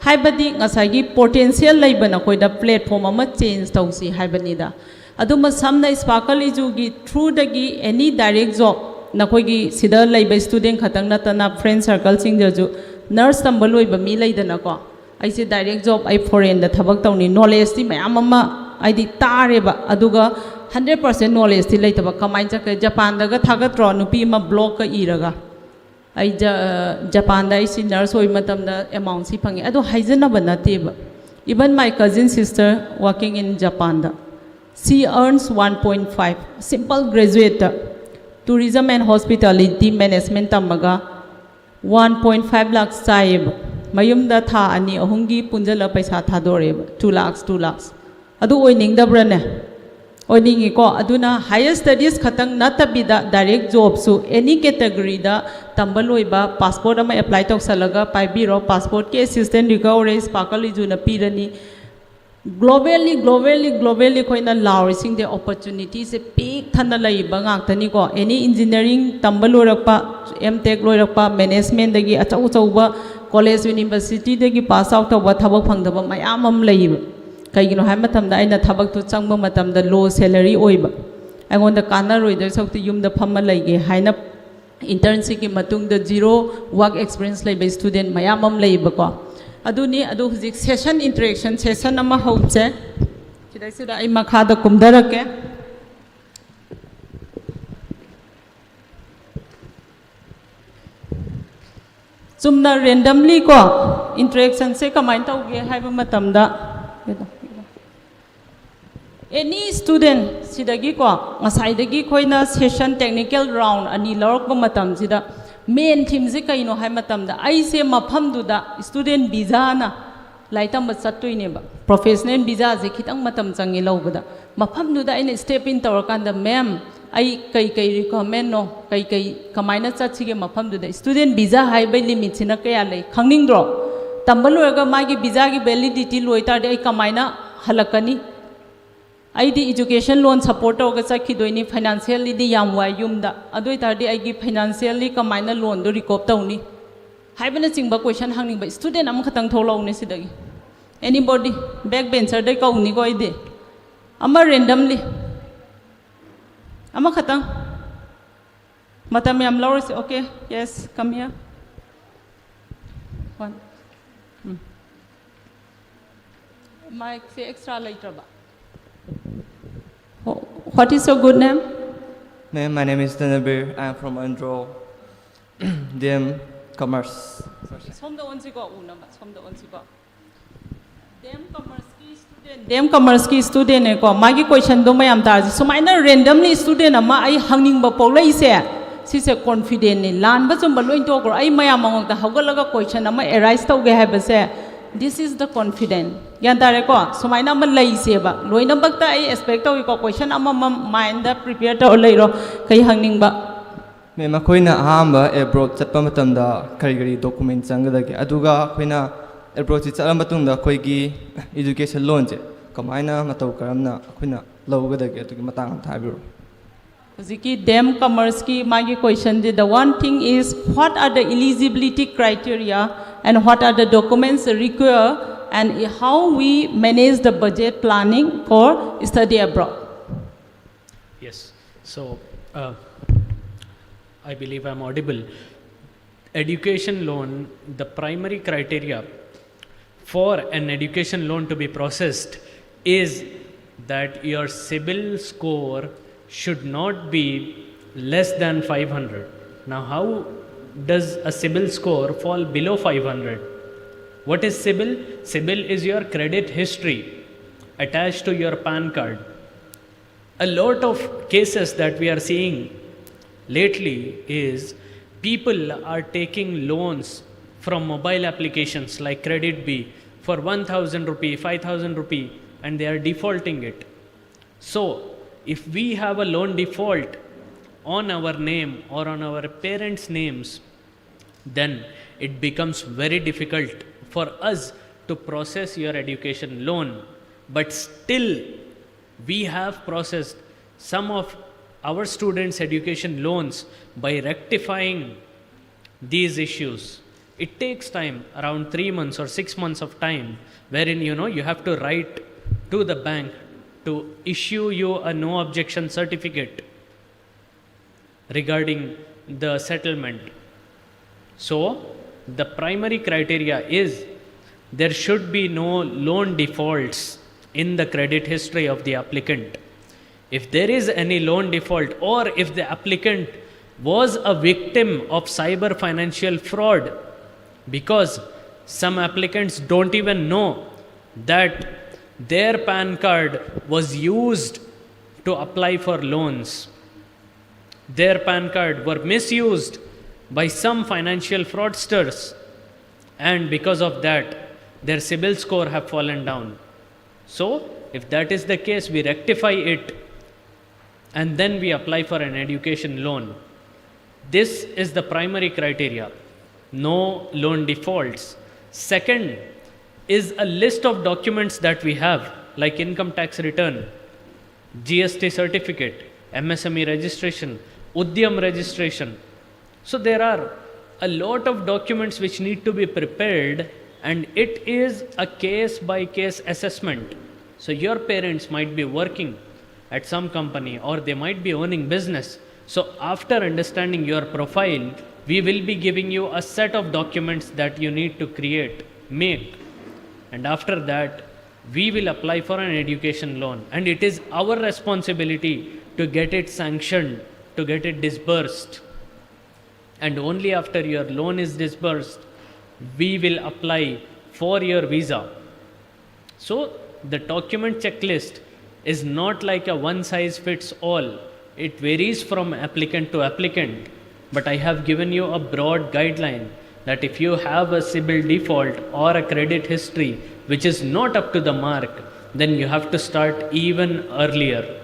haibadi ngasagi potential laibana koida platform ama change tausi haibani da aduma samna sparkle ijugi through dagi any direct job nakoigi sida laiba student khatang natana friend circle singju nurse tambaloi ba mi laidana ko aise direct job ai foreign da thabak tawni knowledge ti mayam ama ai di tare ba aduga 100% knowledge ti laitaba kamai chaka Japan daga thagatro nupi ma blog ka iraga ai Japan da isi nurse oi matam da amount si phangi ado haijana banate ba Even my cousin sister working in Japan, she earns 1.5, simple graduate, tourism and hospitality management tamaga 1.5 lakhs chaib. Mayumda tha ani ahungi punjala paisa thadoreb 2 lakhs. Adu oining da brane. Oining ko aduna higher studies khatang natabida direct job su any category da tambaloiba passport ama apply tok salaga paibiro passport ke assistant recovery sparkle juna pirani. Globally koina laurising the opportunities a peak thana laiba ngaktani ko any engineering tambalorakpa mtech loirakpa management dagi achauba college university dagi pass out of thabak phangdaba mayam am laiba kaigino hai matamda aina thabak tu changba matamda low salary oiba angonda kana roider sakti yumda phamma laige haina internship ki matungda zero work experience laiba student mayam am laiba ko aduni adu huzik session interaction session ama hauche kidai sida ai makhada kumdarake sumna randomly ko interaction se kamai tauge haiba matamda any student sidagi ko ngasai dagi khoina session technical round ani lorok matam sida main theme se kaino hai matamda ai se mafam du da student visa na laitam ba chattoi ne ba professional visa je khitang matam changi lobada mafam du da ina step in tawar kanda ma'am ai kai recommend no kai kamaina chachi ge mafam du da student visa hai bai limit sina kaya lai khangning dro tambalo ga ma gi visa gi validity loitar de ai kamaina halakani I di education loan support oga sakhi doini financially di yamwa yumda adoi tardi ai gi financially kamaina loan do recoup tawni haibana chingba question hangning ba student am khatang tholo ne sidagi anybody backbencher dai kauni ko ide ama randomly ama khatang matam yam lawrisi okay yes come here one mic se extra later ba. What is your good name? Ma'am, my name is Danabir. I am from Andro. DM Commerce. DM Commerce ki student ne ko magi question do mayam tar so minor randomly student ama ai hangning ba polai se si se confident ni lan ba chum ba loin to ko ai mayam mangok ta hogalaga question ama arise tau ge ha ba se this is the confident yan tare ko sumaina man lai se ba loina bakta ai expect to ko question ama mind da prepare to lai ro kai hangning ba me ma koina ahamba abroad chatpa matam da kari document changada ge aduga koina abroad chi chala matung da koi gi education loan je kamaina matau karamna koina lawga da ge atugi matang tha biro Ziki dem commerce ki magi question the one thing is what are the eligibility criteria and what are the documents required and how we manage the budget planning for study abroad. Yes, so I believe I'm audible. Education loan, the primary criteria for an education loan to be processed is that your CIBIL score should not be less than 500. Now, how does a CIBIL score fall below 500? What is CIBIL? CIBIL is your credit history attached to your PAN card. A lot of cases that we are seeing lately is people are taking loans from mobile applications like Credit B for 1,000 rupee, 5,000 rupee, and they are defaulting it. So, if we have a loan default on our name or on our parents' names, then it becomes very difficult for us to process your education loan. But still, we have processed some of our students' education loans by rectifying these issues. It takes time, around 3 months or 6 months of time, wherein you have to write to the bank to issue you a no objection certificate regarding the settlement. So, the primary criteria is there should be no loan defaults in the credit history of the applicant. If there is any loan default or if the applicant was a victim of cyber financial fraud, because some applicants don't even know that their PAN card was used to apply for loans. Their PAN card were misused by some financial fraudsters, and because of that, their CIBIL score have fallen down. So, if that is the case, we rectify it and then we apply for an education loan. This is the primary criteria. No loan defaults. Second is a list of documents that we have, like income tax return, GST certificate, MSME registration, Udyam registration. So there are a lot of documents which need to be prepared, and it is a case by case assessment. So your parents might be working at some company or they might be owning business. So after understanding your profile, we will be giving you a set of documents that you need to create, make, and after that we will apply for an education loan, and it is our responsibility to get it sanctioned, to get it disbursed. And only after your loan is disbursed, we will apply for your visa. So the document checklist is not like a one size fits all. It varies from applicant to applicant. But I have given you a broad guideline that if you have a CIBIL default or a credit history which is not up to the mark, then you have to start even earlier.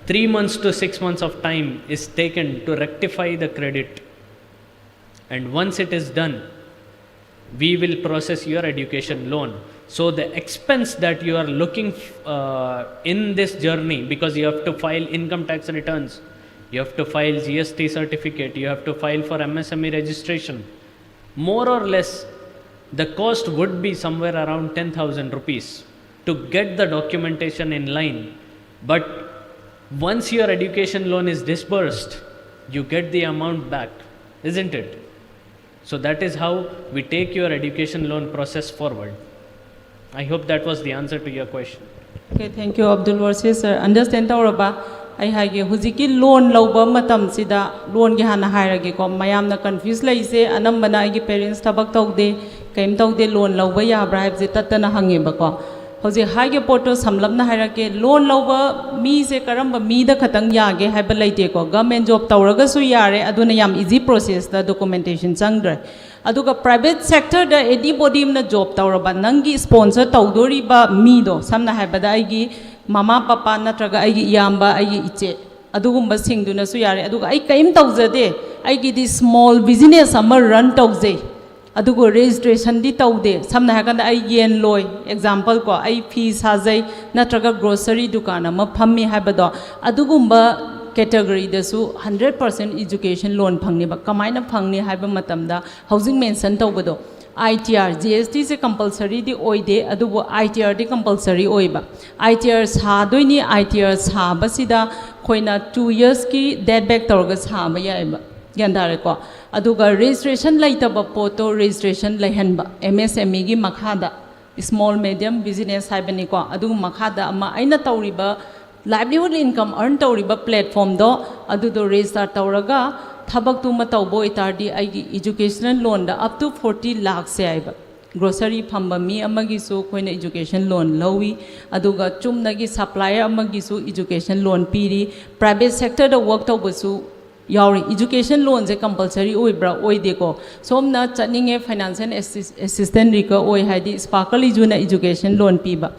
3 months to 6 months of time is taken to rectify the credit. And once it is done, we will process your education loan. So the expense that you are looking in this journey, because you have to file income tax returns, you have to file GST certificate, you have to file for MSME registration, more or less the cost would be somewhere around 10,000 rupees to get the documentation in line. But once your education loan is disbursed, you get the amount back, isn't it? So that is how we take your education loan process forward. I hope that was the answer to your question. Okay, thank you, Abdul Warsi sir. Understand tauraba ai haige hujiki loan lauba matam sida loan gi hana hairage ko mayam na confuse lai se anam bana ai gi parents tabak taude kaim taude loan lauba ya bribe je tatana hange ba ko hoje haige porto samlapna hairake loan lauba mi se karamba mi da khatang yage haiba laite ko government job tauraga su yare aduna yam easy process da documentation changdre aduga private sector da anybody na job tauraba nangi sponsor taudori ba mi do samna haiba da ai gi mama papa natraga ai gi yamba ai gi iche adugumba singduna su yare aduga ai kaim taujade ai gi di small business amar run tauje adugo registration di taude samna hakanda ai yen loi example ko ai fee sajai natraga grocery dukana ma phammi habado adugumba category da su 100% education loan phangni ba kamaina phangni haiba matamda housing mention tawbado ITR GST se compulsory di oide adubo ITR di compulsory oiba ITR sa doini ITR sa basida khoina 2 years ki debt back torga sa ba yaiba yandare ko aduga registration laitaba poto registration laihanba MSME gi makhada small medium business haibani ko adu makhada ama aina tawriba livelihood income earn tawriba platform do adu do register tawraga thabak tu ma tawbo itardi ai educational loan da up to 40 lakh se aiba grocery phamba mi amagi su khoina education loan lowi aduga chumna gi supplier amagi su education loan piri private sector da work tawbasu yauri education loan je compulsory oibra oideko somna chaninge financial assistant rika oi haidi sparkle ijuna education loan piba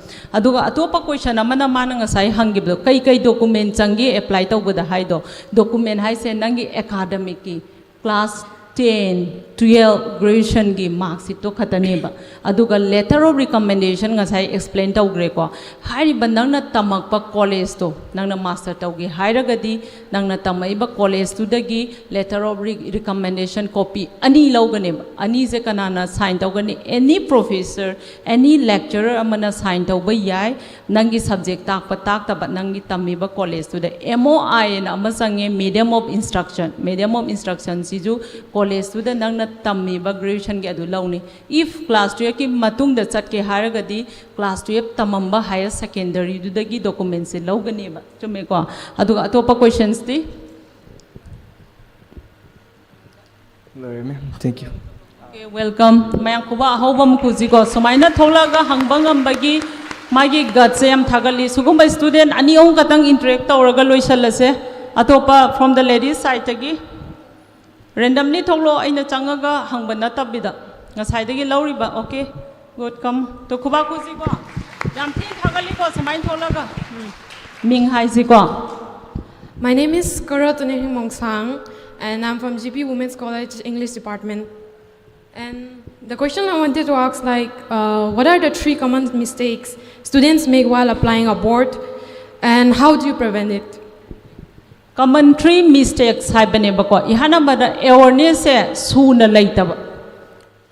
aduga atopa question amana mana ngasai hangibdo kai document changi apply tawbada haido document haise nangi academic ki class 10 12 graduation gi marks to khataneba aduga letter of recommendation ngasai explain tawgre ko hari bandangna tamakpa college to nangna master tawgi hairagadi nangna tamaiba college to dagi letter of recommendation copy ani lawgane ani je kanana sign tawgani any professor any lecturer amana sign tawba yai nangi subject takpa taktaba nangi tamiba college to the MOI na amasange medium of instruction siju college to the nangna tamiba graduation ge adu lawni if class 12 ki matung da chat ke haragadi class 12 tamamba higher secondary du dagi documents se lawgani ba chume ko adu atopa questions ti Thank you. Okay, welcome. Mayang kuba hobam kuziko. So maina tholaga hangbangam bagi magi guts am thagali. Sugumba student ani ong katang interact tauraga loisalase. Atopa from the ladies side tagi. Randomly tholo aina changaga hangbana tabida. Ngasai tagi lauriba. Okay, good come. To kuba kuziko. Jam thi thagali ko so main tholaga. Ming hai ziko. My name is Karatuneri Mongsang, and I'm from GP Women's College English Department. And the question I wanted to ask, what are the 3 common mistakes students make while applying a board, and how do you prevent it? Common 3 mistakes haibane bako. Ihana bada awareness se suna laitaba.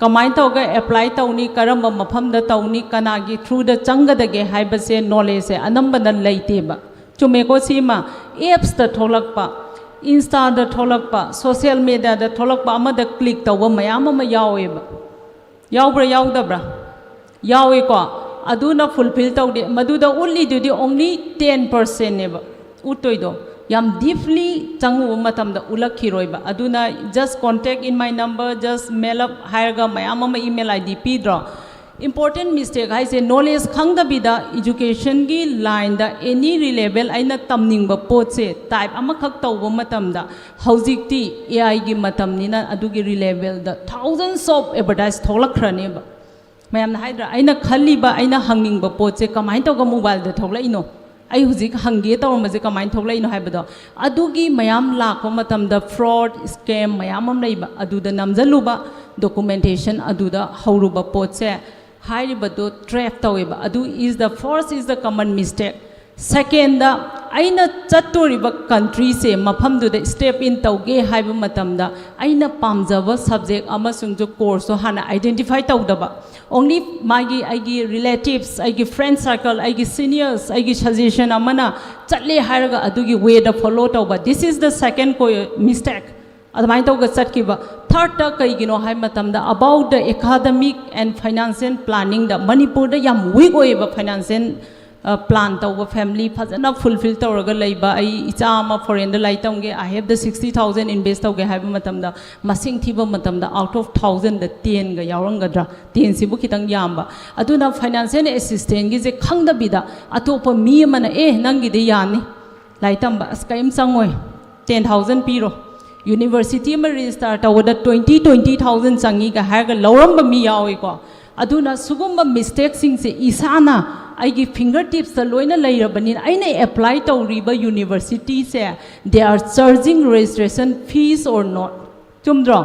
Kamai tauga apply tauni karamba mafamda tauni kanagi through the changa dage haibase knowledge se anambana laiteba. Chumeko sima apps da tholakpa, Insta da tholakpa, social media da tholakpa amada click tawba mayam ama yaweba. Yawbra yawdabra. Yawe ko aduna fulfill tawde maduda only dudi only 10% neba. Utoido yam deeply changu matamda ulakhiroiba. Aduna just contact in my number, just mail up hirega mayam ama email ID pidra. Important mistake I say knowledge khangda bida education gi line da any level aina tamning ba pot se type ama khak tawba matamda haujikti AI gi matam nina adugi level da thousands of advertise tholakhrane ba mayam na haidra aina khali ba aina hangning ba pot se kamai tawga mobile da thola ino ai hujik hange tawma je kamai thola ino haibada adugi mayam lakwa matamda fraud scam mayam am leiba aduda namjaluba documentation aduda hauruba pot se Hairibado trap taweba. Adu is the first is the common mistake. Second, aina chatoriba country se mafamdu the step in tauge haiba matamda aina pamjaba subject amasung jo course so hana identify tawdaba. Only magi aigi relatives, aigi friend circle, aigi seniors, aigi suggestion amana chatle hairaga adugi way the follow tawba. This is the second mistake. Adamai tawga chatkiba. Third ta kaigino hai matamda about the academic and financial planning da manipur da yam weak oiba financial plan tawba family phajana fulfill tawraga leiba ai icha ama foreign da laitamge I have the 60,000 invest tawge hai matamda masing thiba matamda out of 1,000 da 10 ga yawrangadra 10 sibu khitang yamba aduna financial assistant gi je khangda bida atopa mi mana nangi de yani laitamba askaim sangoi 10,000 piro University ma register tawada 20,000 changi ga harga lauramba mi yawi ko aduna sugumba mistakes sing se isana aigi fingertips ta loina lairabani aina apply tawriba university se they are charging registration fees or not chumdro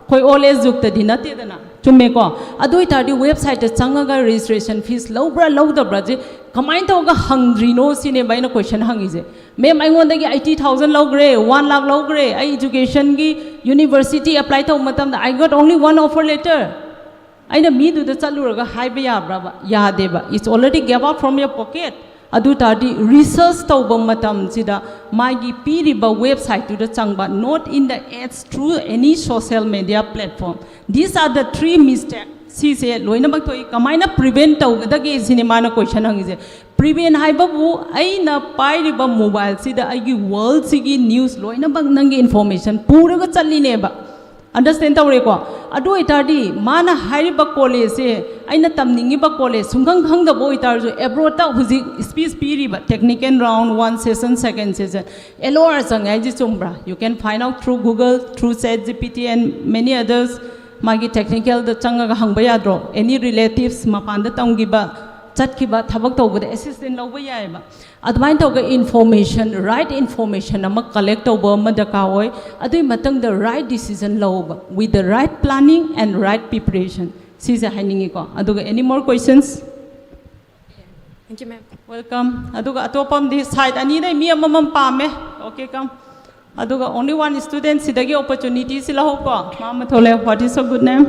koi always jukta dinate dana chumme ko adoi tardi website ta changaga registration fees lowbra lowdabra je kamain tawga hangdrino sine baina question hangise ma'am I want the 80,000 logre 1 lakh logre I education gi university apply to matam I got only 1 offer letter aina mi du da chaluraga haiba yabra ba yadeba it's already gave up from your pocket adu tardi research tawba matam sida magi piriba website to the changba not in the ads through any social media platform. These are the 3 mistakes si se loina bak toi kamaina prevent tawgadage cinema na question hangise prevent haibabu aina pairiba mobile sida agi world sigi news loina bak nangi information puraga challine ba understand tawre ko adu itadi mana hairiba college se aina tamningi ba college sungang khang da bo itar jo abroad ta huji speech piriba technical round 1 session second session LOR sang ai ji chumbra you can find out through Google through ChatGPT and many others magi technical da changa hangba yadro any relatives mapanda tamgiba chatkiba thabak tawbada assistant lawba yaiba advain tawga information right information ama collect tawba ma daka hoy adui matang the right decision lawba with the right planning and right preparation sisa haningi ko aduga any more questions Thank you, ma'am. welcome aduga atopam this side ani dai mi amam pame okay come aduga only one student sidagi opportunity sila ho ko mama thole what is your good name?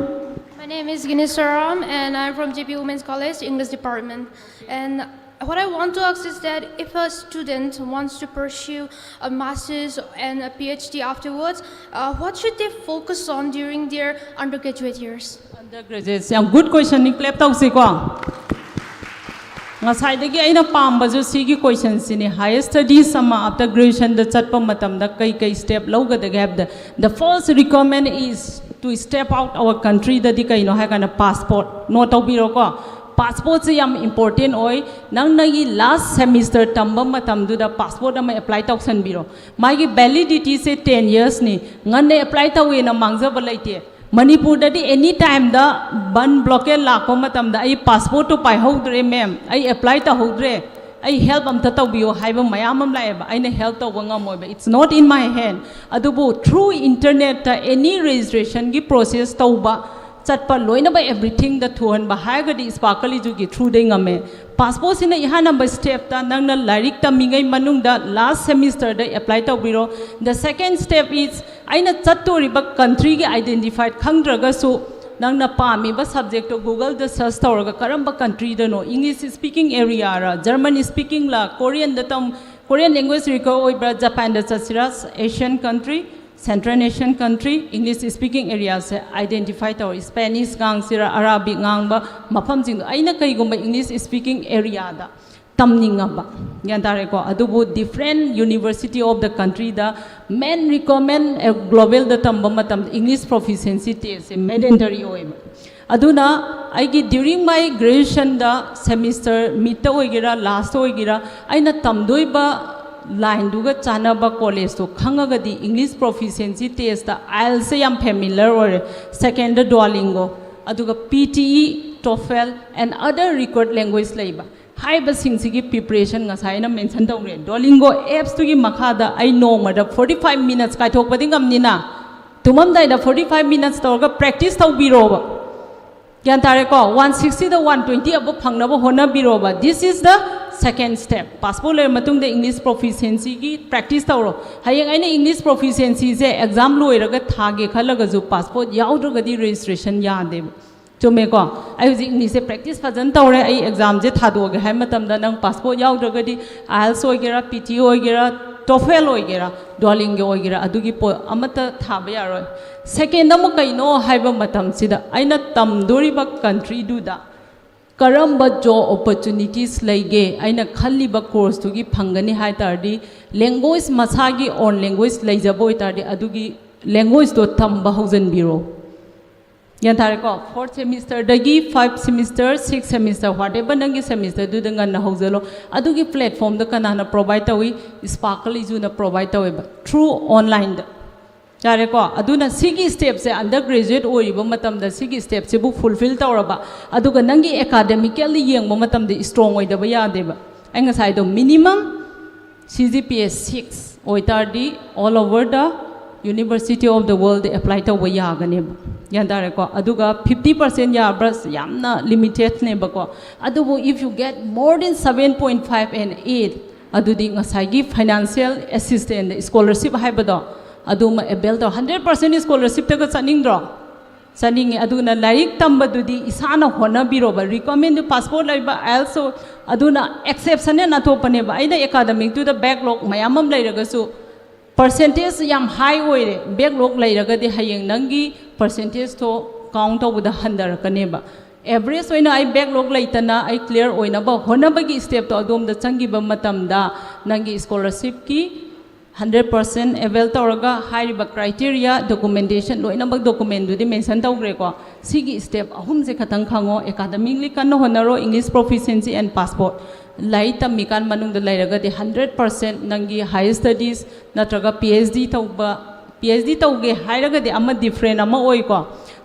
My name is Ginesaram and I'm from JP Women's College English Department. And what I want to ask is that if a student wants to pursue a master's and a PhD afterwards, what should they focus on during their undergraduate years? Undergraduates, yeah, good question. Ni clap tau si ko. Ngasai dagi aina pamba jo sigi question sini higher studies sama after graduation the chatpa matam da kai step loga the gap the first requirement is to step out our country da di kaino ha kana passport no tawbiro ko passport se yam important oi nang nagi last semester tamba matam du da passport ama apply tawsan biro magi validity se 10 years ni ngan ne apply tawe na mangza balaite manipur da di any time da ban blockade lakko matam da ai passport to pai hodre mem ai apply ta hodre ai help am ta tawbio haiba mayam am lai ba ai na help ta wanga moi ba it's not in my hand adubu through internet ta any registration gi process tawba chatpa loina ba everything da thuan ba haiga di sparkly ju gi through de ngame passport sina iha number step ta nang na larik ta mingai manung da last semester da apply ta biro the second step is aina chattori ba country gi identified khangdraga su nang na pami ba subject to google da search tawraga karamba country da no english speaking area ra german speaking la korean da tam korean language record oi bra japan da chasira asian country Central Asian country, English speaking areas identify our Spanish gang sira Arabic gang ba mafam jing aina kai gumba English speaking area da tamninga ba yan tare ko adubu different university of the country da men recommend a global da tamba matam English proficiency test mandatory oi ba aduna aigi during my graduation da semester mid ta oigira last oigira aina tamdoi ba line duga chanaba college to khangaga di English proficiency test da IELTS se yam familiar or second Duolingo aduga PTE TOEFL and other record language laiba haiba singsigi preparation nga saina mention tawre Duolingo apps to gi makhada ai no ma da 45 minutes kai thok pading amnina tumam dai da 45 minutes tawga practice tawbiro ba kyan tare ko 160 da 120 abo phangna ba hona biro ba this is the second step passport le matung de English proficiency gi practice tawro hayeng aina English proficiency se exam loiraga thage khalaga ju passport yaudra di registration ya de chume ko ai ji English se practice fajan tawre ai exam je thado ge hai matam da nang passport yaudra di IELTS oigera PTE oigera TOEFL oigera Duolingo oigera adugi po amata thaba yaroi second amu kaino haiba matam sida aina tamdori ba country du da karamba job opportunities laige aina khalli ba course tugi phangani hai tardi language masagi on language laijabo tardi adugi language do tamba hausan biro yan tare ko 4th semester dagi 5 semester 6 semester whatever nangi semester du dangan na hausalo adugi platform da kana na provide tawi sparkly ju na provide tawi ba through online da chare ko aduna sigi step se undergraduate oriba matam da sigi step se bu fulfill tawraba aduga nangi academically yeng mo matam de strong oi da ba ya de ba anga sai do minimum CGPA 6 oitardi all over the university of the world they apply to wa ya gane ba yan dare ko aduga 50% ya bras yamna limited ne ba ko adubu if you get more than 7.5 and 8 adudi ngasai gi financial assistance scholarship haibado aduma ebel to 100% scholarship ta chaning dro chaning aduna laik tamba dudi isana hona biro ba recommend passport laiba also aduna exception na to pane ba aida academic to the backlog mayamam lairaga su percentage yam high oire backlog lairaga de hayeng nangi percentage to count to the 100 kane ba average oina ai backlog laitana ai clear oina ba hona ba gi step to adom da changi ba matam da nangi scholarship ki 100% avail tawraga hairiba criteria documentation loina bak document du di mention tawgre ko sigi step ahum je khatang khango academically kan honaro English proficiency and passport lai tam mikan manung da lairaga de 100% nangi higher studies natraga PhD tawge hairaga de ama different ama oi ko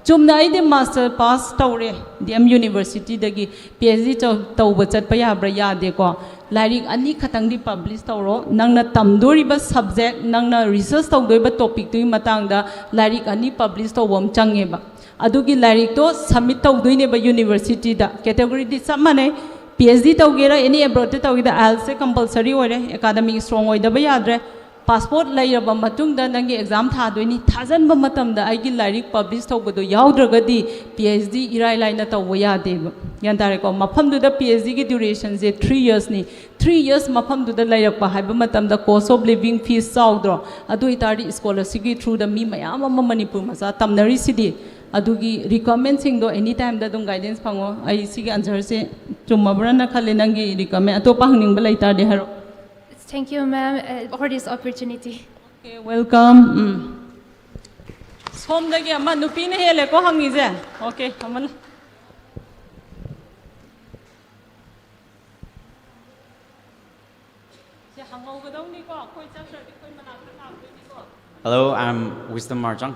chumna ai de master pass tawre DM university dagi PhD tawba chatpa ya bra ya de ko lairik ani khatang di publish tawro nangna tamdori ba subject nangna research tawdoi ba topic tu matang da lairik ani publish tawbam change ba adugi lairik to submit tawdoi ne ba university da category di samane PhD tawgera any abroad tawgida IELTS compulsory ore academic strong oi da ba yadre passport lairaba matung da nangi exam thadoini thajan ba matam da aigi lairik publish tawbado yaudragadi PhD irai laina tawwa yade ba yan tare ko mafam du da PhD ki duration je 3 years ni 3 years mafam du da lairak pa haiba matam da cost of living fees saudro adu itari scholarship ki through da mi mayam ma manipur masa tamnari sidi adugi recommend sing do anytime da dum guidance phango ai sigi answer se chumabra na khale nangi recommend atopa hangning ba laita de haro. Thank you, ma'am, for this opportunity. Okay, welcome. So ꯁꯣꯝꯗꯒꯤ ꯑꯃ ꯅꯨꯄꯤꯅ ꯍꯦꯜꯂꯦꯀꯣ ꯍꯪꯉꯤꯁꯦ okay ꯑꯃ Hello, I'm Wisdom Marjang,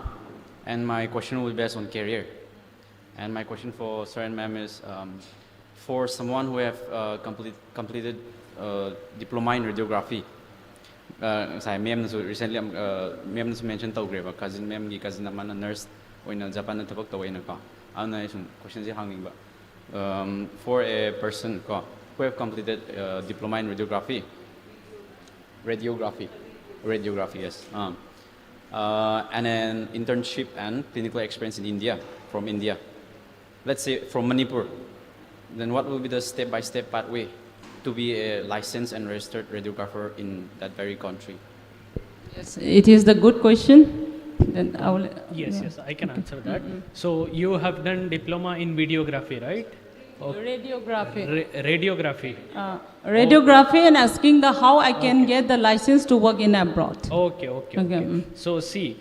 and my question will be based on career. And my question for Sir and Ma'am is, for someone who have completed diploma in radiography, Ma'am recently Ma'am mentioned tawgreba cousin Ma'am gi cousin amana nurse oina Japan na thabak tawena ka. Ana isun question si hanging ba. For a person who have completed diploma in radiography, yes. And an internship and clinical experience in India, from India. Let's say from Manipur. Then what will be the step-by-step pathway to be a licensed and registered radiographer in that very country? Yes, it is the good question. Then I will, Yes, I can answer that. So you have done diploma in videography, right? Radiography. Radiography. Radiography and asking the how I can get the license to work in abroad. Okay. So see,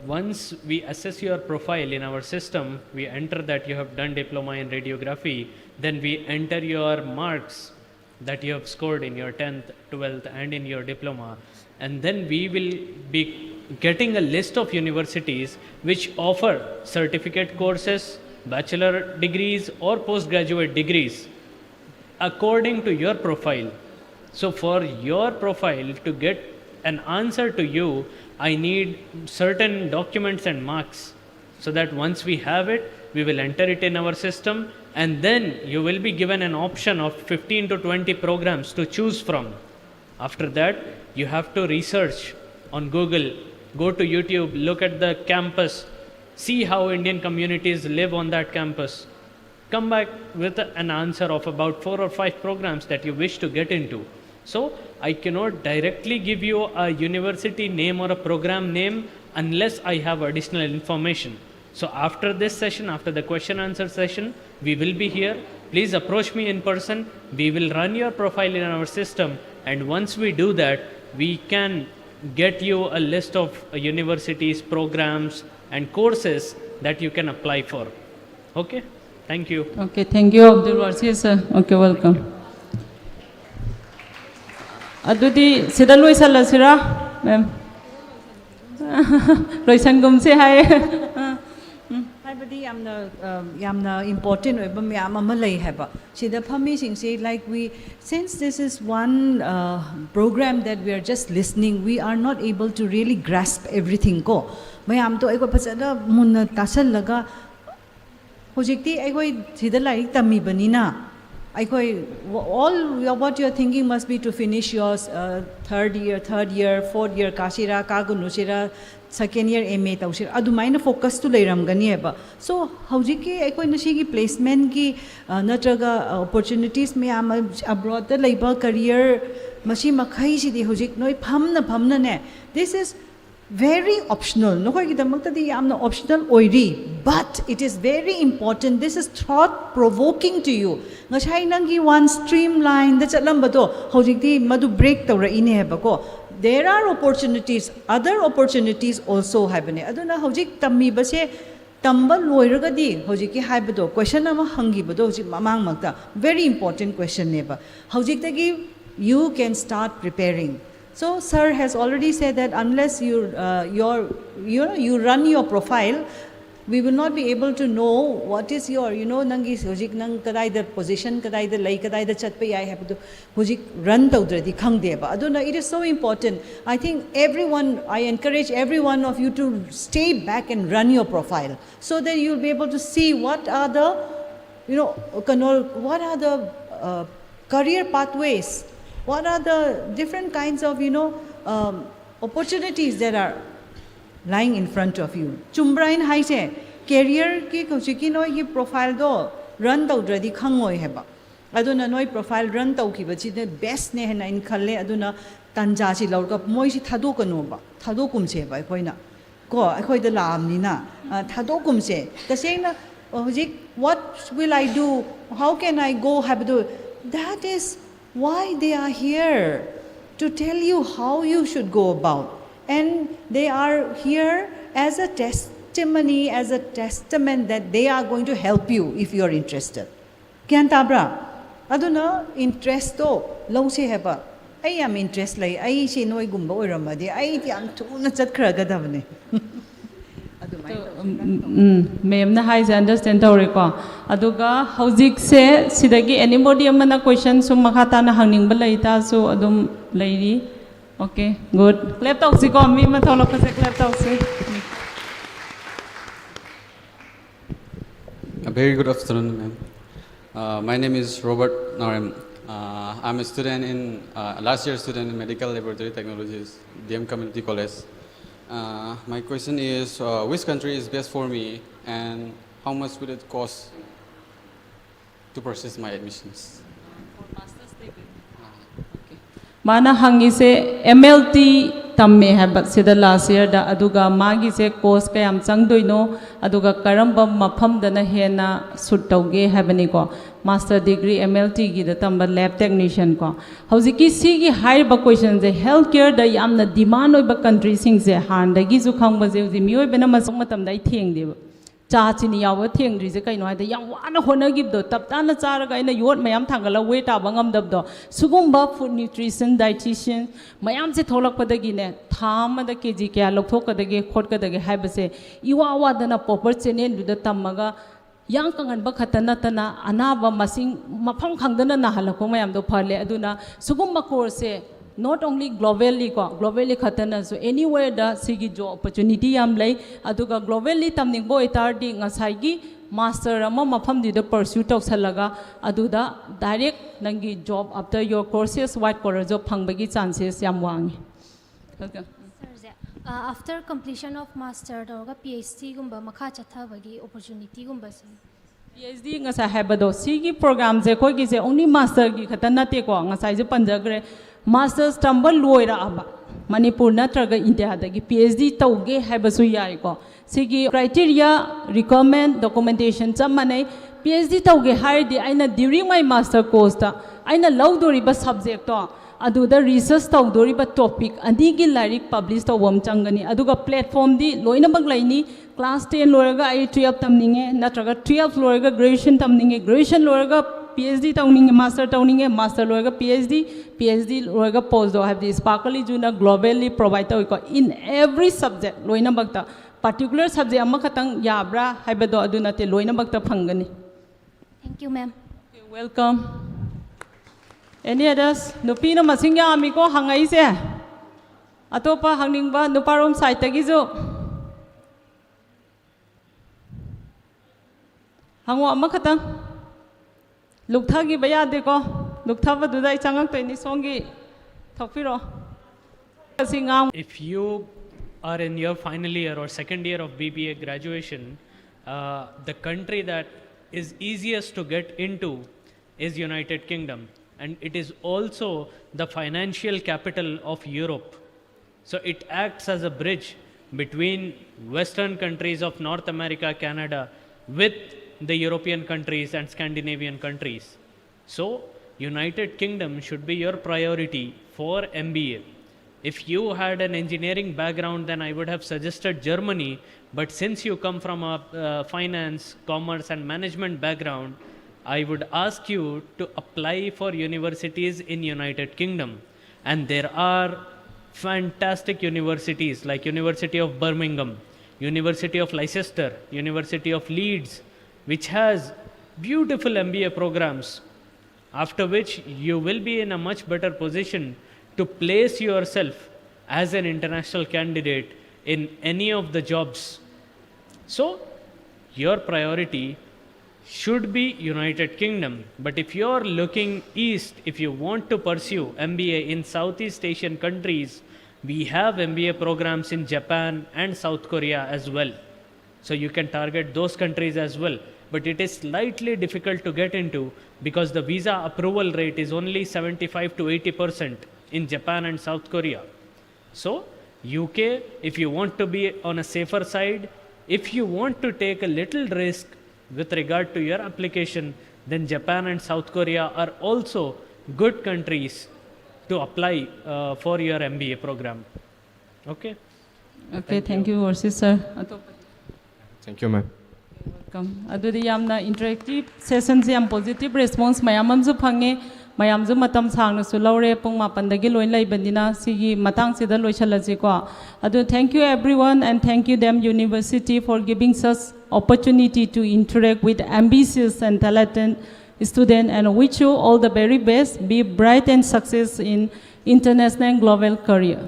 once we assess your profile in our system, we enter that you have done diploma in radiography, then we enter your marks that you have scored in your 10th, 12th and in your diploma, and then we will be getting a list of universities which offer certificate courses, bachelor degrees or postgraduate degrees according to your profile. So for your profile to get an answer to you, I need certain documents and marks, so that once we have it, we will enter it in our system, and then you will be given an option of 15 to 20 programs to choose from. After that, you have to research on Google, go to YouTube, look at the campus, see how Indian communities live on that campus. Come back with an answer of about 4 or 5 programs that you wish to get into. So I cannot directly give you a university name or a program name unless I have additional information. So after this session, after the question answer session, we will be here. Please approach me in person. We will run your profile in our system, and once we do that, we can get you a list of universities, programs and courses that you can apply for. Okay? Thank you. Okay, thank you, Abdul Wasi sir. Okay, welcome. Adudi sida loisalasira, ma'am. Loisangumse hai. Haibadi yamna important oiba miyam ama lei haba. Sida phami sing say like we, since this is one program that we are just listening, we are not able to really grasp everything ko. Mayam to aiko pasada munna tasal laga. Hojikti aiko sida like tami banina. All what you are thinking must be to finish your third year, 4th year, kashira, kagunushira, second year MA taushira. Adumaina focus to leiram gani heba. So howjiki ekoi nashigi placement ki natraga opportunities me abroad the labor career mashi makhai sidi hojik noi phamna ne. This is very optional. Nokoi kidamakta di amna optional oiri, but it is very important. This is thought provoking to you. Ngashay nangi one streamline that's alambato hojikti madu break tawra ine hebako. There are opportunities, other opportunities also happen. Aduna hojik tammi base tambal loiragadi hojiki haibado question ama hangi bado hojik mamang magta. Very important question neba. Hojik tagi you can start preparing. So sir has already said that unless you run your profile, we will not be able to know what is your, nangi hojik nang kadai the position, kadai the lay, kadai the chatpe I have to hojik run tawdradi khang deba. Aduna, it is so important. I think I encourage every one of you to stay back and run your profile, so that you'll be able to see what are the, what are the career pathways. What are the different kinds of, opportunities that are lying in front of you? Chumbrain haise career ki kochiki noi ki profile do run tawdradi khangoi heba. Aduna noi profile run tawkiba chi the best ne hena in khalle aduna tanja chi lawka moi si thadokanu ba thadokum che ba koina ko akoi da lam ni na thadokum che tasena hojik what will I do, how can I go habdu? That is why they are here, to tell you how you should go about. And they are here as a testimony as a testament that they are going to help you if you are interested. Kyan tabra? Aduna interest to long si heba. I am interest lay. I si noy gumba oy ramadi. I ti am tu na chat kraga davne. Ma'am na hai understand tawre ko aduga housik se sidagi anybody amana question sum makhata na hangning balai ta so adum lairi. Okay, good. Clap talk si ko mi ma tholok ka se clap talk si. A very good afternoon, ma'am. My name is Robert Narem. I'm a student in last year student in Medical Laboratory Technologies, DM Community College. My question is, which country is best for me, and how much would it cost to process my admissions? Mana hangi se MLT tamme habat sida last year da aduga magi se course kayam changdoino aduga karamba mafam dana hena sut tauge habani ko master degree MLT gi da tamba lab technician ko hauziki si gi high ba question je healthcare da yamna demand oi ba country sing je han da gi ju khangba je ji mioi bena masang matam dai theng de cha chini yawa theng ri je kai no ha da yang wana hona gi do tap ta na chara ga ina yot mayam thangala weight ta bangam dab do sugumba food nutrition dietitian mayam se tholak padagi ne tham da kg kya lokthok ka dage khot ka dage hai ba se iwa wa da na proper channel du da tamaga yang kangan ba khatana tana anaba masing mafam khangdana na halako mayam do phale aduna sugumba course se not only globally khatana so anywhere da sigi job opportunity yam lay aduga globally tamning boy tardi ngasai gi master ama mafam di da pursue tok salaga aduda direct nangi job after your courses white collar job phangbagi chances yam wangi. Okay. After completion of master or PhD gumba makha chatha bagi opportunity gumba se PhD ngasai habado sigi program je koi gi se only master gi khatana te ko ngasai je panjagre masters tamba loira aba manipur natraga india dagi PhD tauge habasu yai ko sigi criteria requirement documentation chamane PhD tauge haidi aina during my master course ta aina lawdori ba subject to aduda research tawdori ba topic adigi lyric publish tawam changani aduga platform di loina bag laini class 10 loraga ai 12 tamninge natraga 12 loraga graduation tamninge graduation loraga PhD tawninge master loraga PhD loraga postdoc have the sparkly juna globally provide ko in every subject loina bagta particular subject amma khatang yabra haibado aduna te loina bagta phangani. Thank you, ma'am. Okay, welcome. Any others? Nupi na masingya ami ko hangai se atopa hangning ba nuparom side tagi jo hango amma khatang lukthagi bayade ko lukthaba dudai changak to ni songi thokpiro singam. If you are in your final year or second year of BBA graduation, the country that is easiest to get into is United Kingdom, and it is also the financial capital of Europe. So it acts as a bridge between Western countries of North America, Canada, with the European countries and Scandinavian countries. So United Kingdom should be your priority for MBA. If you had an engineering background, then I would have suggested Germany, but since you come from a finance, commerce and management background, I would ask you to apply for universities in United Kingdom. And there are fantastic universities like University of Birmingham, University of Leicester, University of Leeds, which has beautiful MBA programs, after which you will be in a much better position to place yourself as an international candidate in any of the jobs. So your priority should be United Kingdom. But if you're looking east, if you want to pursue MBA in Southeast Asian countries, we have MBA programs in Japan and South Korea as well. So you can target those countries as well. But it is slightly difficult to get into because the visa approval rate is only 75 to 80% in Japan and South Korea. So UK, if you want to be on a safer side, if you want to take a little risk with regard to your application, then Japan and South Korea are also good countries to apply for your MBA program. Okay? Okay, thank you, Orsi sir. Thank you, ma'am. Adudi yamna interactive sessions yam positive response mayamam ju phange mayam ju matam sangna su laure pung mapandagi loin laibanina sigi matang sida loisalaji ko adu thank you everyone and thank you them university for giving us opportunity to interact with ambitious and talented student and wish you all the very best, be bright and success in international and global career.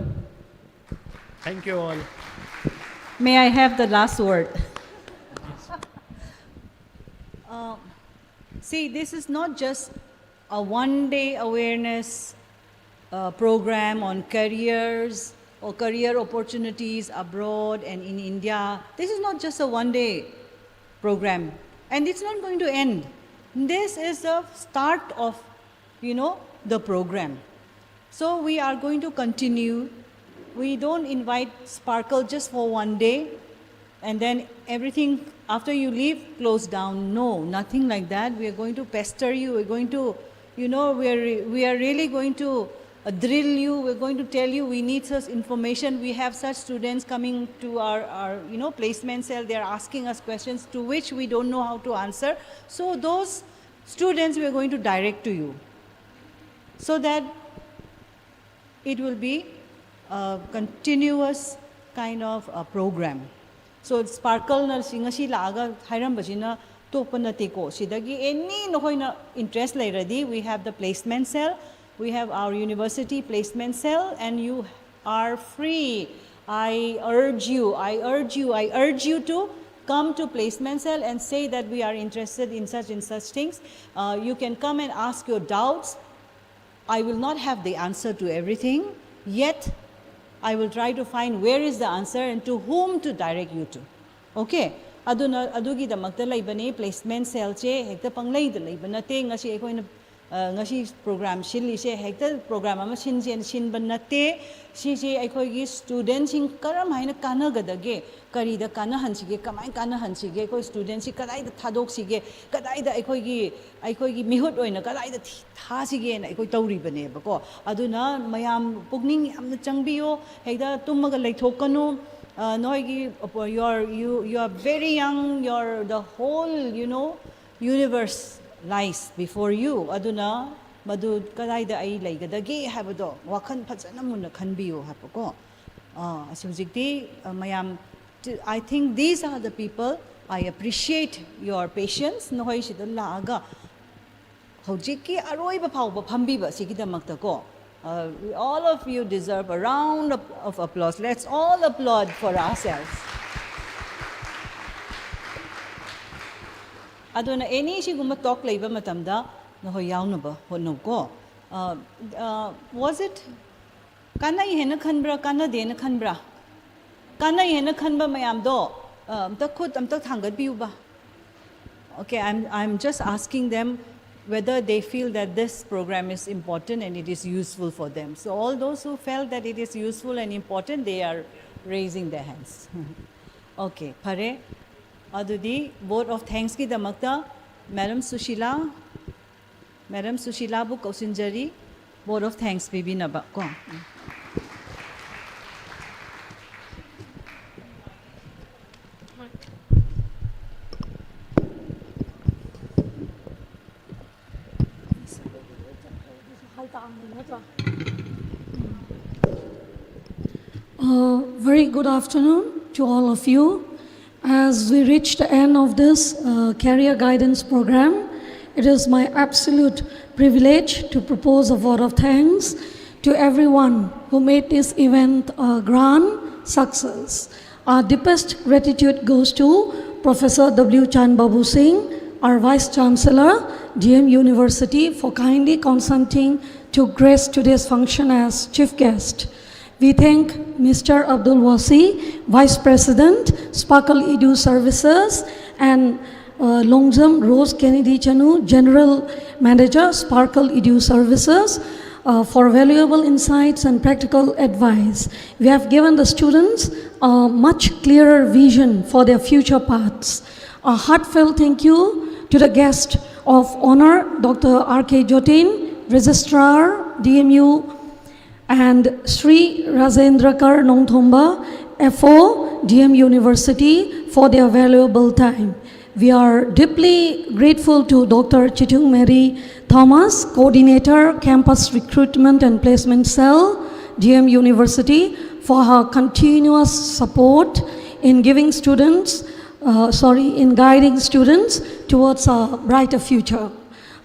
Thank you all. May I have the last word? See, this is not just a one-day awareness program on careers or career opportunities abroad and in India. This is not just a one-day program, and it's not going to end. This is the start of, the program. So we are going to continue. We don't invite Sparkle just for one day and then everything after you leave close down. No, nothing like that. We are going to pester you. We're going to, we are really going to drill you. We're going to tell you we need such information. We have such students coming to our placement cell. They're asking us questions to which we don't know how to answer. So those students we are going to direct to you so that it will be a continuous kind of a program. So Sparkle na singashi laga hiram bajina topana teko. Sidagi any nohoina interest lairadi. We have the placement cell. We have our university placement cell, and you are free. I urge you to come to placement cell and say that we are interested in such things. You can come and ask your doubts. I will not have the answer to everything, yet I will try to find where is the answer and to whom to direct you to. Okay? Adugi da magta laibane placement cell che hekta panglay da laibana te ngasi ekoina ngasi program shili se hekta program ama shin banate si je ekoi students sing karam haina kana gadage kari da kana hansige kamai kana hansige ekoi students si kadai da thadok sige kadai da ekoi gi mihut oina kadai da tha sige na ekoi tauri bane bako aduna mayam pugning amna changbiyo hekta tummaga leithokanu noigi you are very young, the whole universe lies before you. Aduna madu kadai da ai laigadagi habado wakan phajana munna khanbiyo hapako asujikti mayam. I think these are the people. I appreciate your patience. Nohoi shidalla aga hojiki aroi ba phau ba phambi ba sigidamakta ko. All of you deserve a round of applause. Let's all applaud for ourselves. Aduna any siguma talk laiba matamda nohoi yauna ba honno ko. Was it kana ihena khanbra kana dena khanbra kana ihena khanba mayam do amta khud amta thangat biu ba. Okay, I'm just asking them whether they feel that this program is important and it is useful for them. So all those who felt that it is useful and important, they are raising their hands. Okay, pare adudi vote of thanks ki damakta Madam Sushila bu kausinjari vote of thanks bibina ba ko. Very good afternoon to all of you. As we reach the end of this career guidance program, it is my absolute privilege to propose a vote of thanks to everyone who made this event a grand success. Our deepest gratitude goes to Professor W. Chan Babu Singh, our Vice Chancellor, DM University, for kindly consenting to grace today's function as chief guest. We thank Mr. Abdul Wasi, Vice President, Sparkle Edu Services, and Longzam Rose Kennedy Chanu, General Manager, Sparkle Edu Services, for valuable insights and practical advice. We have given the students a much clearer vision for their future paths. A heartfelt thank you to the guest of honor, Dr. R.K. Jotin, Registrar, DMU, and Sri Rajendrakar Nongthomba, FO, DM University for their valuable time. We are deeply grateful to Dr. Chitung Mary Thomas, Coordinator, Campus Recruitment and Placement Cell, DM University, for her continuous support in giving students, in guiding students towards a brighter future.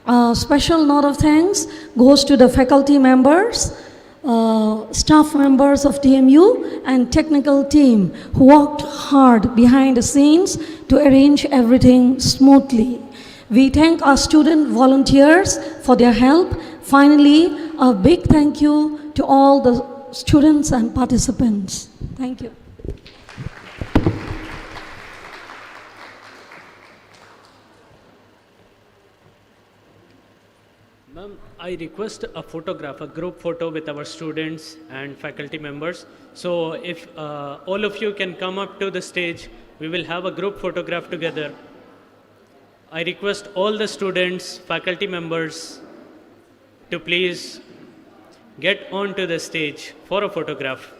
A special note of thanks goes to the faculty members, staff members of DMU and technical team who worked hard behind the scenes to arrange everything smoothly. We thank our student volunteers for their help. Finally, a big thank you to all the students and participants. Thank you. Ma'am, I request a photograph, a group photo with our students and faculty members. So if all of you can come up to the stage, we will have a group photograph together. I request all the students, faculty members to please get onto the stage for a photograph.